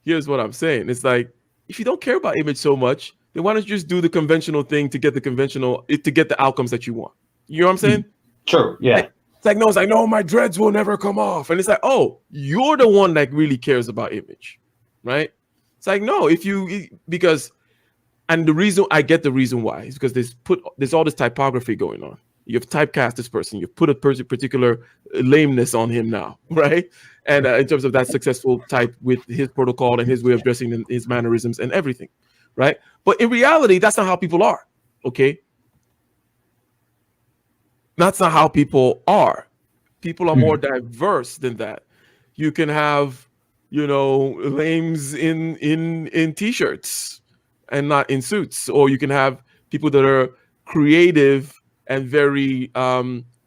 Here's what I'm saying. It's like, if you don't care about image so much, then why don't you just do the conventional thing to get the outcomes that you want? You know what I'm saying? True. Yeah. It's like, no, my dreads will never come off. And it's like, oh, you're the one that really cares about image, right? It's like, no, because And I get the reason why is because there's all this typography going on. You've typecast this person. You've put a particular lameness on him now, right? And in terms of that successful type with his protocol and his way of dressing and his mannerisms and everything, right? But in reality, that's not how people are, okay? That's not how people are. People are more diverse than that. You can have, lames in t-shirts and not in suits, or you can have people that are creative and very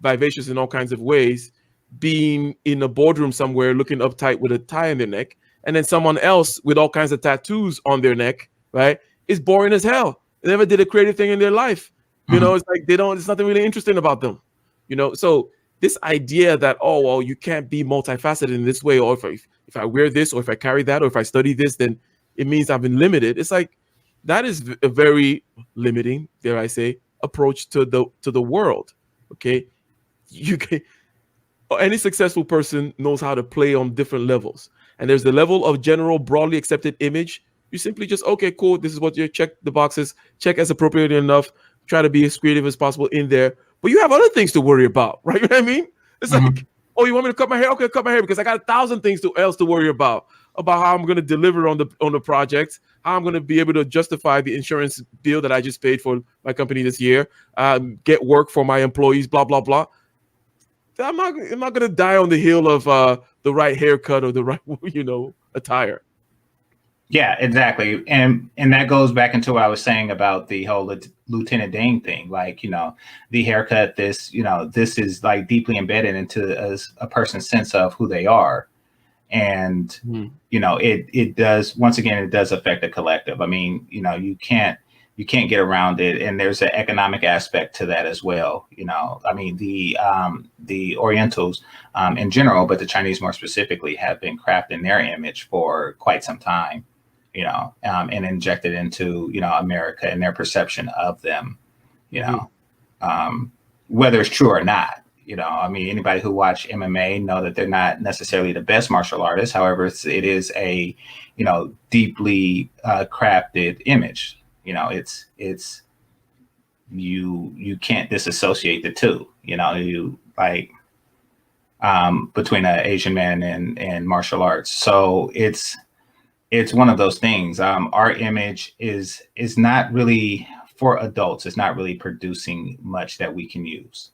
vivacious in all kinds of ways, being in a boardroom somewhere looking uptight with a tie in their neck, and then someone else with all kinds of tattoos on their neck, right, is boring as hell. They never did a creative thing in their life. It's like there's nothing really interesting about them. So this idea that, oh, well, you can't be multifaceted in this way, or if I wear this, or if I carry that, or if I study this, then it means I've been limited. It's like, that is a very limiting, dare I say, approach to the world. Okay, any successful person knows how to play on different levels, and there's the level of general, broadly accepted image. You simply just, okay, cool, this is what you check the boxes, check as appropriate enough, try to be as creative as possible in there. But you have other things to worry about, right? You know what I mean? It's like, oh, you want me to cut my hair? Okay, cut my hair, because I got 1,000 things else to worry about how I'm going to deliver on the project, how I'm going to be able to justify the insurance bill that I just paid for my company this year, get work for my employees, blah, blah, blah. I'm not going to die on the hill of the right haircut or the right, attire. Yeah, exactly. And that goes back into what I was saying about the whole Lieutenant Dane thing. Like, the haircut, this is like deeply embedded into a person's sense of who they are. And, it does, once again, it does affect the collective. I mean, you can't get around it. And there's an economic aspect to that as well. I mean, the Orientals in general, but the Chinese more specifically, have been crafting their image for quite some time, and injected into, America and their perception of them, whether it's true or not. I mean, anybody who watch MMA know that they're not necessarily the best martial artists. However, it is a, deeply crafted image. It's you can't disassociate the two. You like between an Asian man and martial arts. So it's one of those things. Our image is not really for adults. It's not really producing much that we can use.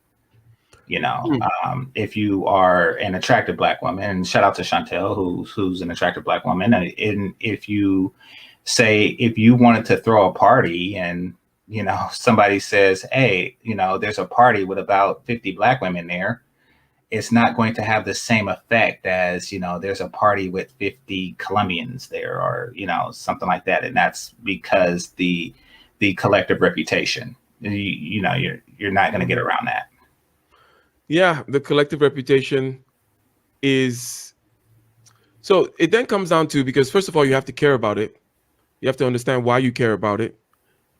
If you are an attractive Black woman, and shout out to Chantel, who's an attractive Black woman, and if you wanted to throw a party and, somebody says, hey, there's a party with about 50 Black women there, it's not going to have the same effect as, there's a party with 50 Colombians there, or, something like that. And that's because the collective reputation, you're not going to get around that. Yeah, the collective reputation is, so it then comes down to, because first of all, you have to care about it. You have to understand why you care about it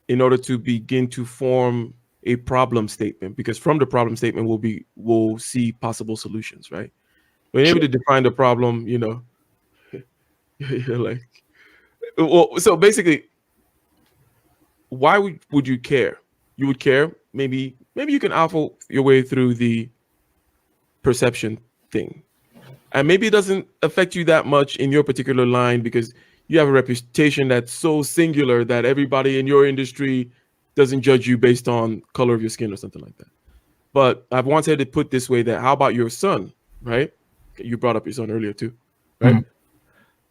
in order to begin to form a problem statement, because from the problem statement we'll see possible solutions, right? When you're able to define the problem, you're like, well, so basically, why would you care? You would care, maybe you can alpha your way through the perception thing, and maybe it doesn't affect you that much in your particular line because you have a reputation that's so singular that everybody in your industry doesn't judge you based on color of your skin or something like that. But I've once had it put this way, that how about your son, right? You brought up your son earlier too, right?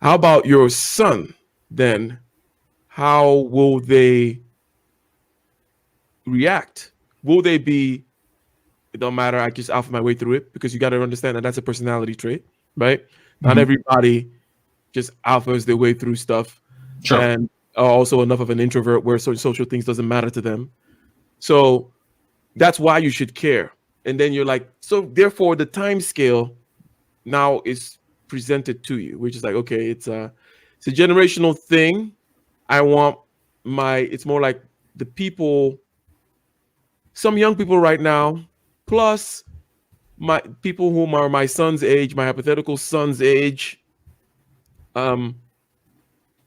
How about your son then? How will they react? Will they be, it don't matter, I just alpha my way through it? Because you got to understand that that's a personality trait, right? Not everybody just alphas their way through stuff. Sure. And are also enough of an introvert where social things doesn't matter to them. So that's why you should care. And then you're like, so therefore the time scale now is presented to you, which is like, okay, it's a generational thing. It's more like the people, some young people right now, plus my people whom are my son's age, my hypothetical son's age,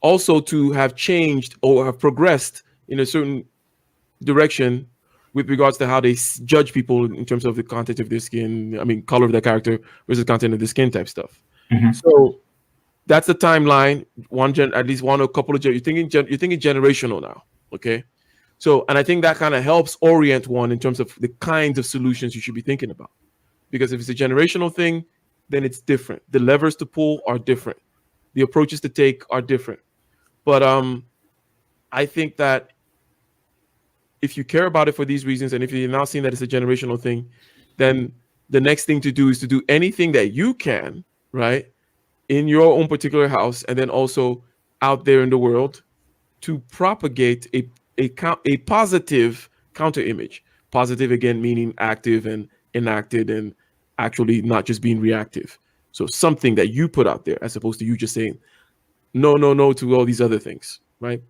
also to have changed or have progressed in a certain direction with regards to how they judge people in terms of the content of their skin. I mean, color of their character versus content of the skin type stuff. So that's the timeline. At least one or couple of you're thinking generational now. Okay. So, and I think that kind of helps orient one in terms of the kinds of solutions you should be thinking about. Because if it's a generational thing, then it's different. The levers to pull are different. The approaches to take are different. But I think that if you care about it for these reasons, and if you're now seeing that it's a generational thing, then the next thing to do is to do anything that you can, right, in your own particular house, and then also out there in the world, to propagate a positive counter image. Positive, again, meaning active and enacted and actually not just being reactive. So something that you put out there as opposed to you just saying no to all these other things, right?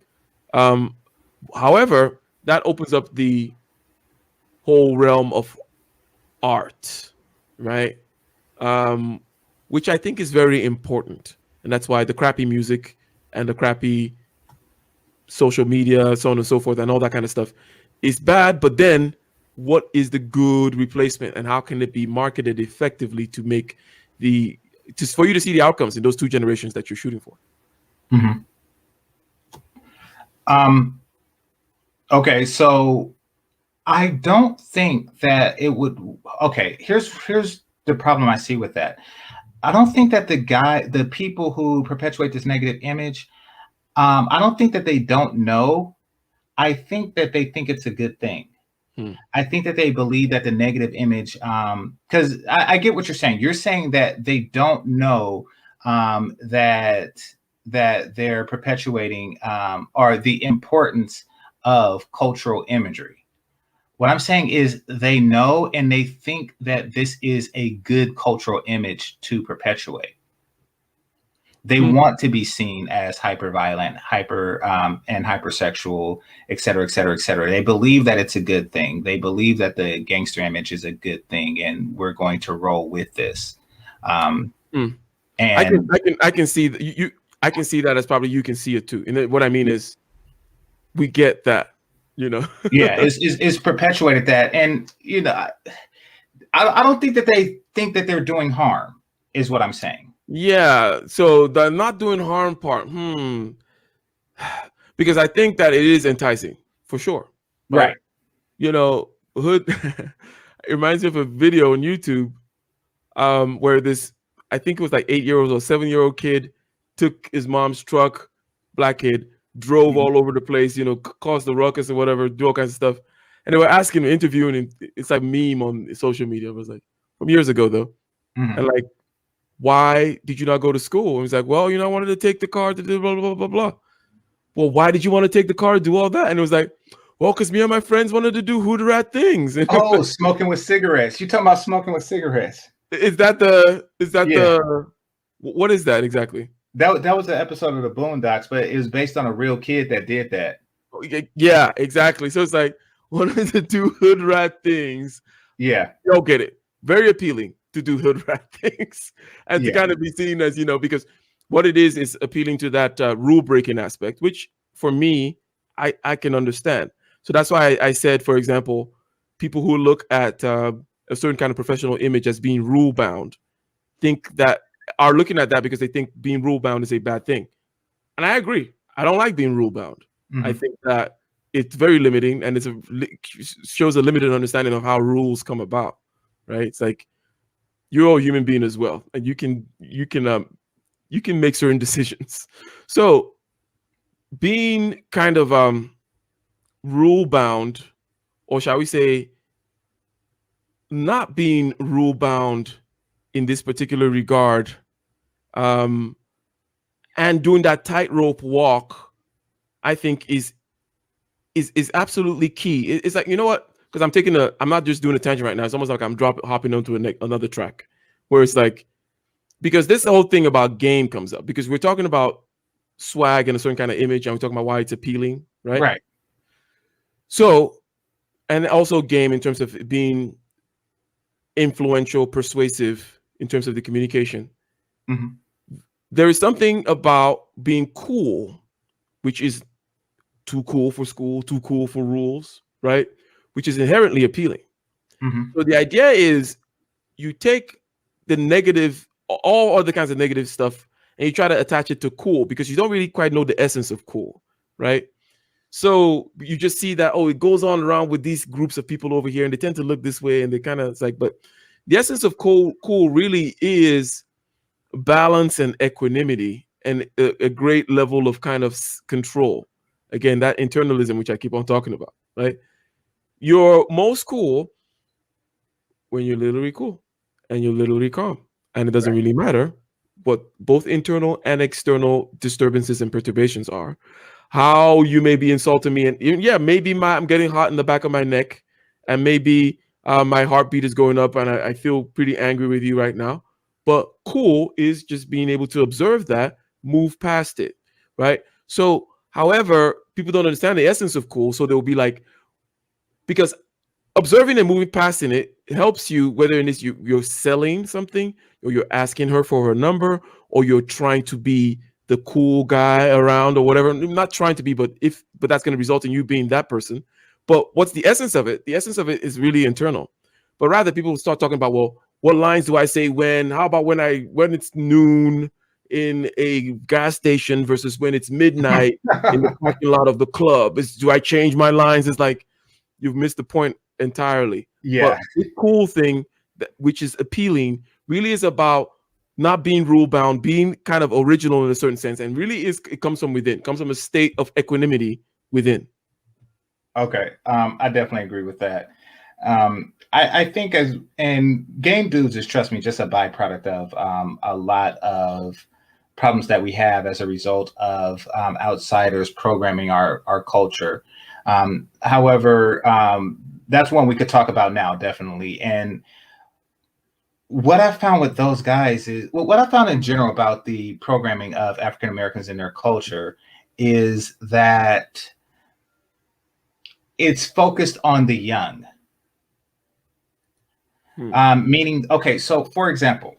However, that opens up the whole realm of art, right? Which I think is very important. And that's why the crappy music and the crappy social media, so on and so forth, and all that kind of stuff is bad. But then what is the good replacement, and how can it be marketed effectively to make for you to see the outcomes in those two generations that you're shooting for? Okay, so I don't think that it would. Okay, here's the problem I see with that. I don't think that the people who perpetuate this negative image, I don't think that they don't know. I think that they think it's a good thing. I think that they believe that the negative image, because I get what you're saying. You're saying that they don't know that they're perpetuating or the importance of cultural imagery. What I'm saying is they know, and they think that this is a good cultural image to perpetuate. They want to be seen as hyper-violent, and hypersexual, et cetera, et cetera, et cetera. They believe that it's a good thing. They believe that the gangster image is a good thing, and we're going to roll with this. And I can see that I can see that as probably you can see it too. And what I mean is, we get that, Yeah, it's perpetuated that, and I don't think that they think that they're doing harm, is what I'm saying. Yeah, so the not doing harm part, because I think that it is enticing for sure. Right. Hood. It reminds me of a video on YouTube, where this, I think it was like 8-year-old or 7-year-old kid took his mom's truck, black kid, drove all over the place, caused the ruckus or whatever, do all kinds of stuff, and they were asking him, interviewing him. It's like meme on social media. It was like from years ago though, and like, why did you not go to school? And he's like, well, I wanted to take the car to do blah, blah, blah, blah. Well, why did you want to take the car to do all that? And it was like, well, because me and my friends wanted to do hood rat things. Oh, smoking with cigarettes. You talking about smoking with cigarettes. Is that what is that exactly? That was an episode of the Boondocks, but it was based on a real kid that did that. Yeah, exactly. So it's like, wanted to do hood rat things. Yeah. You'll get it. Very appealing to do hood rat things, and to kind of be seen as, because what it is appealing to that rule breaking aspect, which for me, I can understand. So that's why I said, for example, people who look at a certain kind of professional image as being rule bound are looking at that because they think being rule bound is a bad thing. And I agree. I don't like being rule bound. I think that it's very limiting, and it shows a limited understanding of how rules come about, right? It's like, you're a human being as well, and you can make certain decisions. So being kind of rule bound, or shall we say not being rule bound in this particular regard, and doing that tightrope walk, I think is absolutely key. It's like, what? Because I'm not just doing a tangent right now. It's almost like I'm hopping onto another track, where it's like, because this whole thing about game comes up, because we're talking about swag and a certain kind of image, and we're talking about why it's appealing, right? Right. So, and also game in terms of being influential, persuasive in terms of the communication. There is something about being cool, which is too cool for school, too cool for rules, right? Which is inherently appealing. So the idea is you take the negative, all other kinds of negative stuff, and you try to attach it to cool because you don't really quite know the essence of cool, right? So you just see that, oh, it goes on around with these groups of people over here, and they tend to look this way, and they kind of, it's like, but the essence of cool really is balance and equanimity and a great level of kind of control. Again, that internalism, which I keep on talking about, right? You're most cool when you're literally cool and you're literally calm, and it doesn't really matter what both internal and external disturbances and perturbations are. How you may be insulting me, and yeah, maybe I'm getting hot in the back of my neck, and maybe my heartbeat is going up, and I feel pretty angry with you right now. But cool is just being able to observe that, move past it, right? So, however, people don't understand the essence of cool, so they'll be like, because observing and moving past it helps you, whether it is you're selling something, or you're asking her for her number, or you're trying to be the cool guy around, or whatever. I'm not trying to be, but that's going to result in you being that person. But what's the essence of it? The essence of it is really internal. But rather, people will start talking about, well, what lines do I say when? How about when it's noon in a gas station versus when it's midnight in the parking lot of the club? Do I change my lines? It's like, you've missed the point entirely. Yeah. But the cool thing, which is appealing, really is about not being rule bound, being kind of original in a certain sense, and really it comes from within, comes from a state of equanimity within. Okay, I definitely agree with that. I think and game dudes is, trust me, just a byproduct of a lot of problems that we have as a result of outsiders programming our culture. However, that's one we could talk about now, definitely. And what I found with those guys is, well, what I found in general about the programming of African Americans in their culture is that it's focused on the young. Meaning, okay, so for example,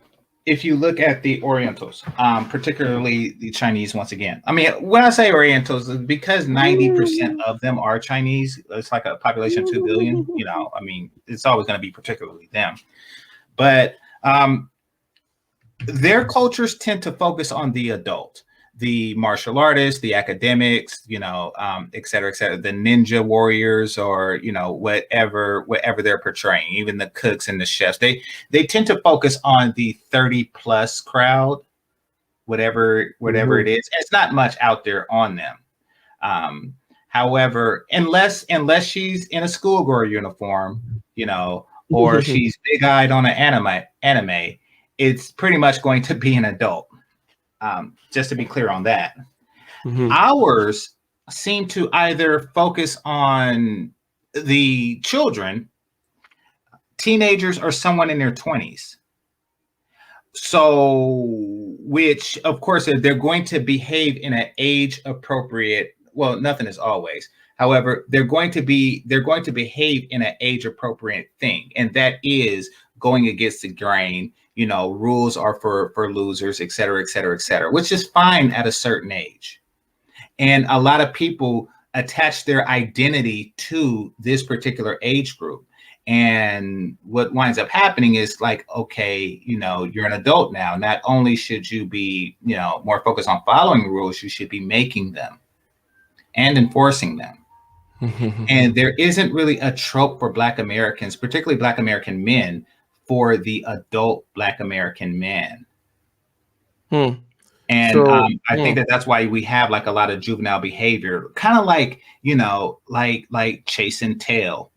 if you look at the Orientals, particularly the Chinese, once again, I mean, when I say Orientals, because 90% of them are Chinese, it's like a population of 2 billion, I mean, it's always going to be particularly them. But their cultures tend to focus on the adult, the martial artists, the academics, et cetera, the ninja warriors, or, whatever they're portraying, even the cooks and the chefs. They tend to focus on the 30+ crowd, whatever it is. It's not much out there on them. However, unless she's in a schoolgirl uniform, or she's big-eyed on an anime, it's pretty much going to be an adult. Just to be clear on that. Ours seem to either focus on the children, teenagers, or someone in their 20s. So, which of course, they're going to behave in an age appropriate. Well, nothing is always. However, they're going to behave in an age appropriate thing, and that is going against the grain. Rules are for losers, et cetera, which is fine at a certain age. And a lot of people attach their identity to this particular age group. And what winds up happening is like, okay, you're an adult now. Not only should you be, more focused on following rules, you should be making them and enforcing them. And there isn't really a trope for Black Americans, particularly Black American men, for the adult Black American man. And I think that's why we have like a lot of juvenile behavior, kind of like, like chase and tail.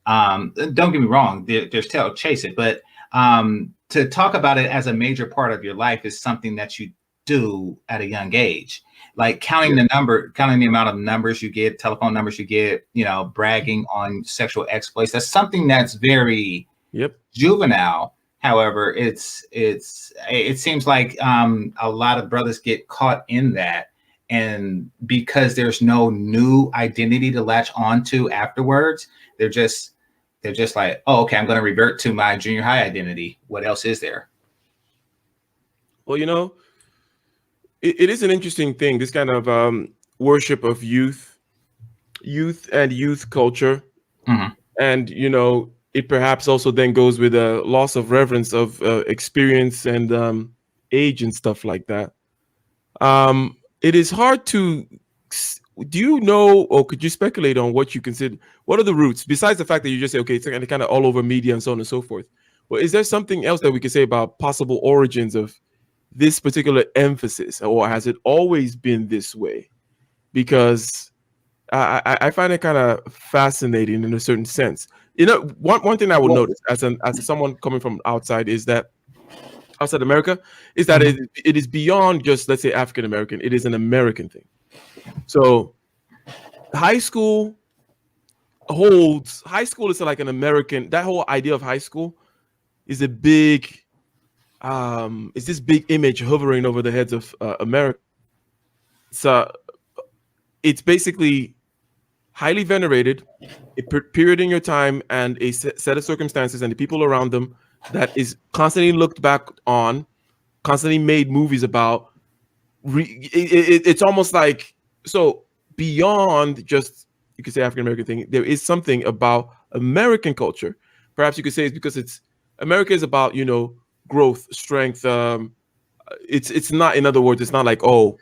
Don't get me wrong, there's tail, chase it, but to talk about it as a major part of your life is something that you do at a young age. Like counting the amount of numbers you get, telephone numbers you get, bragging on sexual exploits. That's something that's very juvenile. However, it seems like a lot of brothers get caught in that, and because there's no new identity to latch onto afterwards, they're just like, oh, okay, I'm going to revert to my junior high identity. What else is there? Well, it is an interesting thing, this kind of worship of youth youth culture, Mhm. and it perhaps also then goes with a loss of reverence of experience and age and stuff like that. It is hard to. Do you know, or could you speculate on what you consider? What are the roots besides the fact that you just say, okay, it's kind of all over media and so on and so forth? Well, is there something else that we could say about possible origins of this particular emphasis, or has it always been this way? Because I find it kind of fascinating in a certain sense. One thing I would Well, notice as someone coming from outside is that outside America is that Mhm. it is beyond just, let's say, African American. It is an American thing. So high school high school is like an American. That whole idea of high school is a big is this big image hovering over the heads of America. It's it's basically highly venerated, a period in your time and a set of circumstances and the people around them that is constantly looked back on, constantly made movies about. It's almost like, so beyond just, you could say, African American thing, there is something about American culture. Perhaps you could say it's because America is about growth, strength. It's not, in other words, it's not like, oh,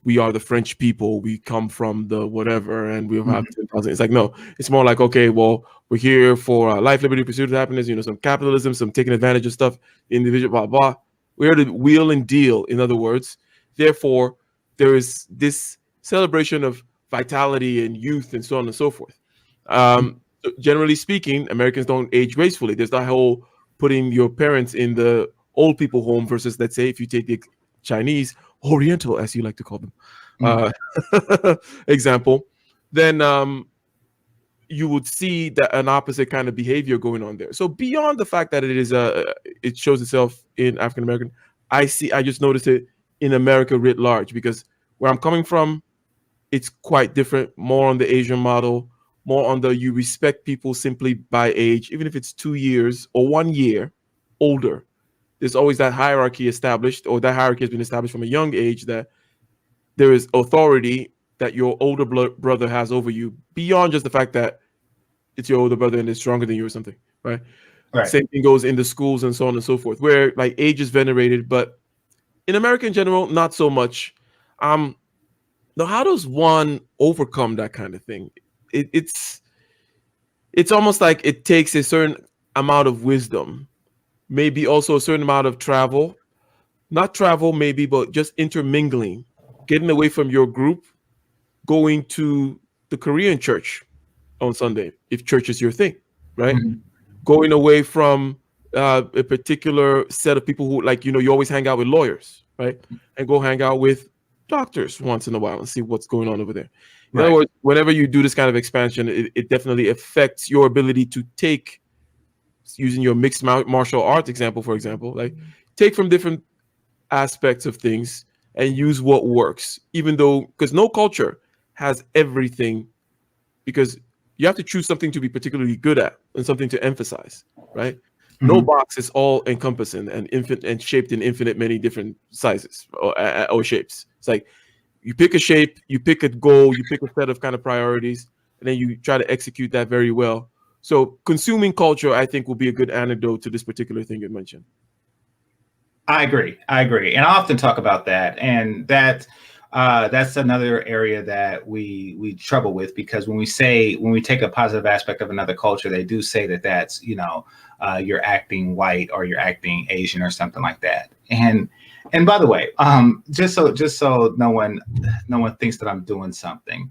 we are the French people, we come from the whatever, and we'll have Mhm. 10,000. It's like, no, it's more like, okay, well, we're here for life, liberty, pursuit of happiness, some capitalism, some taking advantage of stuff, individual, blah, blah. We're to wheel and deal, in other words. Therefore, there is this celebration of vitality and youth and so on and so forth. Generally speaking, Americans don't age gracefully. There's that whole putting your parents in the old people home versus, let's say, if you take the Chinese, Oriental, as you like to call them, Mhm. example, then you would see that an opposite kind of behavior going on there. So beyond the fact that it shows itself in African American, I just noticed it in America writ large, because where I'm coming from, it's quite different, more on the Asian model, more on the you respect people simply by age, even if it's 2 years or 1 year older. There's always that hierarchy established, or that hierarchy has been established from a young age, that there is authority that your older brother has over you beyond just the fact that it's your older brother and is stronger than you or something, right? Right. Same thing goes in the schools and so on and so forth, where like age is venerated, but in America in general, not so much. Now, how does one overcome that kind of thing? It's almost like it takes a certain amount of wisdom, maybe also a certain amount of travel, not travel maybe, but just intermingling, getting away from your group, going to the Korean church on Sunday, if church is your thing, right? Mhm. Going away from a particular set of people who, like, you always hang out with lawyers, right? And go hang out with doctors once in a while and see what's going on over there. In other Right. words, whenever you do this kind of expansion, it definitely affects your ability to take, using your mixed martial arts example, for example, like take from different aspects of things and use what works, even though, because no culture has everything, because you have to choose something to be particularly good at and something to emphasize, right? No Mhm. box is all encompassing and infinite and shaped in infinite many different sizes or shapes. It's like you pick a shape, you pick a goal, you pick a set of kind of priorities, and then you try to execute that very well. So consuming culture, I think, will be a good antidote to this particular thing you mentioned. I agree. I agree, and I often talk about that, and that's another area that we trouble with, because when we take a positive aspect of another culture, they do say that that's you're acting white or you're acting Asian or something like that. And by the way, just so no one thinks that I'm doing something.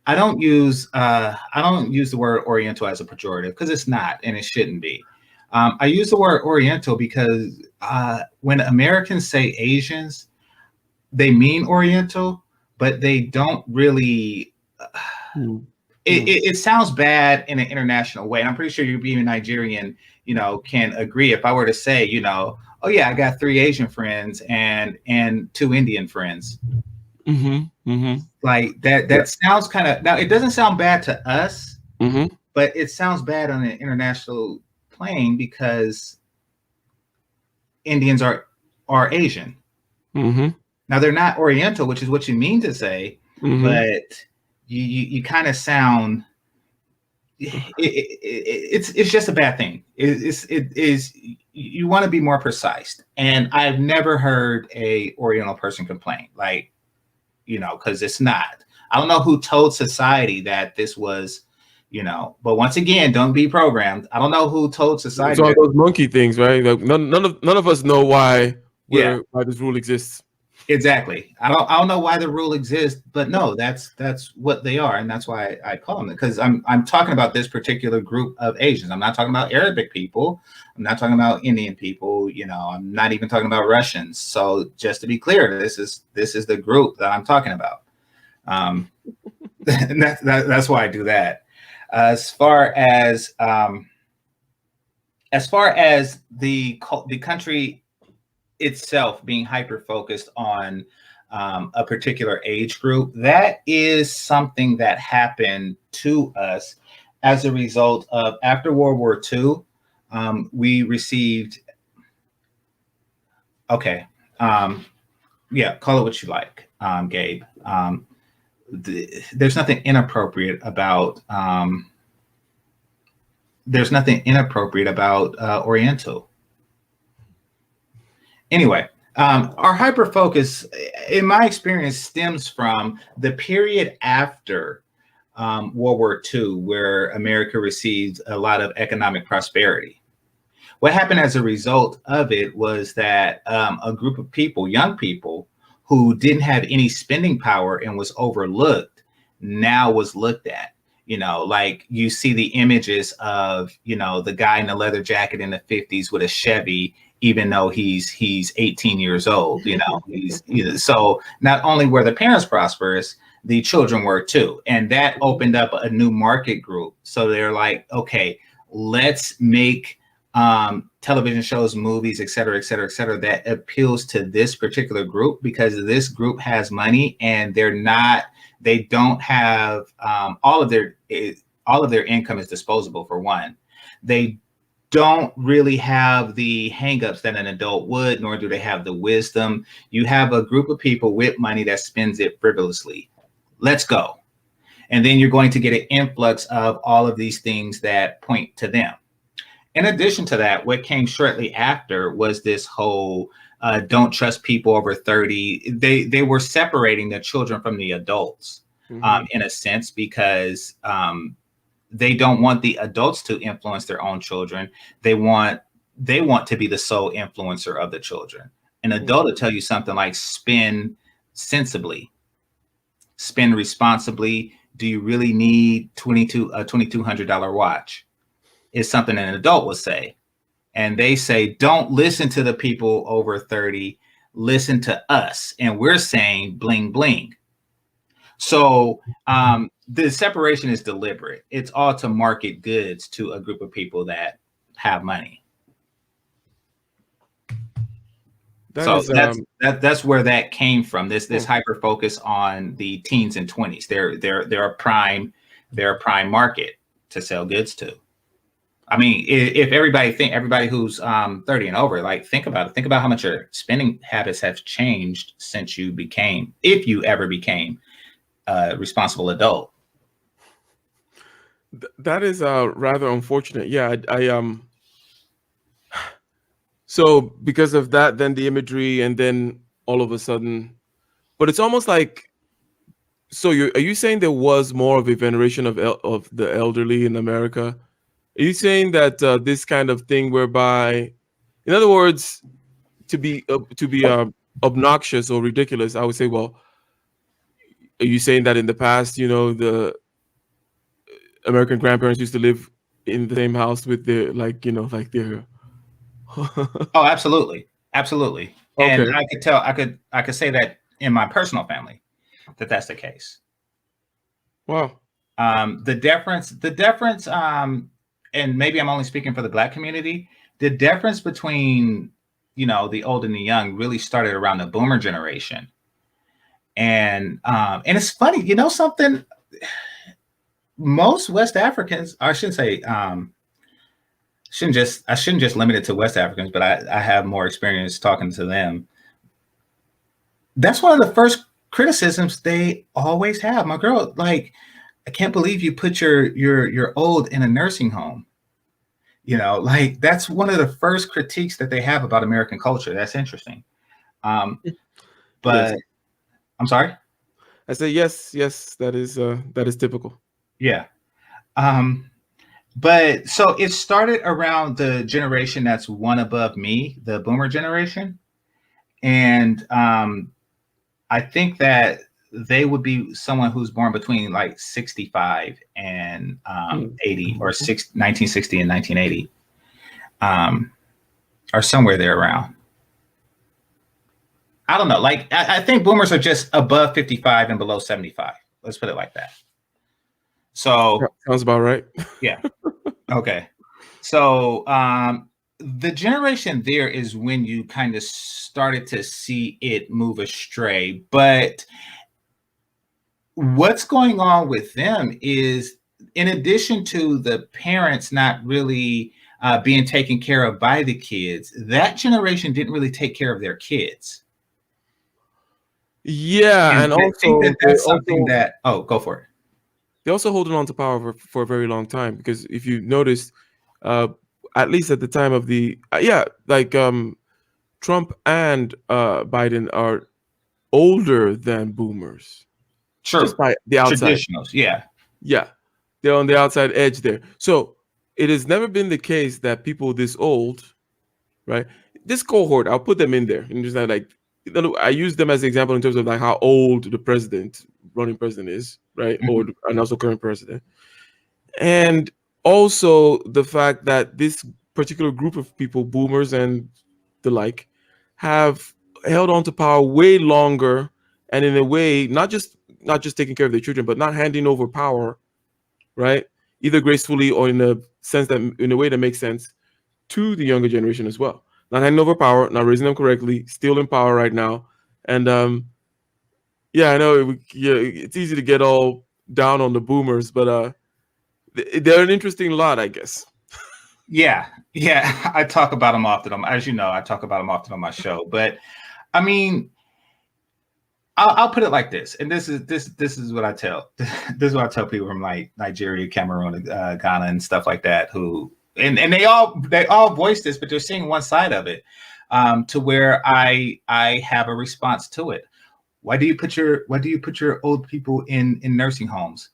I don't use the word Oriental as a pejorative, because it's not, and it shouldn't be. I use the word Oriental because when Americans say Asians, they mean Oriental, but they don't really. Mm. It sounds bad in an international way, and I'm pretty sure you being Nigerian, can agree. If I were to say, oh yeah, I got 3 Asian friends and 2 Indian friends, Mm-hmm. Mm-hmm. like that. Yeah. That sounds kind of, now it doesn't sound bad to us, Mm-hmm. but it sounds bad on an international plane, because Indians are Asian. Mm-hmm. Now they're not Oriental, which is what you mean to say, Mm-hmm. but you kind of sound. It's just a bad thing. It is you want to be more precise. And I've never heard a Oriental person complain, like, because it's not. I don't know who told society that this was, but once again, don't be programmed. I don't know who told society. It's all those monkey things, right? Like none of us know why this rule exists. Exactly. I don't know why the rule exists, but no, that's what they are, and that's why I call them, because I'm talking about this particular group of Asians. I'm not talking about Arabic people. I'm not talking about Indian people. I'm not even talking about Russians. So just to be clear, this is the group that I'm talking about. And that's why I do that. As far as the country itself being hyper focused on a particular age group, that is something that happened to us as a result of, after World War II, we received, call it what you like, Gabe. There's nothing inappropriate about Oriental. Anyway, our hyper focus, in my experience, stems from the period after World War II, where America received a lot of economic prosperity. What happened as a result of it was that a group of people, young people, who didn't have any spending power and was overlooked, now was looked at. Like you see the images of, the guy in the leather jacket in the 50s with a Chevy, even though he's 18 years old. So not only were the parents prosperous, the children were too. And that opened up a new market group. So they're like, okay, let's make television shows, movies, et cetera, that appeals to this particular group, because this group has money and they don't have all of their income is disposable, for one. They don't really have the hangups that an adult would, nor do they have the wisdom. You have a group of people with money that spends it frivolously. Let's go. And then you're going to get an influx of all of these things that point to them. In addition to that, what came shortly after was this whole don't trust people over 30. They were separating the children from the adults, in a sense, because they don't want the adults to influence their own children. They want to be the sole influencer of the children. An adult will tell you something like, spend sensibly, spend responsibly. Do you really need a $2,200 watch? Is something an adult will say. And they say, don't listen to the people over 30, listen to us. And we're saying bling, bling. So the separation is deliberate. It's all to market goods to a group of people that have money. That's where that came from. This hyper focus on the teens and 20s. They're a prime market to sell goods to. I mean, if everybody who's 30 and over, like, think about it. Think about how much your spending habits have changed since if you ever became a responsible adult. That is rather unfortunate. Yeah, so because of that, then the imagery, and then all of a sudden, but it's almost like, so are you saying there was more of a veneration of the elderly in America? Are you saying that this kind of thing, whereby, in other words, to be obnoxious or ridiculous, I would say, well, are you saying that in the past, the American grandparents used to live in the same house with their, their Oh, absolutely. Okay. And I could say that in my personal family, that's the case. Wow. The difference, and maybe I'm only speaking for the Black community, the difference between, the old and the young really started around the boomer generation. And it's funny, something, most West Africans, I shouldn't say, I shouldn't just limit it to West Africans, but I have more experience talking to them. That's one of the first criticisms they always have. My girl, like, I can't believe you put your old in a nursing home. You know, like that's one of the first critiques that they have about American culture. That's interesting. But Yes. I'm sorry. I say yes, that is typical. Yeah. But so it started around the generation that's one above me, the boomer generation. And I think that they would be someone who's born between like 65 and 80 or 1960 and 1980, or somewhere there around. I don't know. Like, I think boomers are just above 55 and below 75. Let's put it like that. So sounds about right. Yeah. Okay. So the generation there is when you kind of started to see it move astray. But what's going on with them is, in addition to the parents not really being taken care of by the kids, that generation didn't really take care of their kids. Yeah, and I also think that's something that, oh, go for it. They're also holding on to power for a very long time, because if you notice, at least at the time of the Trump and Biden are older than boomers. Sure. Just by the outside. Traditionals, yeah. Yeah. They're on the outside edge there. So it has never been the case that people this old, right? This cohort, I'll put them in there. And just like, I use them as an example in terms of like how old the running president is, right? Mm-hmm. And also current president. And also the fact that this particular group of people, boomers and the like, have held on to power way longer, and in a way, not just taking care of their children, but not handing over power, right? Either gracefully or in a way that makes sense to the younger generation as well. Not handing over power, not raising them correctly, still in power right now. And yeah, I know it's easy to get all down on the boomers, but they're an interesting lot, I guess. Yeah. I talk about them often. As you know, I talk about them often on my show. But I mean, I'll put it like this, and this is what I tell. This is what I tell people from like Nigeria, Cameroon, Ghana, and stuff like that. Who and they all voice this, but they're seeing one side of it, to where I have a response to it. Why do you put your old people in nursing homes?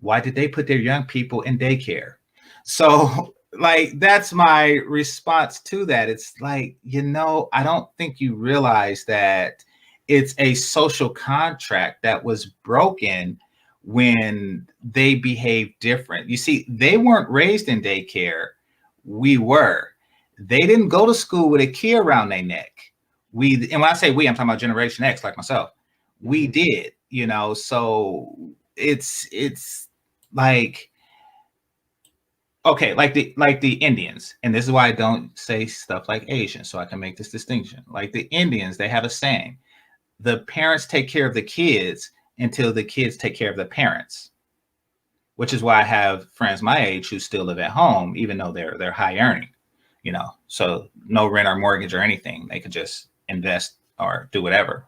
Why did they put their young people in daycare? So like, that's my response to that. It's like, I don't think you realize that it's a social contract that was broken when they behaved different. You see, they weren't raised in daycare. We were. They didn't go to school with a key around their neck. And when I say we, I'm talking about Generation X, like myself. We did, so it's like, okay, like the Indians, and this is why I don't say stuff like Asian, so I can make this distinction. Like the Indians, they have a saying: the parents take care of the kids until the kids take care of the parents. Which is why I have friends my age who still live at home, even though they're high earning, so no rent or mortgage or anything. They could just invest or do whatever.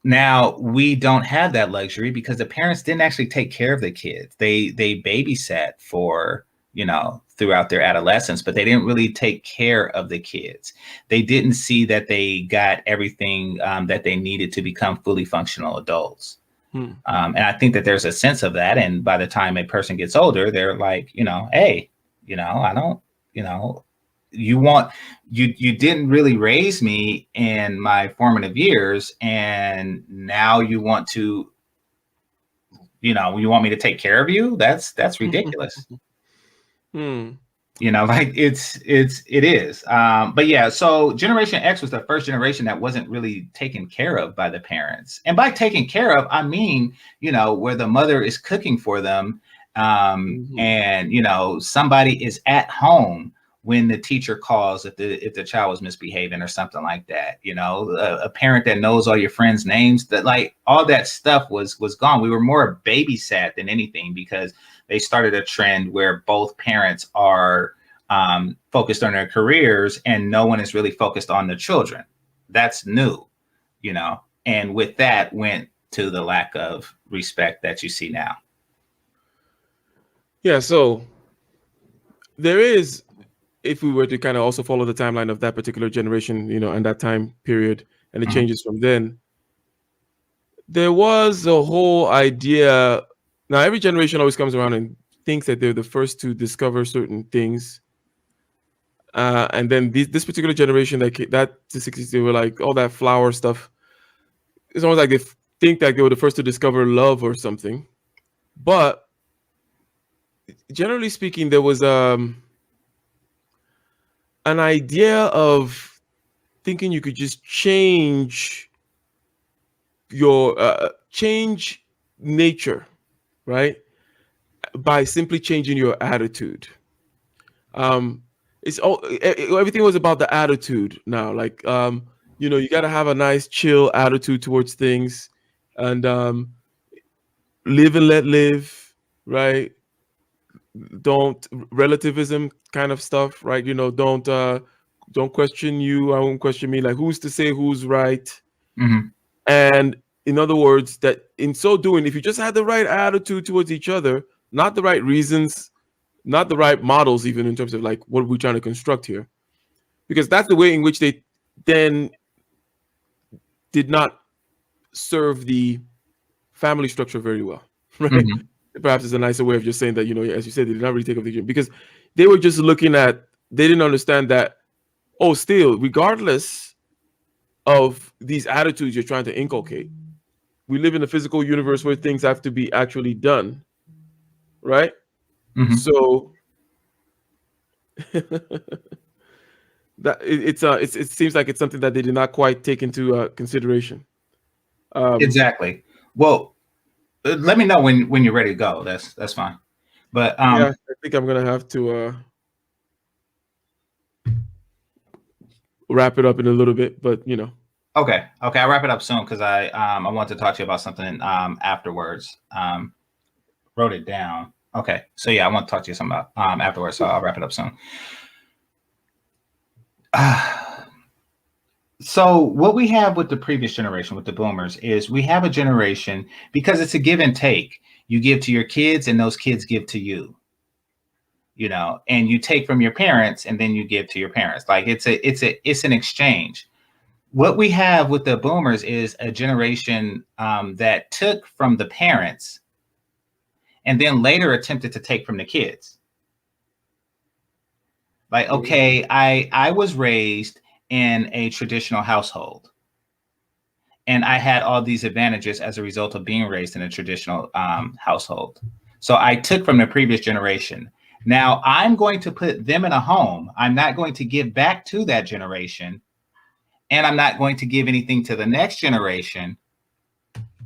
Now we don't have that luxury because the parents didn't actually take care of the kids. They babysat for, throughout their adolescence, but they didn't really take care of the kids. They didn't see that they got everything that they needed to become fully functional adults. And I think that there's a sense of that. And by the time a person gets older, they're like, hey, I don't, you didn't really raise me in my formative years, and now you want to, you want me to take care of you? That's ridiculous. Like it is. But yeah, so Generation X was the first generation that wasn't really taken care of by the parents. And by taking care of, I mean, where the mother is cooking for them, and somebody is at home when the teacher calls if the child was misbehaving or something like that. A parent that knows all your friends' names, that like all that stuff was gone. We were more babysat than anything, because they started a trend where both parents are focused on their careers and no one is really focused on the children. That's new, and with that went to the lack of respect that you see now? Yeah, so there is, if we were to kind of also follow the timeline of that particular generation, and that time period, and the changes from then, there was a whole idea. Now, every generation always comes around and thinks that they're the first to discover certain things. And then this particular generation, that the 60s, they were like, all that flower stuff. It's almost like they think that they were the first to discover love or something. But generally speaking, there was an idea of thinking you could just change change nature, right, by simply changing your attitude. Everything was about the attitude now. Like, you got to have a nice chill attitude towards things, and live and let live, right? Don't relativism kind of stuff, right? Don't question you, I won't question me. Like, who's to say who's right? Mm-hmm. And in other words, that in so doing, if you just had the right attitude towards each other, not the right reasons, not the right models, even in terms of like what we're trying to construct here, because that's the way in which they then did not serve the family structure very well, right? Mm-hmm. Perhaps it's a nicer way of just saying that, as you said, they did not really take up the dream, because they were just looking at, they didn't understand that, still, regardless of these attitudes you're trying to inculcate, we live in a physical universe where things have to be actually done, right? Mm-hmm. So that it seems like it's something that they did not quite take into consideration. Exactly. Well, let me know when you're ready to go. That's fine. But yeah, I think I'm gonna have to wrap it up in a little bit, but Okay, I'll wrap it up soon, because I want to talk to you about something afterwards. Wrote it down. Okay, so yeah, I want to talk to you something about afterwards, so I'll wrap it up soon. So what we have with the previous generation, with the boomers, is we have a generation, because it's a give and take. You give to your kids, and those kids give to you. And you take from your parents, and then you give to your parents. Like it's an exchange. What we have with the boomers is a generation that took from the parents and then later attempted to take from the kids. Like, okay, I was raised in a traditional household, and I had all these advantages as a result of being raised in a traditional household. So I took from the previous generation. Now I'm going to put them in a home. I'm not going to give back to that generation. And I'm not going to give anything to the next generation.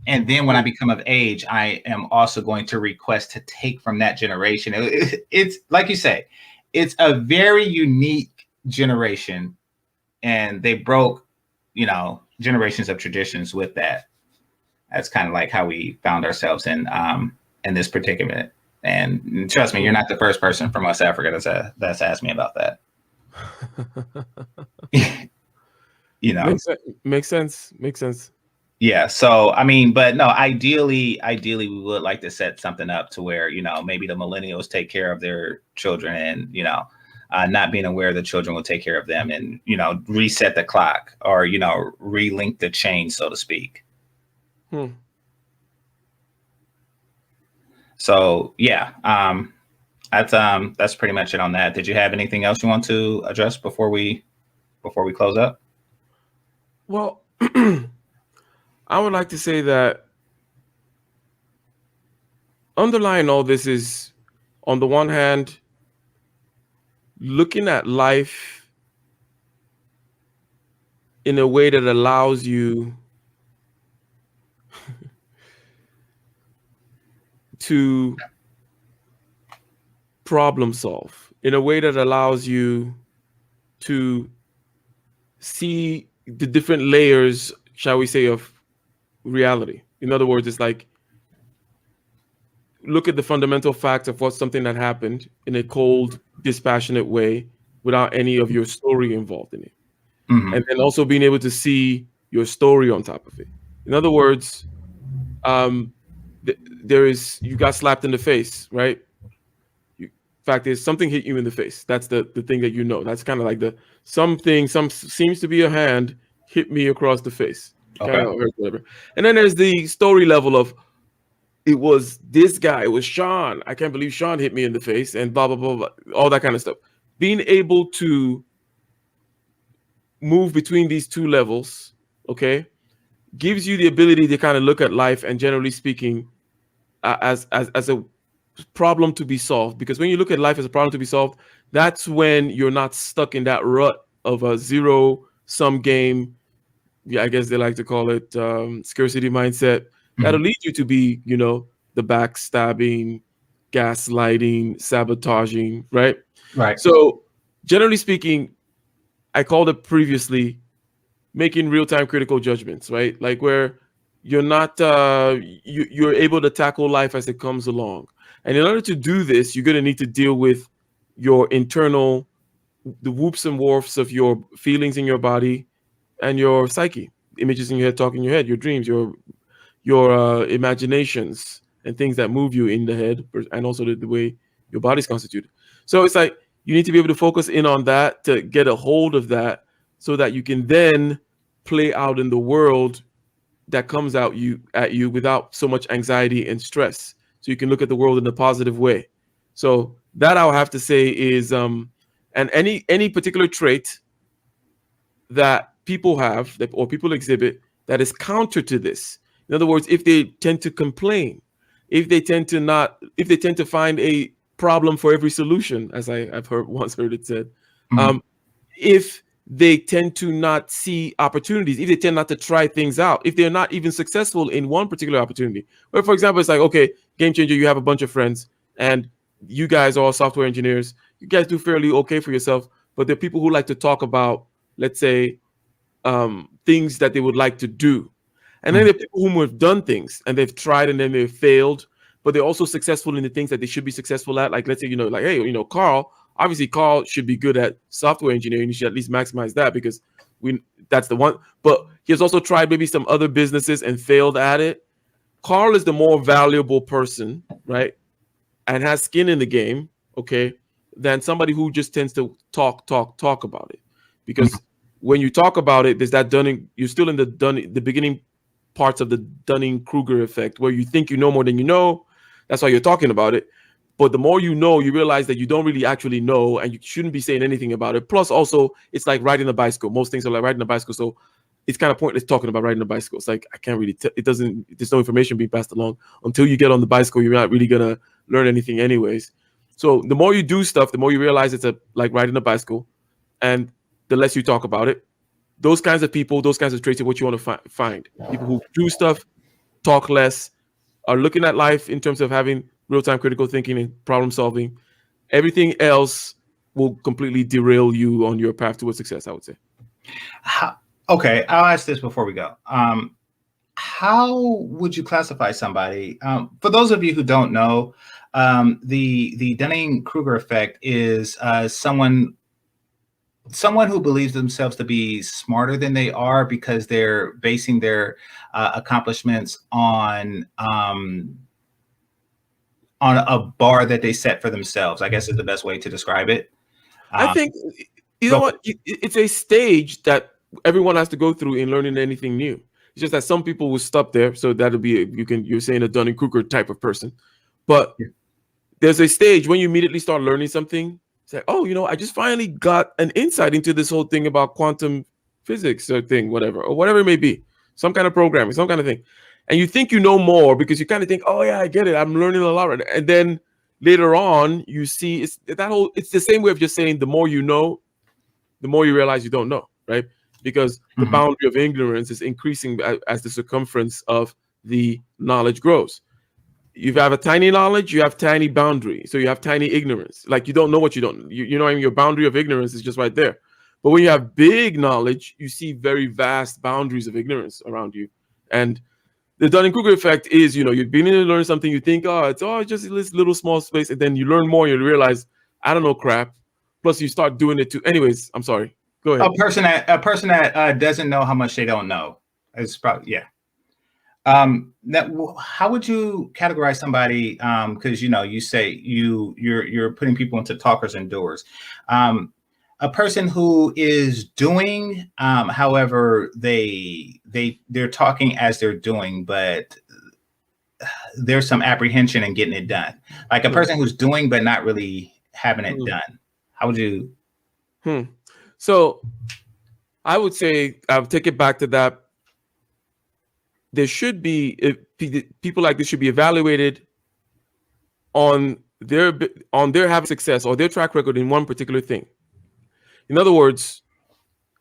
And then when I become of age, I am also going to request to take from that generation. It's like you say, it's a very unique generation, and they broke, generations of traditions with that. That's kind of like how we found ourselves in this predicament. And trust me, you're not the first person from West Africa that's asked me about that. Makes sense. Yeah. So, I mean, but no, ideally, we would like to set something up to where, maybe the millennials take care of their children, and, not being aware the children will take care of them, and, reset the clock, or, relink the chain, so to speak. So, yeah, that's pretty much it on that. Did you have anything else you want to address before we close up? Well, I would like to say that underlying all this is, on the one hand, looking at life in a way that allows you to problem solve, in a way that allows you to see the different layers, shall we say, of reality. In other words, it's like, look at the fundamental facts of what's something that happened in a cold, dispassionate way, without any of your story involved in it. Mm-hmm. And then also being able to see your story on top of it. In other words, you got slapped in the face, right? Fact is, something hit you in the face. That's the thing that you know. That's kind of like seems to be a hand hit me across the face. Kind of hurt, whatever. And then there's the story level of, it was this guy, it was Sean. I can't believe Sean hit me in the face, and blah, blah, blah, blah, all that kind of stuff. Being able to move between these two levels, okay, gives you the ability to kind of look at life, and generally speaking, as a problem to be solved. Because when you look at life as a problem to be solved, that's when you're not stuck in that rut of a zero-sum game. Yeah, I guess they like to call it scarcity mindset. That'll lead you to be, the backstabbing, gaslighting, sabotaging, right? Right. So generally speaking, I called it previously making real-time critical judgments, right? Like where you're not, you're able to tackle life as it comes along. And in order to do this, you're going to need to deal with your internal, the whoops and wharfs of your feelings in your body and your psyche, images in your head, talking in your head, your dreams, your imaginations, and things that move you in the head, and also the way your body's constituted. So it's like you need to be able to focus in on that, to get a hold of that, so that you can then play out in the world that comes at you without so much anxiety and stress. So you can look at the world in a positive way. So that I'll have to say is, and any particular trait that people have or people exhibit that is counter to this. In other words, if they tend to complain, if they tend to find a problem for every solution, as I've once heard it said, if they tend to not see opportunities, if they tend not to try things out, if they're not even successful in one particular opportunity. Where, for example, it's like, okay, game changer, you have a bunch of friends and you guys are all software engineers. You guys do fairly okay for yourself, but there are people who like to talk about, let's say, things that they would like to do. And then there are people who have done things and they've tried and then they've failed, but they're also successful in the things that they should be successful at. Like, let's say, like, hey, Carl should be good at software engineering. You should at least maximize that because that's the one. But he has also tried maybe some other businesses and failed at it. Carl is the more valuable person, right? And has skin in the game, okay, than somebody who just tends to talk about it. Because when you talk about it, there's that you're still in the beginning parts of the Dunning-Kruger effect, where you think you know more than you know. That's why you're talking about it. But the more you know, you realize that you don't really actually know, and you shouldn't be saying anything about it. Plus, also, it's like riding a bicycle. Most things are like riding a bicycle, so it's kind of pointless talking about riding a bicycle. It's like, I can't really, there's no information being passed along. Until you get on the bicycle, you're not really gonna learn anything anyways. So the more you do stuff, the more you realize it's like riding a bicycle, and the less you talk about it. Those kinds of people, those kinds of traits are what you want to find. People who do stuff, talk less, are looking at life in terms of having real-time critical thinking and problem solving. Everything else will completely derail you on your path towards success, I would say. Okay, I'll ask this before we go. How would you classify somebody? For those of you who don't know, the Dunning-Kruger effect is someone who believes themselves to be smarter than they are because they're basing their accomplishments on a bar that they set for themselves, I guess is the best way to describe it. I think, you know what, it's a stage that everyone has to go through in learning anything new. It's just that some people will stop there. So that'll be, you're saying a Dunning-Kruger type of person. But there's a stage when you immediately start learning something. It's like, oh, I just finally got an insight into this whole thing about quantum physics or whatever it may be. Some kind of programming, some kind of thing. And you think you know more because you kind of think, oh yeah, I get it. I'm learning a lot right now. And then later on, you see it's the same way of just saying the more you know, the more you realize you don't know, right? Because the boundary of ignorance is increasing as the circumference of the knowledge grows. You have a tiny knowledge, you have tiny boundary. So you have tiny ignorance. Like you don't know what you don't. You know what I mean? Your boundary of ignorance is just right there. But when you have big knowledge, you see very vast boundaries of ignorance around you. And the Dunning-Kruger effect is, you're beginning to learn something, you think, it's just this little small space, and then you learn more, and you realize, I don't know crap. Plus, you start doing it too. Anyways, I'm sorry. Go ahead. A person that doesn't know how much they don't know is probably, yeah. Now, how would you categorize somebody? Because you say you're putting people into talkers and doers. A person who is doing, however, they're talking as they're doing, but there's some apprehension in getting it done. Like a person who's doing but not really having it done. How would you? So I would say I'll take it back to that. There should be people like this should be evaluated on their having success or their track record in one particular thing. In other words,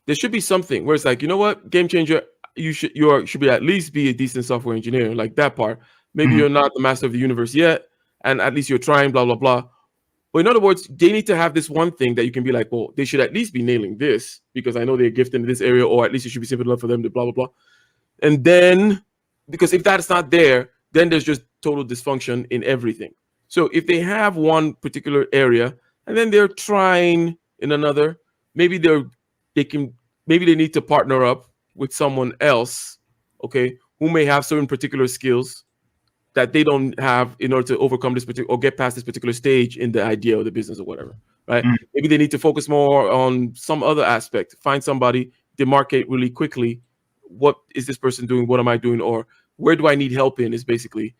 there should be something where it's like, you know what, game changer, you should be at least be a decent software engineer, like that part. Maybe you're not the master of the universe yet, and at least you're trying, blah, blah, blah. But in other words, they need to have this one thing that you can be like, well, they should at least be nailing this because I know they're gifted in this area, or at least it should be simple enough for them to blah, blah, blah. And then, because if that's not there, then there's just total dysfunction in everything. So if they have one particular area and then they're trying in another, maybe they need to partner up with someone else, okay, who may have certain particular skills that they don't have in order to overcome this particular or get past this particular stage in the idea of the business or whatever, right? Maybe they need to focus more on some other aspect, find somebody, demarcate really quickly. What is this person doing? What am I doing? Or where do I need help in is basically,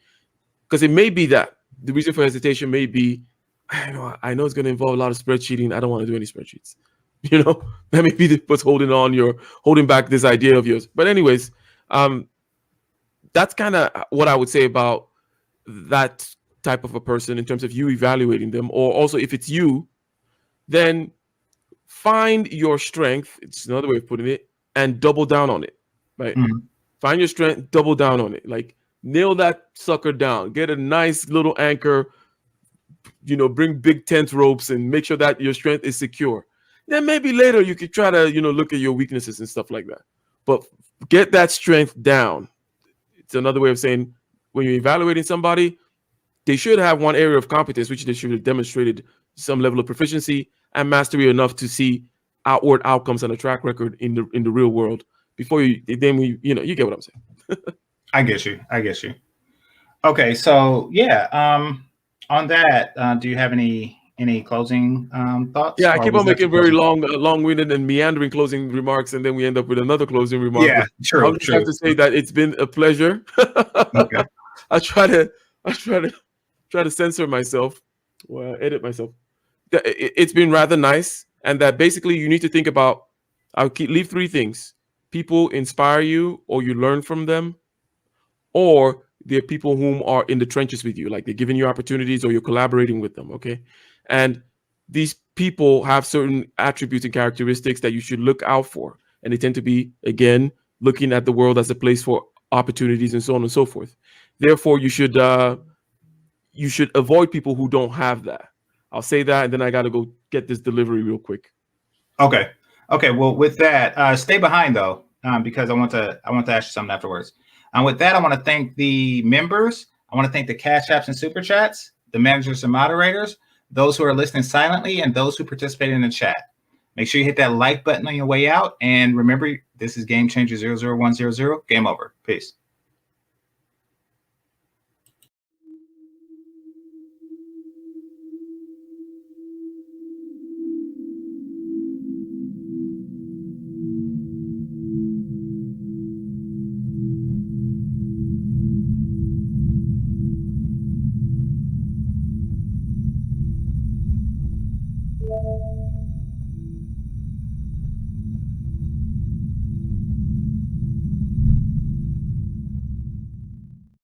because it may be that the reason for hesitation may be, I know it's going to involve a lot of spreadsheeting. I don't want to do any spreadsheets. That may be what's holding back this idea of yours. But anyways, that's kind of what I would say about that type of a person in terms of you evaluating them. Or also if it's you, then find your strength. It's another way of putting it, and double down on it, right? Find your strength, double down on it. Like nail that sucker down, get a nice little anchor, bring big tent ropes and make sure that your strength is secure. Then maybe later you could try to, look at your weaknesses and stuff like that. But get that strength down. It's another way of saying when you're evaluating somebody, they should have one area of competence, which they should have demonstrated some level of proficiency and mastery enough to see outward outcomes on a track record in the real world before you get what I'm saying. I get you. Okay. So yeah. On that, do you have any closing thoughts? Yeah, I keep on making very long-winded and meandering closing remarks, and then we end up with another closing remark. Yeah, true. I just have to say that it's been a pleasure. Okay. I try to censor myself, or edit myself. It's been rather nice, and that basically you need to think about. Leave three things: people inspire you, or you learn from them, or they're people whom are in the trenches with you, like they're giving you opportunities, or you're collaborating with them. Okay. And these people have certain attributes and characteristics that you should look out for. And they tend to be, again, looking at the world as a place for opportunities and so on and so forth. Therefore, you should avoid people who don't have that. I'll say that, and then I got to go get this delivery real quick. Okay. Well, with that, stay behind though, because I want to ask you something afterwards. And with that, I want to thank the members. I want to thank the Cash Apps and Super Chats, the managers and moderators, those who are listening silently, and those who participated in the chat. Make sure you hit that like button on your way out. And remember, this is Game Changer 00100. Game over. Peace.